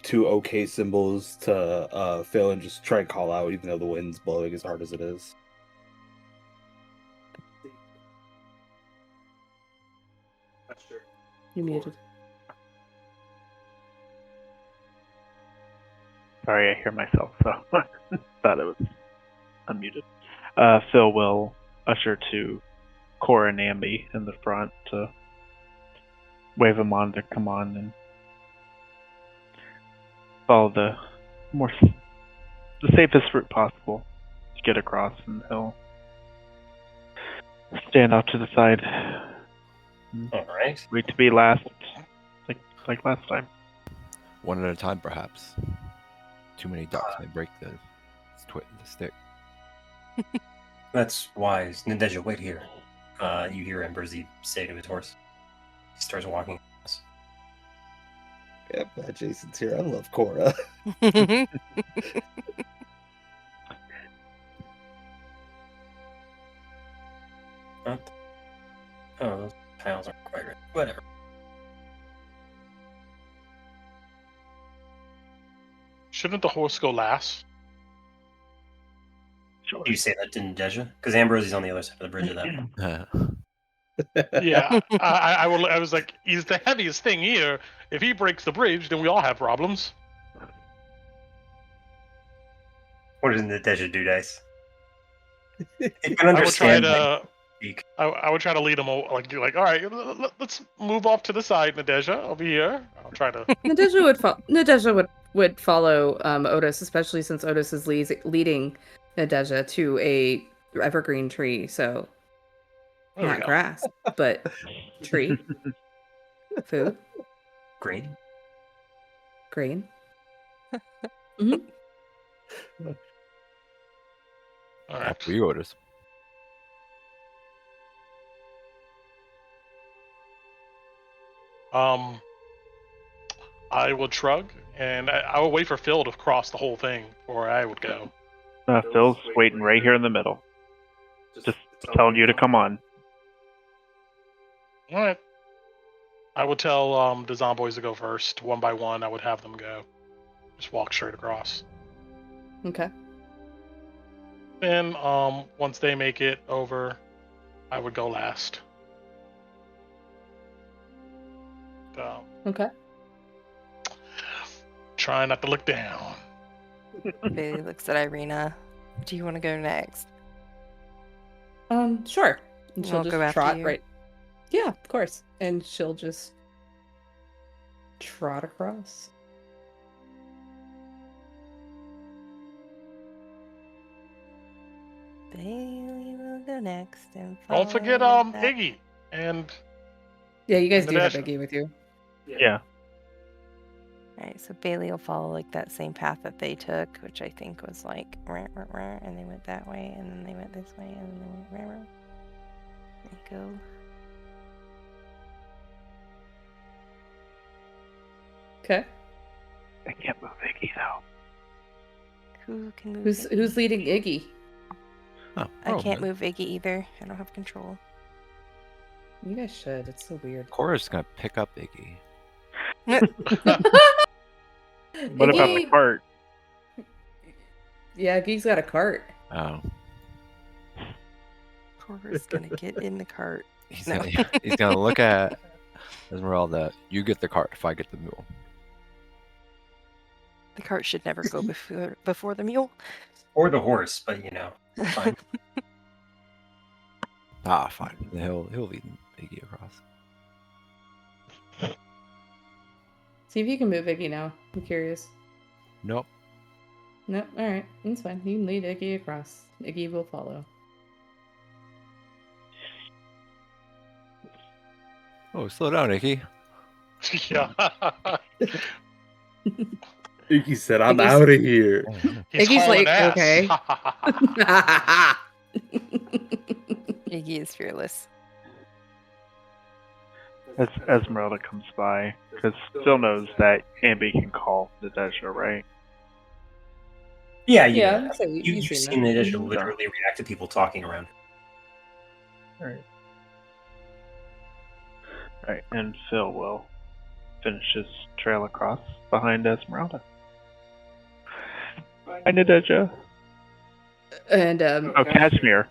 2 okay symbols to Phil and just try and call out, even though the wind's blowing as hard as it is. You muted. Sorry, I hear myself, so thought it was unmuted. Phil will usher to Cora and Ambi in the front to wave them on to come on and follow the safest route possible to get across, and he'll stand off to the side. All right. Wait to be last, like last time. One at a time, perhaps. Too many ducks may break the stick. That's wise. Nadeja, wait here. You hear Embersy say to his horse. He starts walking. Yeah, glad Jason's here. I love Cora. What? Oh, those tiles aren't quite right. Whatever. Shouldn't the horse go last? Sure. Do you say that to Nadeja? Because Ambrosy's on the other side of the bridge of that one. Yeah, I was like, he's the heaviest thing here. If he breaks the bridge, then we all have problems. What does Nadeja do, Dice? You can I would try understand. to. Speak. I would try to lead him like all right, let's move off to the side, Nadeja. I'll be here. I'll try to. Nadeja would follow Otis, especially since Otis is leading Nadeja to a evergreen tree. So There we not go. grass, but tree, food, Green. grain. All right. After you, Otis. I would shrug, and I would wait for Phil to cross the whole thing before I would go. Phil's waiting right here in the middle, just telling you to come on. All right. I would tell the zomboys to go first. One by one, I would have them go. Just walk straight across. Okay. Then, once they make it over, I would go last. Okay. Try not to look down. Bailey looks at Irina. Do you want to go next? Sure. And I'll she'll just go after trot you. right. Yeah, of course. And she'll just trot across. Bailey will go next and Don't forget follow that- Iggy and Yeah, you guys And do have Natasha. Iggy with you. Yeah. Alright, so Bailey will follow like that same path that they took, which I think was like rah, rah, rah, and they went that way, and then they went this way, and then they went rah, rah. There you go. Okay. I can't move Iggy though. Who can move? Who's Iggy? who's leading Iggy? Oh, I can't man. move Iggy either. I don't have control. You guys should. It's so weird. Cora's gonna pick up Iggy. What about the Iggy- cart? Yeah, Iggy's got a cart. Oh, Cora's gonna get in the cart. he's No. gonna look at Esmeralda. You get the cart if I get the mule. The cart should never go before the mule. Or the horse, but fine. Ah, fine. Then he'll lead Iggy across. See if you can move Iggy now. I'm curious. Nope. No, alright. That's fine. You can lead Iggy across. Iggy will follow. Oh, slow down, Iggy. yeah. He said, "I'm Iggy's- out of here." He's Iggy's hauling like, ass. okay. Iggy is fearless. As Esmeralda comes by, because still knows that Ambi can call Natasha, right? Yeah, Yeah, so You've seen seen that. the digital Mhm. literally react to people talking around. Alright, and Phil will finish his trail across behind Esmeralda. Hi, Natasha. And Oh, Kashmir.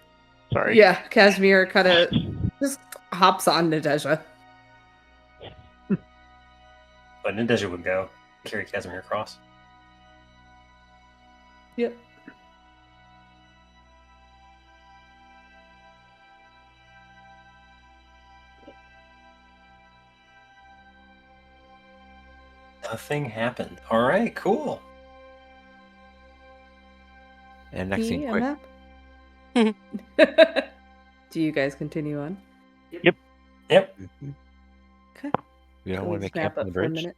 Sorry. yeah, Casimir kind of just hops on Natasha. But Nadeja would go carry Casimir across. Yep. Nothing happened. All right, cool. And next scene, quick. map. Do you guys continue on? Yep. Okay. We don't We'll want to make snap camp on the up for a bridge. minute.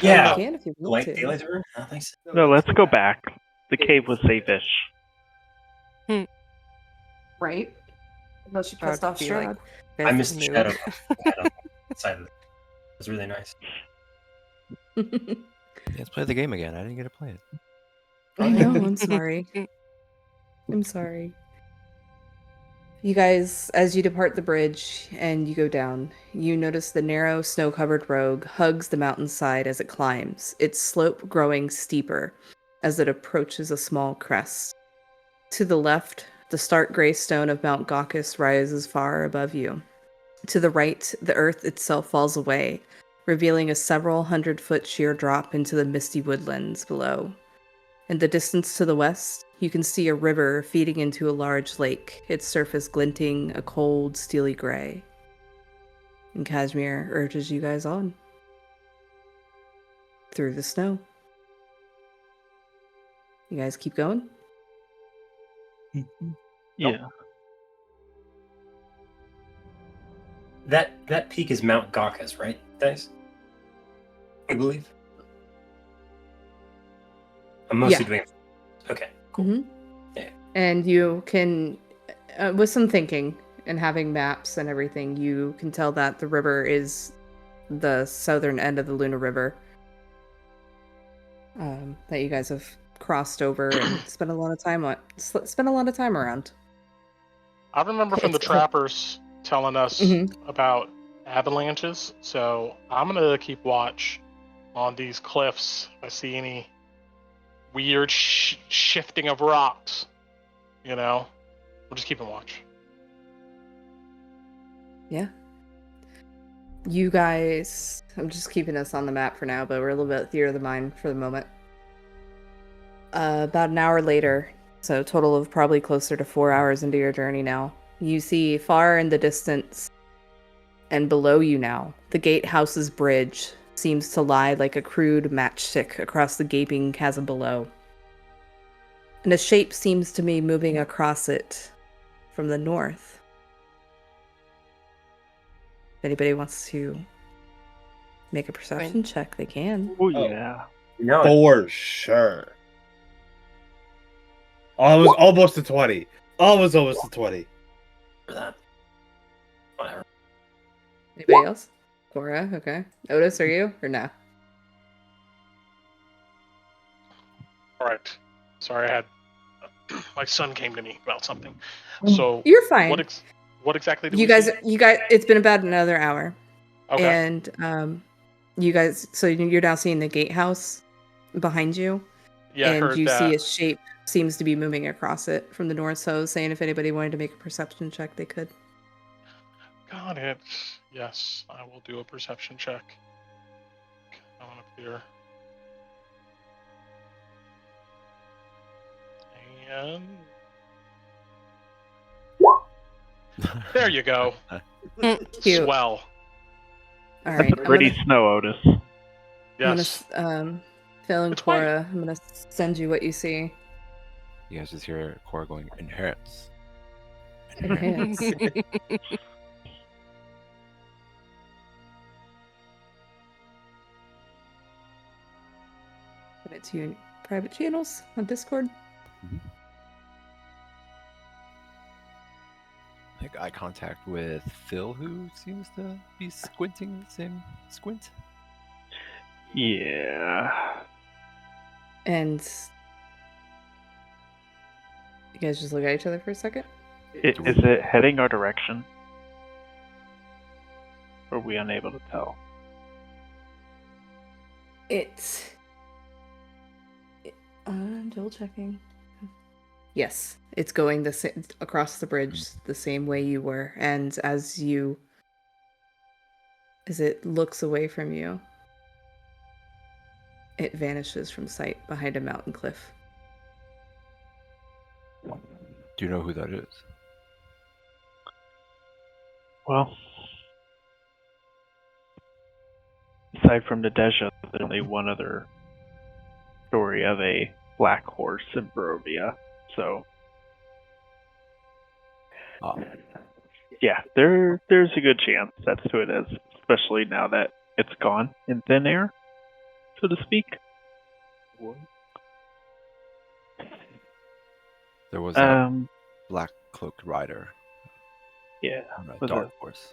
Yeah. You can if you want Light to. daylight turn? Oh, thanks. No, let's go back. The cave was safe-ish. Right? Unless you I would pissed off be like, Strahd. I missed the move. shadow. Side of it. It was really nice. Let's play the game again. I didn't get to play it. I know, I'm sorry. I'm sorry. You guys, as you depart the bridge and you go down, you notice the narrow, snow-covered road hugs the mountainside as it climbs, its slope growing steeper as it approaches a small crest. To the left, the stark gray stone of Mount Ghakis rises far above you. To the right, the earth itself falls away, revealing a several hundred-foot sheer drop into the misty woodlands below. In the distance to the west, you can see a river feeding into a large lake, its surface glinting a cold, steely gray. And Kashmir urges you guys on. Through the snow. You guys keep going? Yeah. That peak is Mount Ghakis, right, guys? I believe. I'm mostly doing. Okay, cool. Mm-hmm. Yeah. And you can, with some thinking and having maps and everything, you can tell that the river is the southern end of the Luna River. That you guys have crossed over and spent a lot of time around. I remember from the It's- trappers telling us about avalanches, so I'm gonna keep watch on these cliffs. If I see any weird shifting of rocks, we'll just keep in watch. Yeah. You guys, I'm just keeping us on the map for now, but we're a little bit theater of the mind for the moment. About an hour later, so a total of probably closer to 4 hours into your journey now, you see far in the distance and below you now, the gatehouse's bridge seems to lie like a crude matchstick across the gaping chasm below. And a shape seems to be moving across it from the north. If anybody wants to make a perception check, they can. Oh, yeah. No, For sure. Almost to 20. Almost to 20. for that. Whatever. Anybody else? Cora, okay. Otis, are you? Or no? All right. Sorry, I had my son came to me about something. So You're fine. What exactly did you we guys, see? it's been about another hour. Okay. And you guys, so you're now seeing the gatehouse behind you. Yeah, I and heard you that. see a shape seems to be moving across it from the north. So I was saying if anybody wanted to make a perception check, they could. Got it. Yes, I will do a perception check. Come on up here. And there you go. Cute. Swell. All right. That's a pretty snow, Otis. Yes. I'm gonna, Phil and It's white. Cora, I'm gonna send you what you see. You guys just hear Cora going, "Enhance." Enhance. Put it to you in private channels on Discord. Make eye contact with Phil, who seems to be squinting the same squint. Yeah. And you guys just look at each other for a second. Is it heading our direction? Or are we unable to tell? It's double checking. Yes, it's going the same across the bridge the same way you were, and as it looks away from you, it vanishes from sight behind a mountain cliff. Do you know who that is? Well, aside from the Deja, there's only one other story of a black horse in Barovia. So, yeah, there's a good chance that's who it is, especially now that it's gone in thin air, so to speak. There was a black cloaked rider. Yeah, On a was dark horse.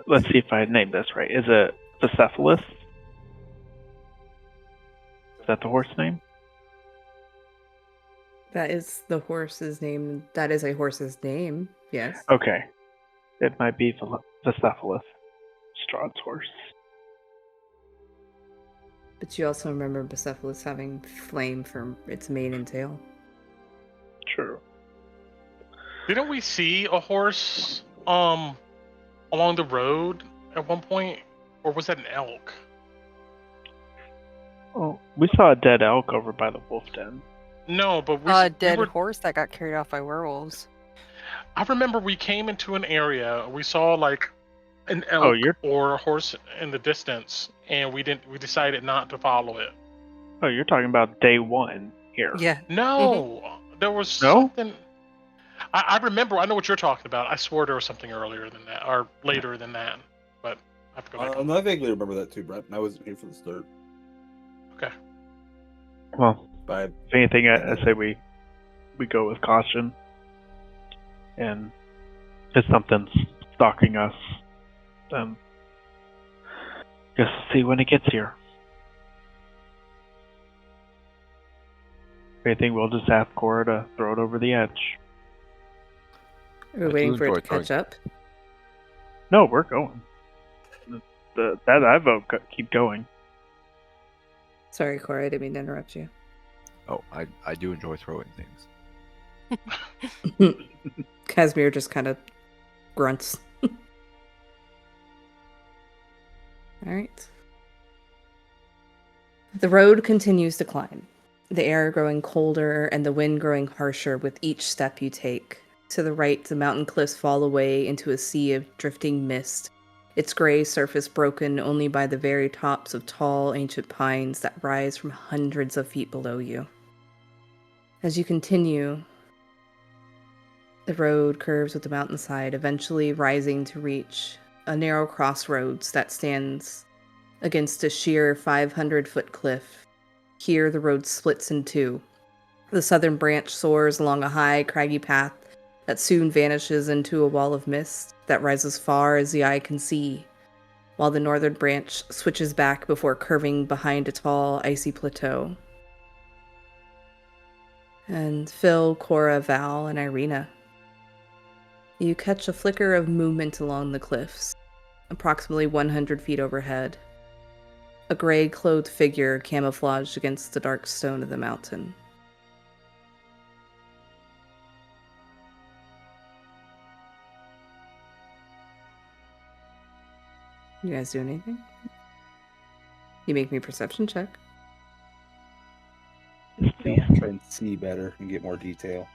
Let's see if I named this right. Is it Bucephalus? Is that the horse name? That is the horse's name. That is a horse's name. Yes. Okay. It might be Bucephalus, Strahd's horse. But you also remember Bucephalus having flame for its mane and tail. True. Didn't we see a horse along the road at one point? Or was that an elk? Oh, we saw a dead elk over by the wolf den. No, but A dead horse that got carried off by werewolves. I remember we came into an area, we saw like an elk or a horse in the distance, and we decided not to follow it. Oh, you're talking about day one here. Yeah. No, there was something. I remember. I know what you're talking about. I swore there was something earlier than that, or later than that. But I have to go back. I vaguely remember that too, Brett. I wasn't here for the start. Okay. Well, if anything, I say we go with caution, and if something's stalking us, then just see when it gets here. If anything, we'll just ask Cora to throw it over the edge. Are we I waiting do for it to enjoy catch up? No, we're going. That I vote keep going. Sorry, Cora, I didn't mean to interrupt you. Oh, I do enjoy throwing things. Casimir just kind of grunts. Alright. The road continues to climb, the air growing colder and the wind growing harsher with each step you take. To the right, the mountain cliffs fall away into a sea of drifting mist, its gray surface broken only by the very tops of tall, ancient pines that rise from hundreds of feet below you. As you continue, the road curves with the mountainside, eventually rising to reach a narrow crossroads that stands against a sheer 500-foot cliff. Here, the road splits in two. The southern branch soars along a high, craggy path that soon vanishes into a wall of mist that rises far as the eye can see, while the northern branch switches back before curving behind a tall, icy plateau. And Phil, Cora, Val, and Irina, you catch a flicker of movement along the cliffs, approximately 100 feet overhead. A gray-clothed figure camouflaged against the dark stone of the mountain. You guys do anything? You make me a perception check. Yeah, I'll try and see better and get more detail.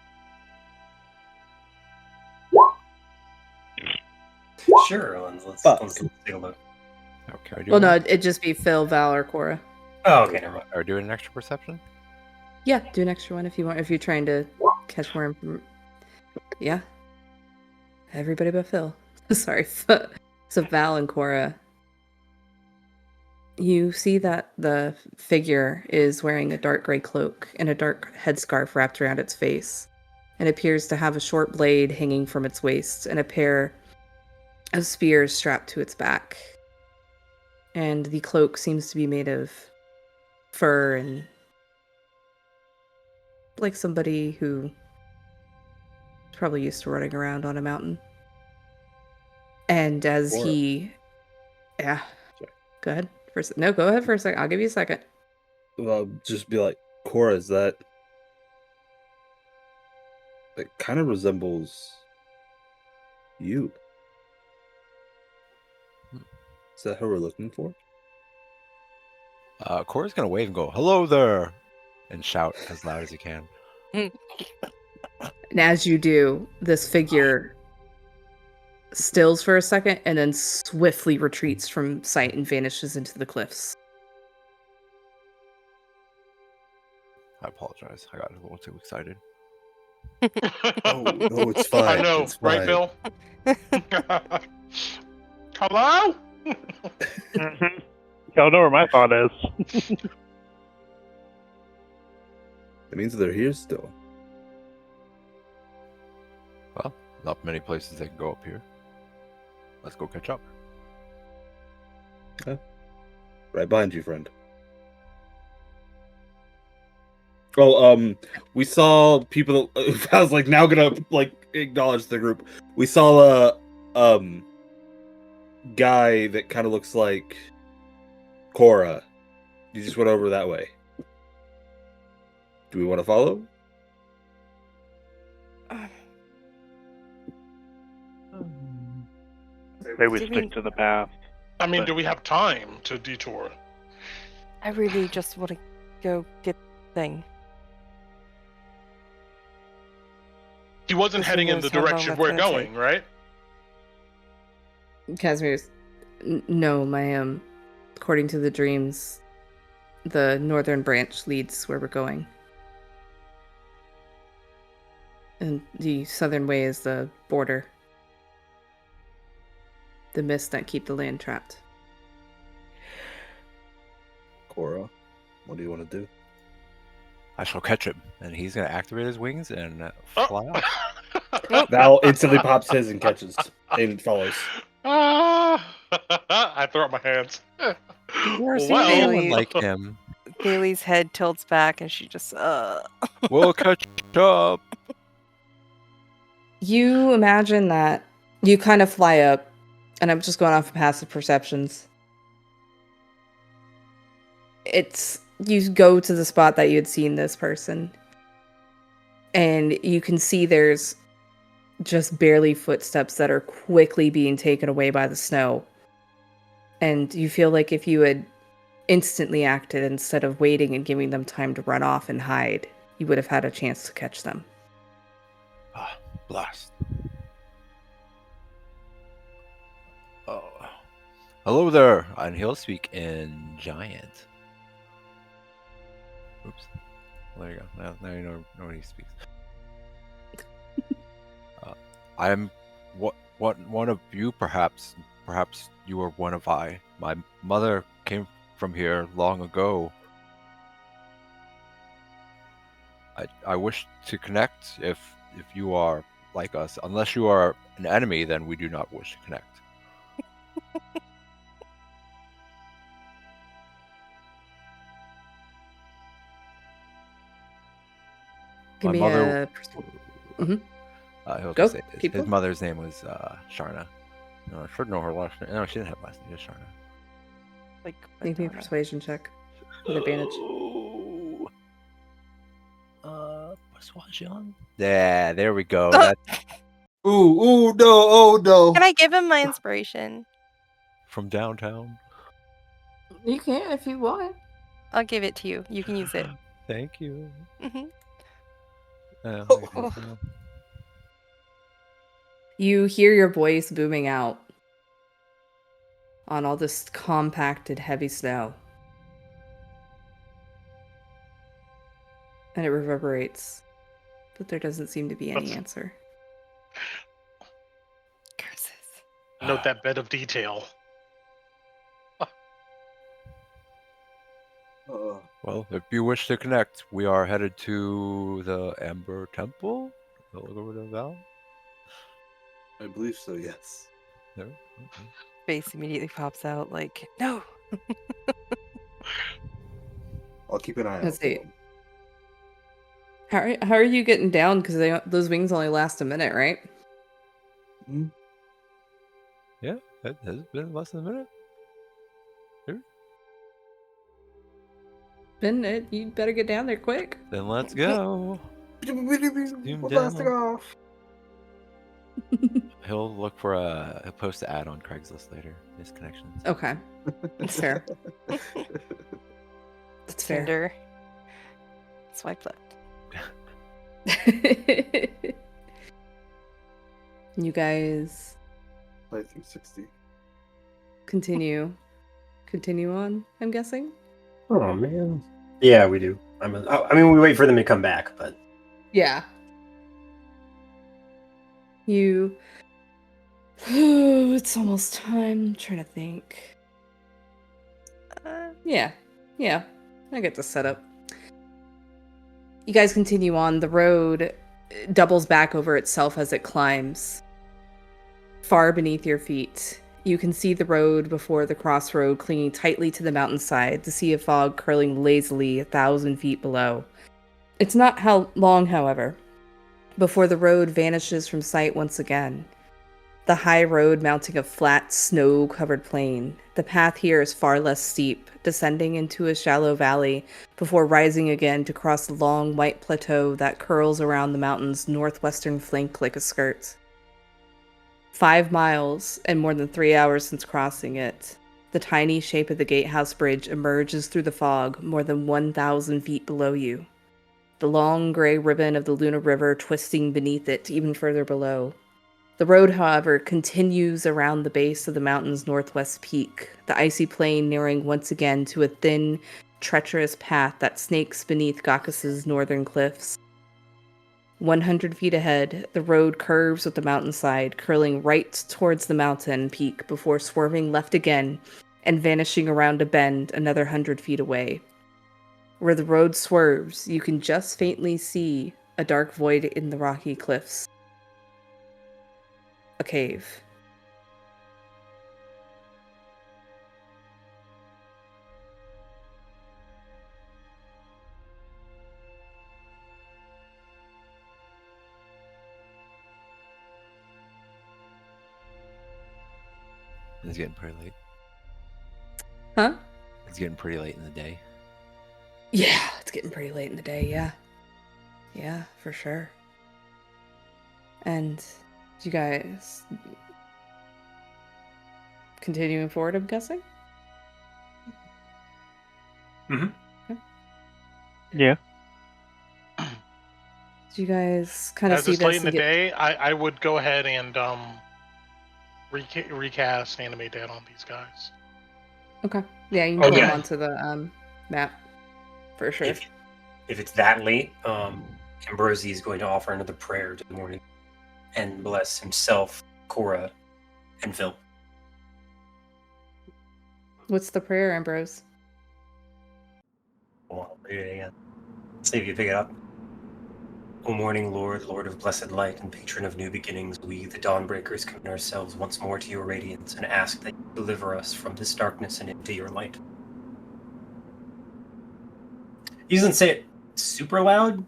Sure, let's take a look. Okay. Well, no, it'd just be Phil, Val, or Cora. Oh, okay, never mind. Are we doing an extra perception? Yeah, do an extra one if you want. If you're trying to catch more information. Yeah. Everybody but Phil. Sorry. So Val and Cora, you see that the figure is wearing a dark gray cloak and a dark headscarf wrapped around its face, and appears to have a short blade hanging from its waist and a pair of spears strapped to its back. And the cloak seems to be made of fur and like somebody who is probably used to running around on a mountain. And as Cora. Yeah. Sorry. Go ahead. No, go ahead for a second. I'll give you a second. Well, just be like, Cora, is that... It kind of resembles you. Is that who we're looking for? Cora's gonna wave and go, "Hello there," and shout as loud as he can. And as you do, this figure stills for a second and then swiftly retreats from sight and vanishes into the cliffs. I apologize. I got a little too excited. Oh, no, it's fine. I know, It's right, fine. Bill? Hello? Mm-hmm. Y'all know where my thought is. It means they're here still. Well, not many places they can go up here. Let's go catch up. Right behind you, friend. Oh, we saw people. I was like, now gonna acknowledge the group. We saw a guy that kind of looks like Cora. You just went over that way. Do we want to follow? Maybe we stick to the path. I mean, do we have time to detour? I really just want to go get the thing. He wasn't Who heading in knows the how long direction that's we're gonna going, take. right? Casimir's, no, my according to the dreams, the northern branch leads where we're going. And the southern way is the border. The mists that keep the land trapped. Cora, what do you want to do? I shall catch him, and he's gonna activate his wings and fly out. Val instantly pops his and catches and follows. I throw up my hands. You're so Well, Bailey. Like him, Bailey's head tilts back and she just, we'll catch up. You imagine that you kind of fly up, and I'm just going off of passive perceptions. You go to the spot that you had seen this person, and you can see there's just barely footsteps that are quickly being taken away by the snow. And you feel like if you had instantly acted instead of waiting and giving them time to run off and hide, you would have had a chance to catch them. Ah, blast. Oh. Hello there, and he'll speak in giant. Oops. There you go. Now you know when he speaks. I'm one of you, perhaps. Perhaps you are one of I. My mother came from here long ago. I wish to connect if you are like us. Unless you are an enemy, then we do not wish to connect. Give My me mother. He'll Go, just say keep his going. mother's name was Sharna. No, I should know her last name. No, she didn't have last name. Just Sharna. Like Make me a Madonna. persuasion check with advantage. Persuasion. Yeah, there we go. That's Ooh, no, oh no. Can I give him my inspiration? from downtown. You can if you want. I'll give it to you. You can use it. Thank you. Hmm. You hear your voice booming out on all this compacted, heavy snow. And it reverberates. But there doesn't seem to be any answer. Curses. Note that bit of detail. Well, if you wish to connect, we are headed to the Amber Temple. Look over the valley. I believe so, yes. There. Okay. Face immediately pops out like, no. I'll keep an eye out. Let's for see. them. How are you getting down? Because those wings only last a minute, right? Hmm? Yeah, it has been less than a minute. Ben, you better get down there quick. Then let's go. We're blasting off. He'll look for he'll post an ad on Craigslist later. His connections. Okay. That's fair. That's fair. Tinder. Swipe left. You guys Play through 60. continue on, I'm guessing. Oh man. Yeah, we do. I mean, we wait for them to come back, but Yeah. It's almost time. I'm trying to think. Yeah. I get the setup. You guys continue on. The road doubles back over itself as it climbs. Far beneath your feet, you can see the road before the crossroad clinging tightly to the mountainside, the sea of fog curling lazily 1,000 feet below. It's not long, however, before the road vanishes from sight once again. The high road mounting a flat, snow-covered plain. The path here is far less steep, descending into a shallow valley before rising again to cross the long white plateau that curls around the mountain's northwestern flank like a skirt. 5 miles and more than 3 hours since crossing it. The tiny shape of the gatehouse bridge emerges through the fog more than 1,000 feet below you. The long gray ribbon of the Luna River twisting beneath it even further below. The road, however, continues around the base of the mountain's northwest peak, the icy plain nearing once again to a thin, treacherous path that snakes beneath Ghakis' northern cliffs. 100 feet ahead, the road curves with the mountainside, curling right towards the mountain peak before swerving left again and vanishing around a bend another 100 feet away. Where the road swerves, you can just faintly see a dark void in the rocky cliffs. A cave. It's getting pretty late. Huh? It's getting pretty late in the day. Yeah, it's getting pretty late in the day, yeah. Yeah, for sure. And you guys continuing forward, I'm guessing? Yeah. Do you guys kind of As see it's this late in the and get... day, I would go ahead and recast animate that on these guys. Okay. Yeah, you can Oh, pull them yeah. onto the map for sure. If it's that late, Ambrosi is going to offer another prayer to the morning and bless himself, Cora, and Phil. What's the prayer, Ambrose? I'll read it again. See if you pick it up. O morning Lord, Lord of blessed light and patron of new beginnings, we, the Dawnbreakers, commit ourselves once more to your radiance and ask that you deliver us from this darkness and into your light. He doesn't say it super loud,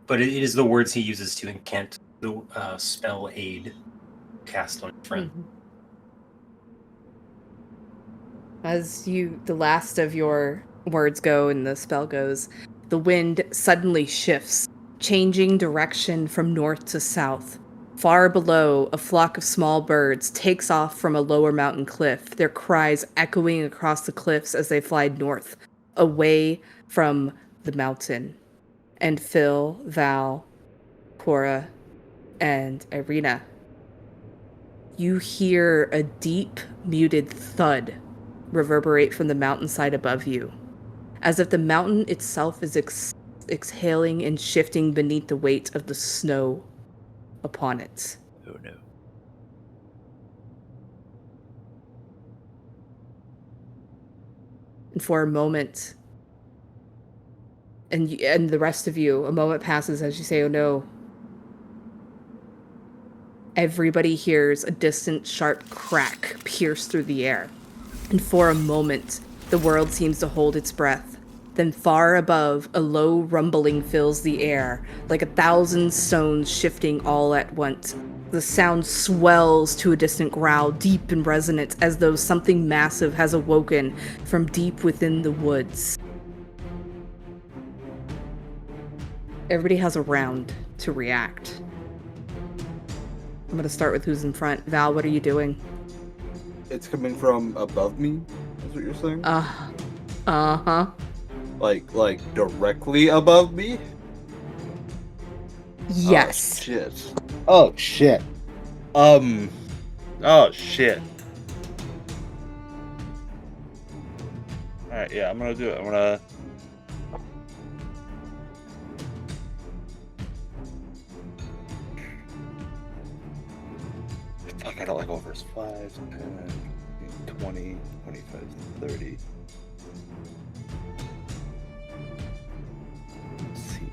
but it is the words he uses to incant the spell aid cast on his friend. Mm-hmm. As the last of your words go and the spell goes, the wind suddenly shifts, changing direction from north to south. Far below, a flock of small birds takes off from a lower mountain cliff, their cries echoing across the cliffs as they fly north, away from the mountain. And Phil, Val, Cora, and Irina, you hear a deep, muted thud reverberate from the mountainside above you, as if the mountain itself is exhaling and shifting beneath the weight of the snow upon it. Oh no. And for a moment, and the rest of you, a moment passes as you say, oh no. Everybody hears a distant, sharp crack pierce through the air. And for a moment, the world seems to hold its breath. Then far above, a low rumbling fills the air, like 1,000 stones shifting all at once. The sound swells to a distant growl, deep and resonant, as though something massive has awoken from deep within the woods. Everybody has a round to react. I'm going to start with who's in front. Val, what are you doing? It's coming from above me, is what you're saying? Uh-huh. Like directly above me? Yes. Oh shit. Oh shit. Alright, yeah, I'm gonna do it. Fuck, I don't like overs. 5, 10, 20, 25, 30. Let's see.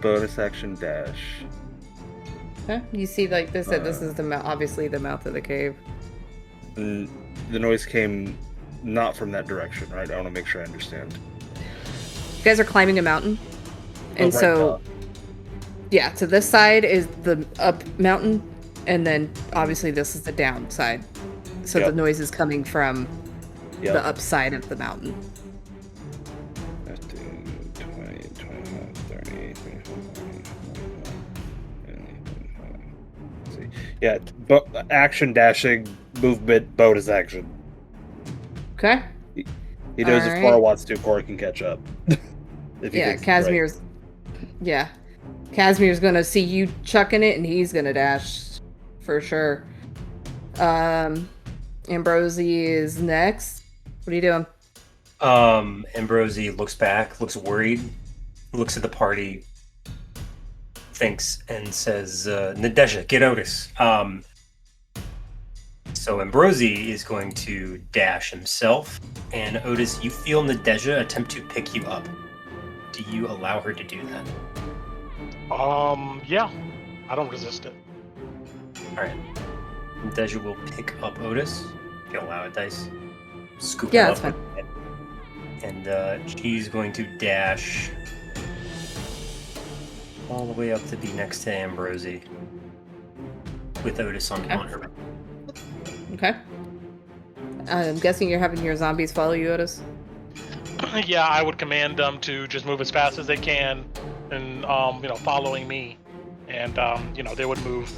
Bonus action dash. Huh? You see, like this, this is obviously the mouth of the cave. The noise came not from that direction, right? I want to make sure I understand. You guys are climbing a mountain, and so yeah, so this side is the up mountain, and then obviously this is the down side. So the noise is coming from the upside of the mountain. 15, 20, 25, 30, 35. Let's see. Yeah, action dashing, movement, bonus action. Okay. He knows if Cora wants to, Cora can catch up. Casimir's. Yeah. Casimir's gonna see you chucking it, and he's gonna dash for sure. Ambrosi is next. What are you doing? Ambrosi looks back, looks worried, looks at the party, thinks, and says, Nadezha, get Otis. So Ambrosi is going to dash himself, and Otis, you feel Nadezha attempt to pick you up. Do you allow her to do that? Yeah. I don't resist it. Alright. Nadezha will pick up Otis. If you allow it, Dice. Scoop Yeah, him that's up. fine. And she's going to dash all the way up to be next to Ambrosi. with Otis on her back. Okay. I'm guessing you're having your zombies follow you, Otis? Yeah, I would command them to just move as fast as they can, and following me, and they would move.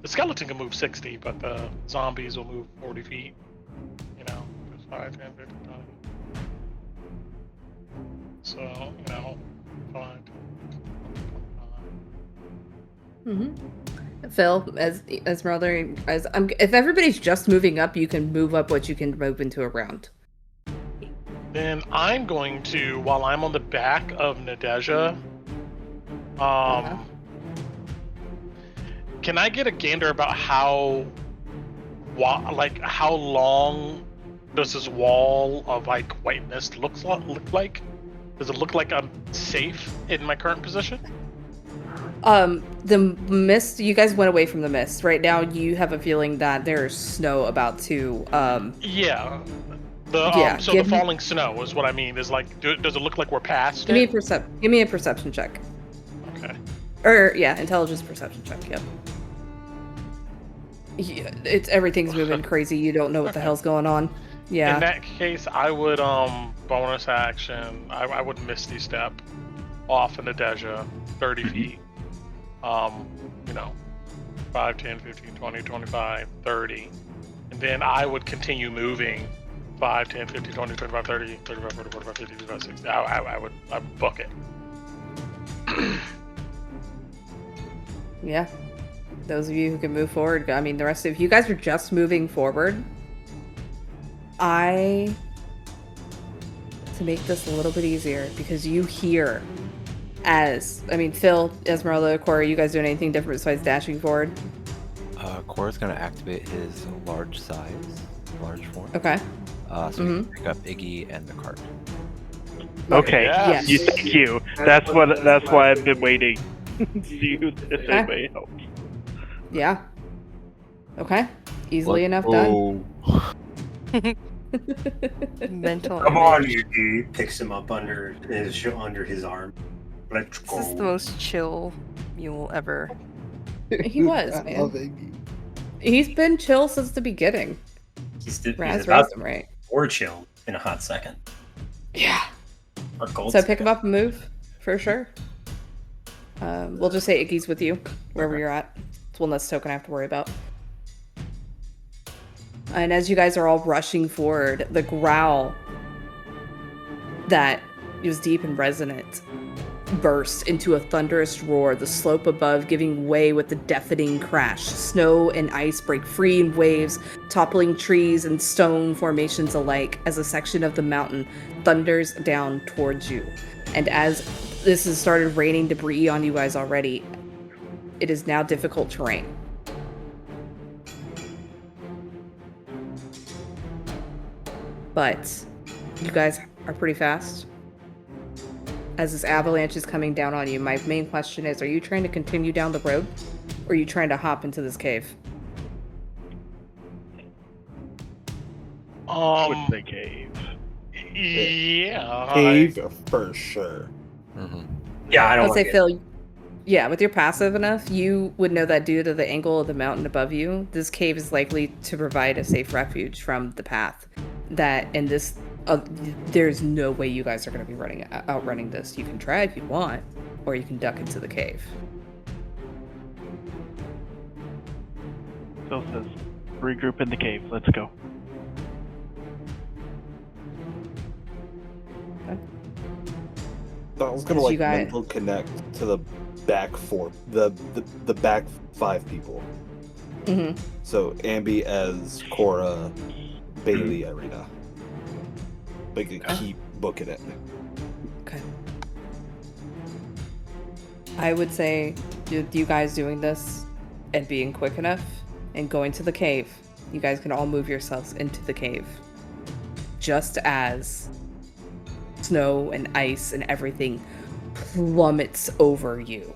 The skeleton can move 60, but the zombies will move 40 feet. 5, 10, 15, 20. So 5. Phil, as Esmeralda, if everybody's just moving up, you can move up what you can move into a round. Then I'm going to, while I'm on the back of Nadeja, can I get a gander about how long does this wall of white mist look like? Does it look like I'm safe in my current position? The mist, you guys went away from the mist. Right now you have a feeling that there's snow about to Yeah. So the falling snow is what I mean. Is does it look like we're past Give me a perception check. Okay. Or intelligence perception check, yep. Yeah, everything's moving crazy. You don't know what the hell's going on. Yeah. In that case, I would bonus action. I would Misty Step off in Nadeja 30 feet. 5, 10, 15, 20, 25, 30. And then I would continue moving 5, 10, 15, 20, 25, 30, 35, 40, 45, 50, 55, 60. I would book it. Yeah. Those of you who can move forward, the rest of you guys are just moving forward. To make this a little bit easier, because you hear Phil, Esmeralda, Cora, you guys doing anything different besides dashing forward? Cora's gonna activate his large form. Okay. So he can pick up Iggy and the cart. Okay. Yes. Thank you. That's why I've been waiting. See if anybody helps. Yeah. Okay. Easily enough done. Mental. Come on, you picks him up under his arm. Let's go. This is the most chill you'll ever. He was, I man. love Iggy. He's been chill since the beginning. He's Raz about raised him right. or chill in a hot second. Yeah. Or gold. So pick him up and move, for sure. We'll just say Iggy's with you, wherever you're at. It's one less token I have to worry about. And as you guys are all rushing forward, the growl that was deep and resonant burst into a thunderous roar, the slope above giving way with a deafening crash. Snow and ice break free in waves, toppling trees and stone formations alike as a section of the mountain thunders down towards you. And as this has started raining debris on you guys already, it is now difficult terrain. But you guys are pretty fast. As this avalanche is coming down on you, my main question is, are you trying to continue down the road? Or are you trying to hop into this cave? Would say cave. Yeah. Cave for sure. Mm-hmm. Yeah, I don't I'll want say, to Phil, yeah, with your passive enough, you would know that due to the angle of the mountain above you, this cave is likely to provide a safe refuge from the path. There's no way you guys are going to be outrunning this. You can try if you want, or you can duck into the cave. Phil says, regroup in the cave. Let's go. I was gonna You guys- mental connect to the back four, the back 5 people. Mm-hmm. So Ambi as Cora, Bailey, Irina. But you keep booking it. Okay. I would say, you guys doing this and being quick enough and going to the cave, you guys can all move yourselves into the cave. Just as snow and ice and everything plummets over you,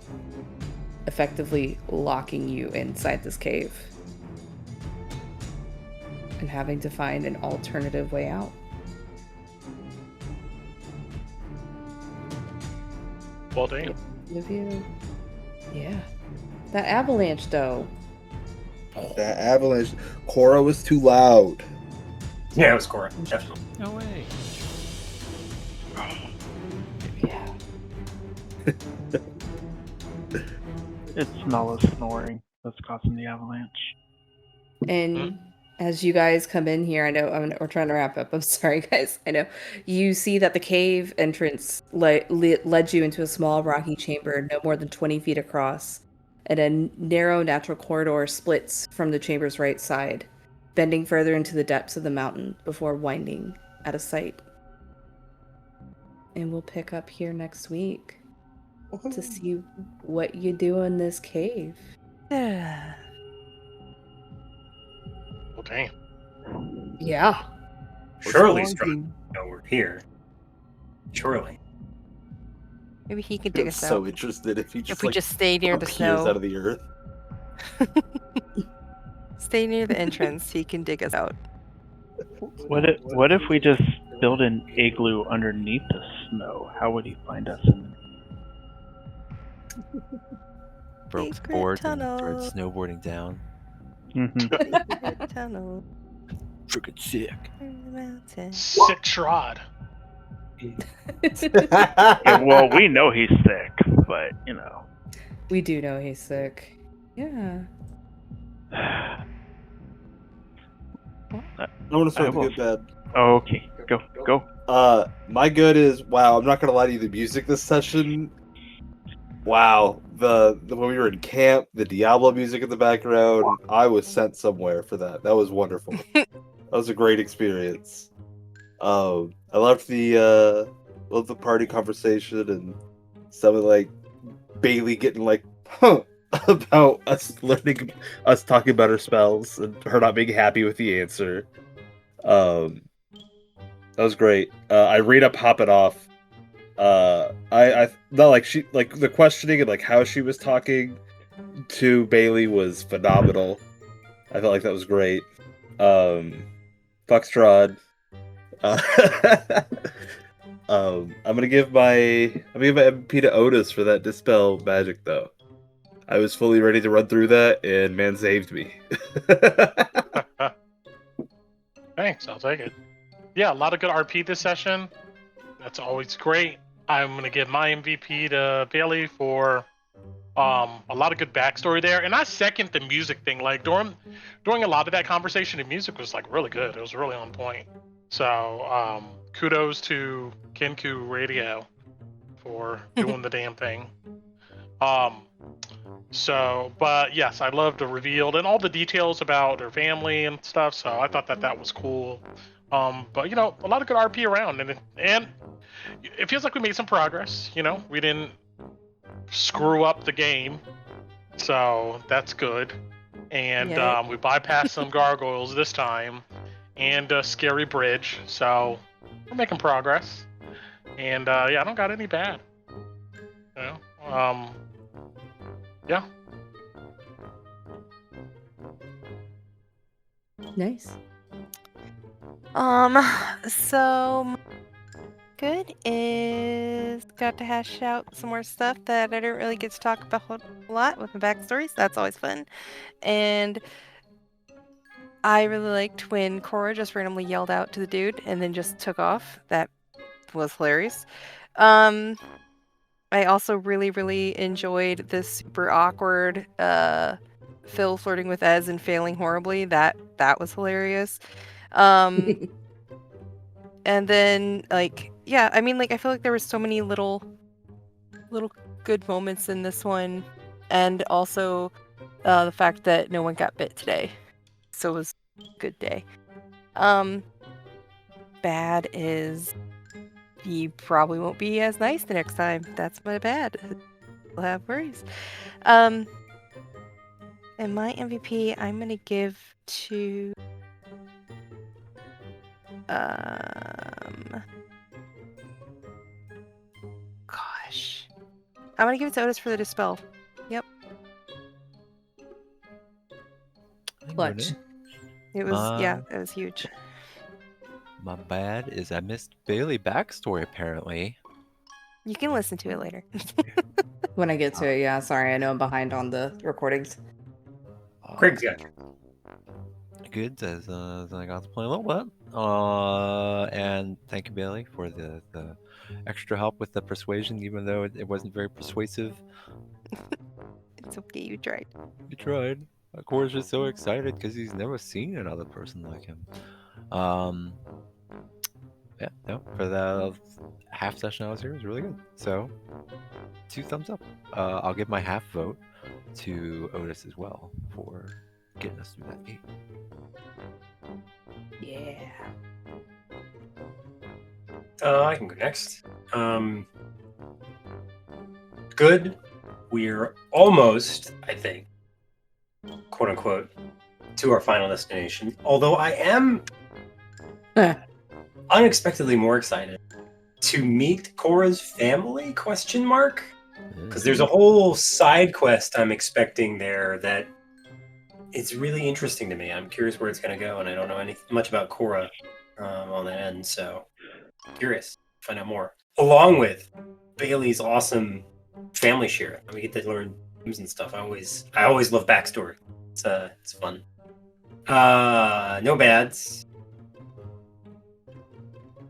effectively locking you inside this cave and having to find an alternative way out. Well, damn. Of you. Yeah. That avalanche, though. That avalanche. Cora was too loud. Yeah, it was Cora. Definitely. No way. It's Nala's snoring that's causing the avalanche. And as you guys come in here, I know we're trying to wrap up. I'm sorry, guys. I know you see that the cave entrance led you into a small rocky chamber, no more than 20 feet across, and a narrow natural corridor splits from the chamber's right side, bending further into the depths of the mountain before winding out of sight. And we'll pick up here next week to see what you do in this cave. Yeah. Well, damn. Yeah. Surely, What's the long Strahd, no, we're here. Surely. Maybe he could dig I'm us so out. interested if he just If we like just stay near the appears snow. out of the earth. Stay near the entrance, he can dig us out. What if we just build an igloo underneath the snow? How would he find us in Broke Secret board and started tunnel. snowboarding down. Secret tunnel Freaking sick. in the mountain. Sick Strahd. Yeah, well, we know he's sick, but you know. We do know he's sick. Yeah. I want to start the will- good bad. Oh, okay, go. My good is wow. I'm not gonna lie to you. The music this session, wow. The when we were in camp, the Diablo music in the background. I was sent somewhere for that. That was wonderful. That was a great experience. I loved the party conversation and some of like Bailey getting like about us talking about her spells and her not being happy with the answer. That was great. Irina popping off. I not like she like the questioning and like how she was talking to Bailey was phenomenal. I felt like that was great. Fuck Strahd. I'm gonna give my MP to Otis for that dispel magic though. I was fully ready to run through that and man saved me. Thanks, I'll take it. Yeah, a lot of good RP this session. That's always great. I'm gonna give my MVP to Bailey for a lot of good backstory there, and I second the music thing. Like during a lot of that conversation, the music was like really good. It was really on point. So kudos to Kenku Radio for doing the damn thing. But yes, I love the reveal and all the details about her family and stuff. So I thought that was cool. But you know, a lot of good RP around, and it feels like we made some progress. You know, we didn't screw up the game, so that's good. And Yeah. we bypassed some gargoyles this time, and a scary bridge. So we're making progress. And yeah, I don't got any bad. You know, yeah. Nice. So good is got to hash out some more stuff that I didn't really get to talk about a lot with my backstories. That's always fun. And I really liked when Cora just randomly yelled out to the dude and then just took off. That was hilarious. I also really, really enjoyed this super awkward Phil flirting with Ez and failing horribly. That was hilarious. And then like yeah, I mean like I feel like there were so many little good moments in this one, and also the fact that no one got bit today. So it was a good day. Bad is he probably won't be as nice the next time. That's my bad. We'll have worries. And my MVP I'm gonna give to gosh. I'm gonna give it to Otis for the dispel. Yep. Clutch. It was it was huge. My bad is I missed Bailey backstory apparently. You can listen to it later. When I get to it, yeah. Sorry, I know I'm behind on the recordings. Craig's got you. Good, as I got to play a little bit. And thank you, Bailey, for the extra help with the persuasion, even though it wasn't very persuasive. It's okay, you tried. You tried. Cora's just so excited because he's never seen another person like him. Yeah, no, for the half session I was here, it was really good. So, 2 thumbs up. I'll give my half vote to Otis as well for getting us through that gate. Yeah. I can go next. Good. We're almost, I think, quote unquote, to our final destination. Although I am unexpectedly more excited to meet Cora's family? Question mark. Because there's a whole side quest I'm expecting there that it's really interesting to me. I'm curious where it's going to go, and I don't know much about Cora on that end, so curious to find out more. Along with Bailey's awesome family share, we get to learn news and stuff. I always love backstory. It's fun. No bads.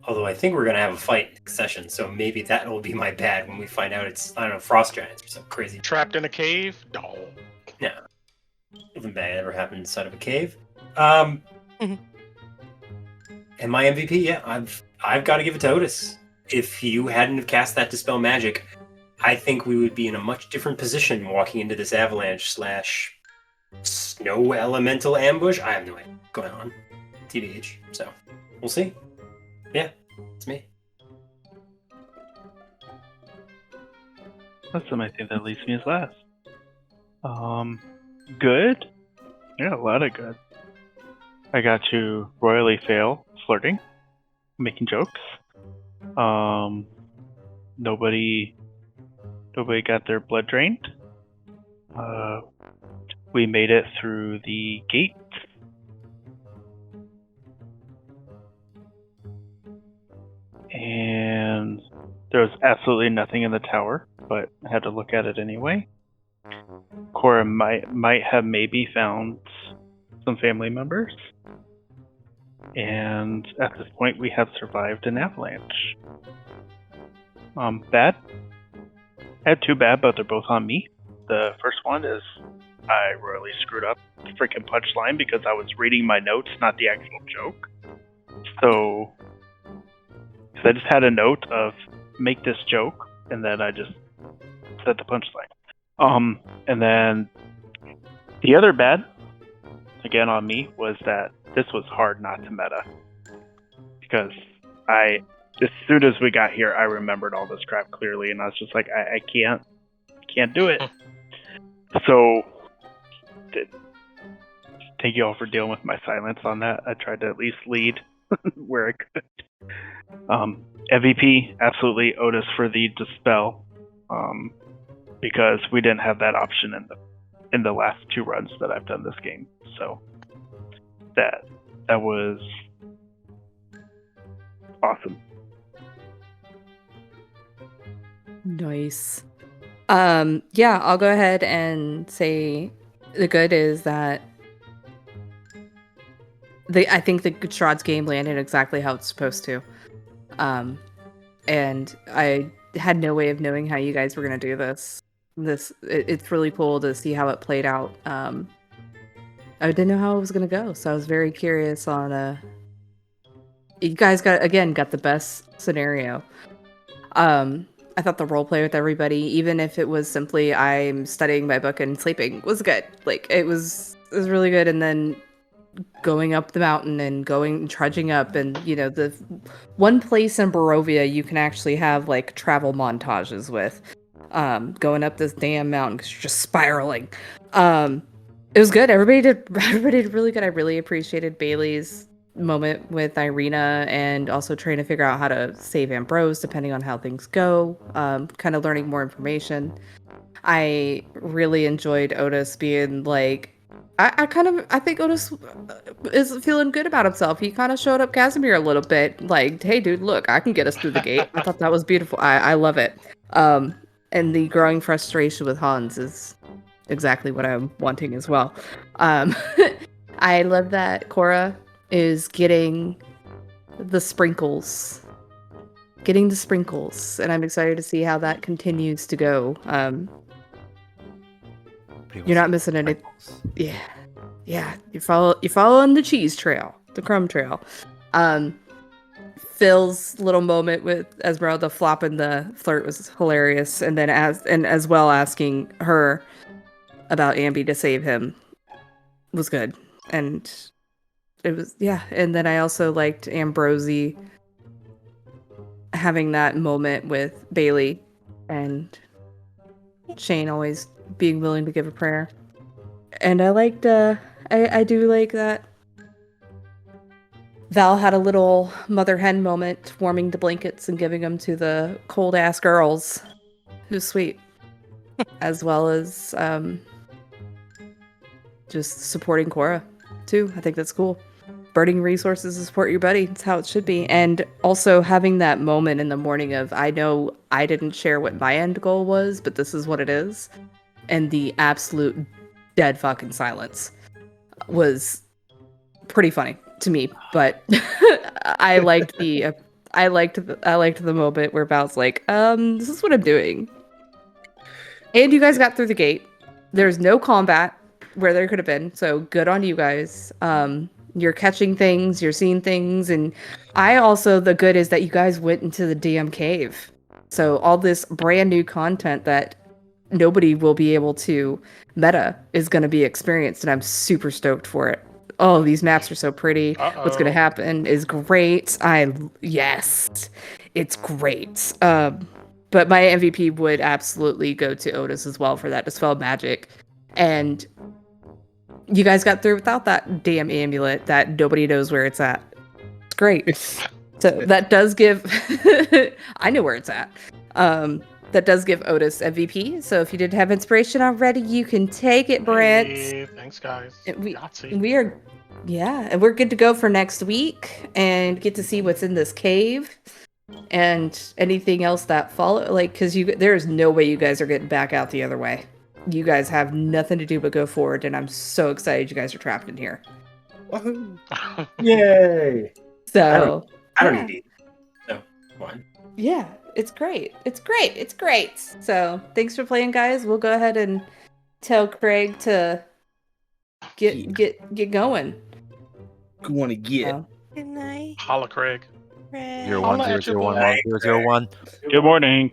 Although I think we're gonna have a fight next session, so maybe that will be my bad when we find out it's, I don't know, frost giants or something crazy. Trapped in a cave? No. Yeah. Nothing bad ever happened inside of a cave. And my MVP, yeah, I've got to give it to Otis. If you hadn't have cast that Dispel Magic, I think we would be in a much different position walking into this avalanche / snow elemental ambush. I have no idea what's going on. TBH. So, we'll see. Yeah, it's me. That's the thing that leaves me as last. Good? Yeah, a lot of good. I got to royally fail flirting, making jokes. Nobody got their blood drained. We made it through the gate. And there was absolutely nothing in the tower, but I had to look at it anyway. Cora might have maybe found some family members. And at this point, we have survived an avalanche. Bad? I had 2 bad, but they're both on me. The first one is I royally screwed up the freaking punchline because I was reading my notes, not the actual joke. So I just had a note of make this joke, and then I just said the punchline. And then the other bad, again on me, was that this was hard not to meta. Because as soon as we got here, I remembered all this crap clearly, and I was just like, I can't do it. So, thank you all for dealing with my silence on that. I tried to at least lead where I could. MVP, absolutely Otis for the Dispel, because we didn't have that option in the last 2 runs that I've done this game. So that was awesome. Nice. Yeah, I'll go ahead and say the good is that I think the Strahd's game landed exactly how it's supposed to. And I had no way of knowing how you guys were going to do this. It's really cool to see how it played out. I didn't know how it was going to go, so I was very curious on you guys got the best scenario. I thought the roleplay with everybody, even if it was simply I'm studying my book and sleeping, was good. Like it was really good. And then going up the mountain and trudging up, and the one place in Barovia you can actually have like travel montages with, going up this damn mountain because you're just spiraling. It was good. Everybody did really good. I really appreciated Bailey's moment with Irina, and also trying to figure out how to save Ambrose depending on how things go, kind of learning more information. I really enjoyed Otis being like, I think Otis is feeling good about himself. He kind of showed up Casimir a little bit like, hey dude, look, I can get us through the gate. I thought that was beautiful. I love it. And the growing frustration with Hans is exactly what I'm wanting as well. I love that Cora is getting the sprinkles. And I'm excited to see how that continues to go. You're not missing any. Yeah. You're following the cheese trail, the crumb trail. Phil's little moment with Esmeralda flopping the flirt was hilarious, and then as well asking her about Ambi to save him was good, and it was And then I also liked Ambrosi having that moment with Bailey, and Shane always being willing to give a prayer. And I liked, I do like that Val had a little mother hen moment, warming the blankets and giving them to the cold ass girls. It was sweet. As well as just supporting Cora, too. I think that's cool. Burning resources to support your buddy. That's how it should be. And also having that moment in the morning of, I know I didn't share what my end goal was, but this is what it is. And the absolute dead fucking silence was pretty funny to me. But I liked the moment where Val's like, this is what I'm doing. And you guys got through the gate. There's no combat where there could have been, so good on you guys. You're catching things, you're seeing things, and the good is that you guys went into the damn cave. So all this brand new content that nobody will be able to meta is going to be experienced, and I'm super stoked for it. Oh, these maps are so pretty. What's going to happen is great. Yes, it's great. But my MVP would absolutely go to Otis as well for that Dispel Magic. And you guys got through without that damn amulet that nobody knows where it's at. It's great. So that does give... I know where it's at. That does give Otis MVP. So if you didn't have inspiration already, you can take it, Brent. Hey, thanks, guys. We are... Yeah, and we're good to go for next week and get to see what's in this cave. And anything else that follow, because there's no way you guys are getting back out the other way. You guys have nothing to do but go forward, and I'm so excited you guys are trapped in here. Yay! So I don't need no one. Yeah, it's great. So thanks for playing, guys. We'll go ahead and tell Craig to get going. Want to get. Good night. Holla, Craig. 010011001. Good morning.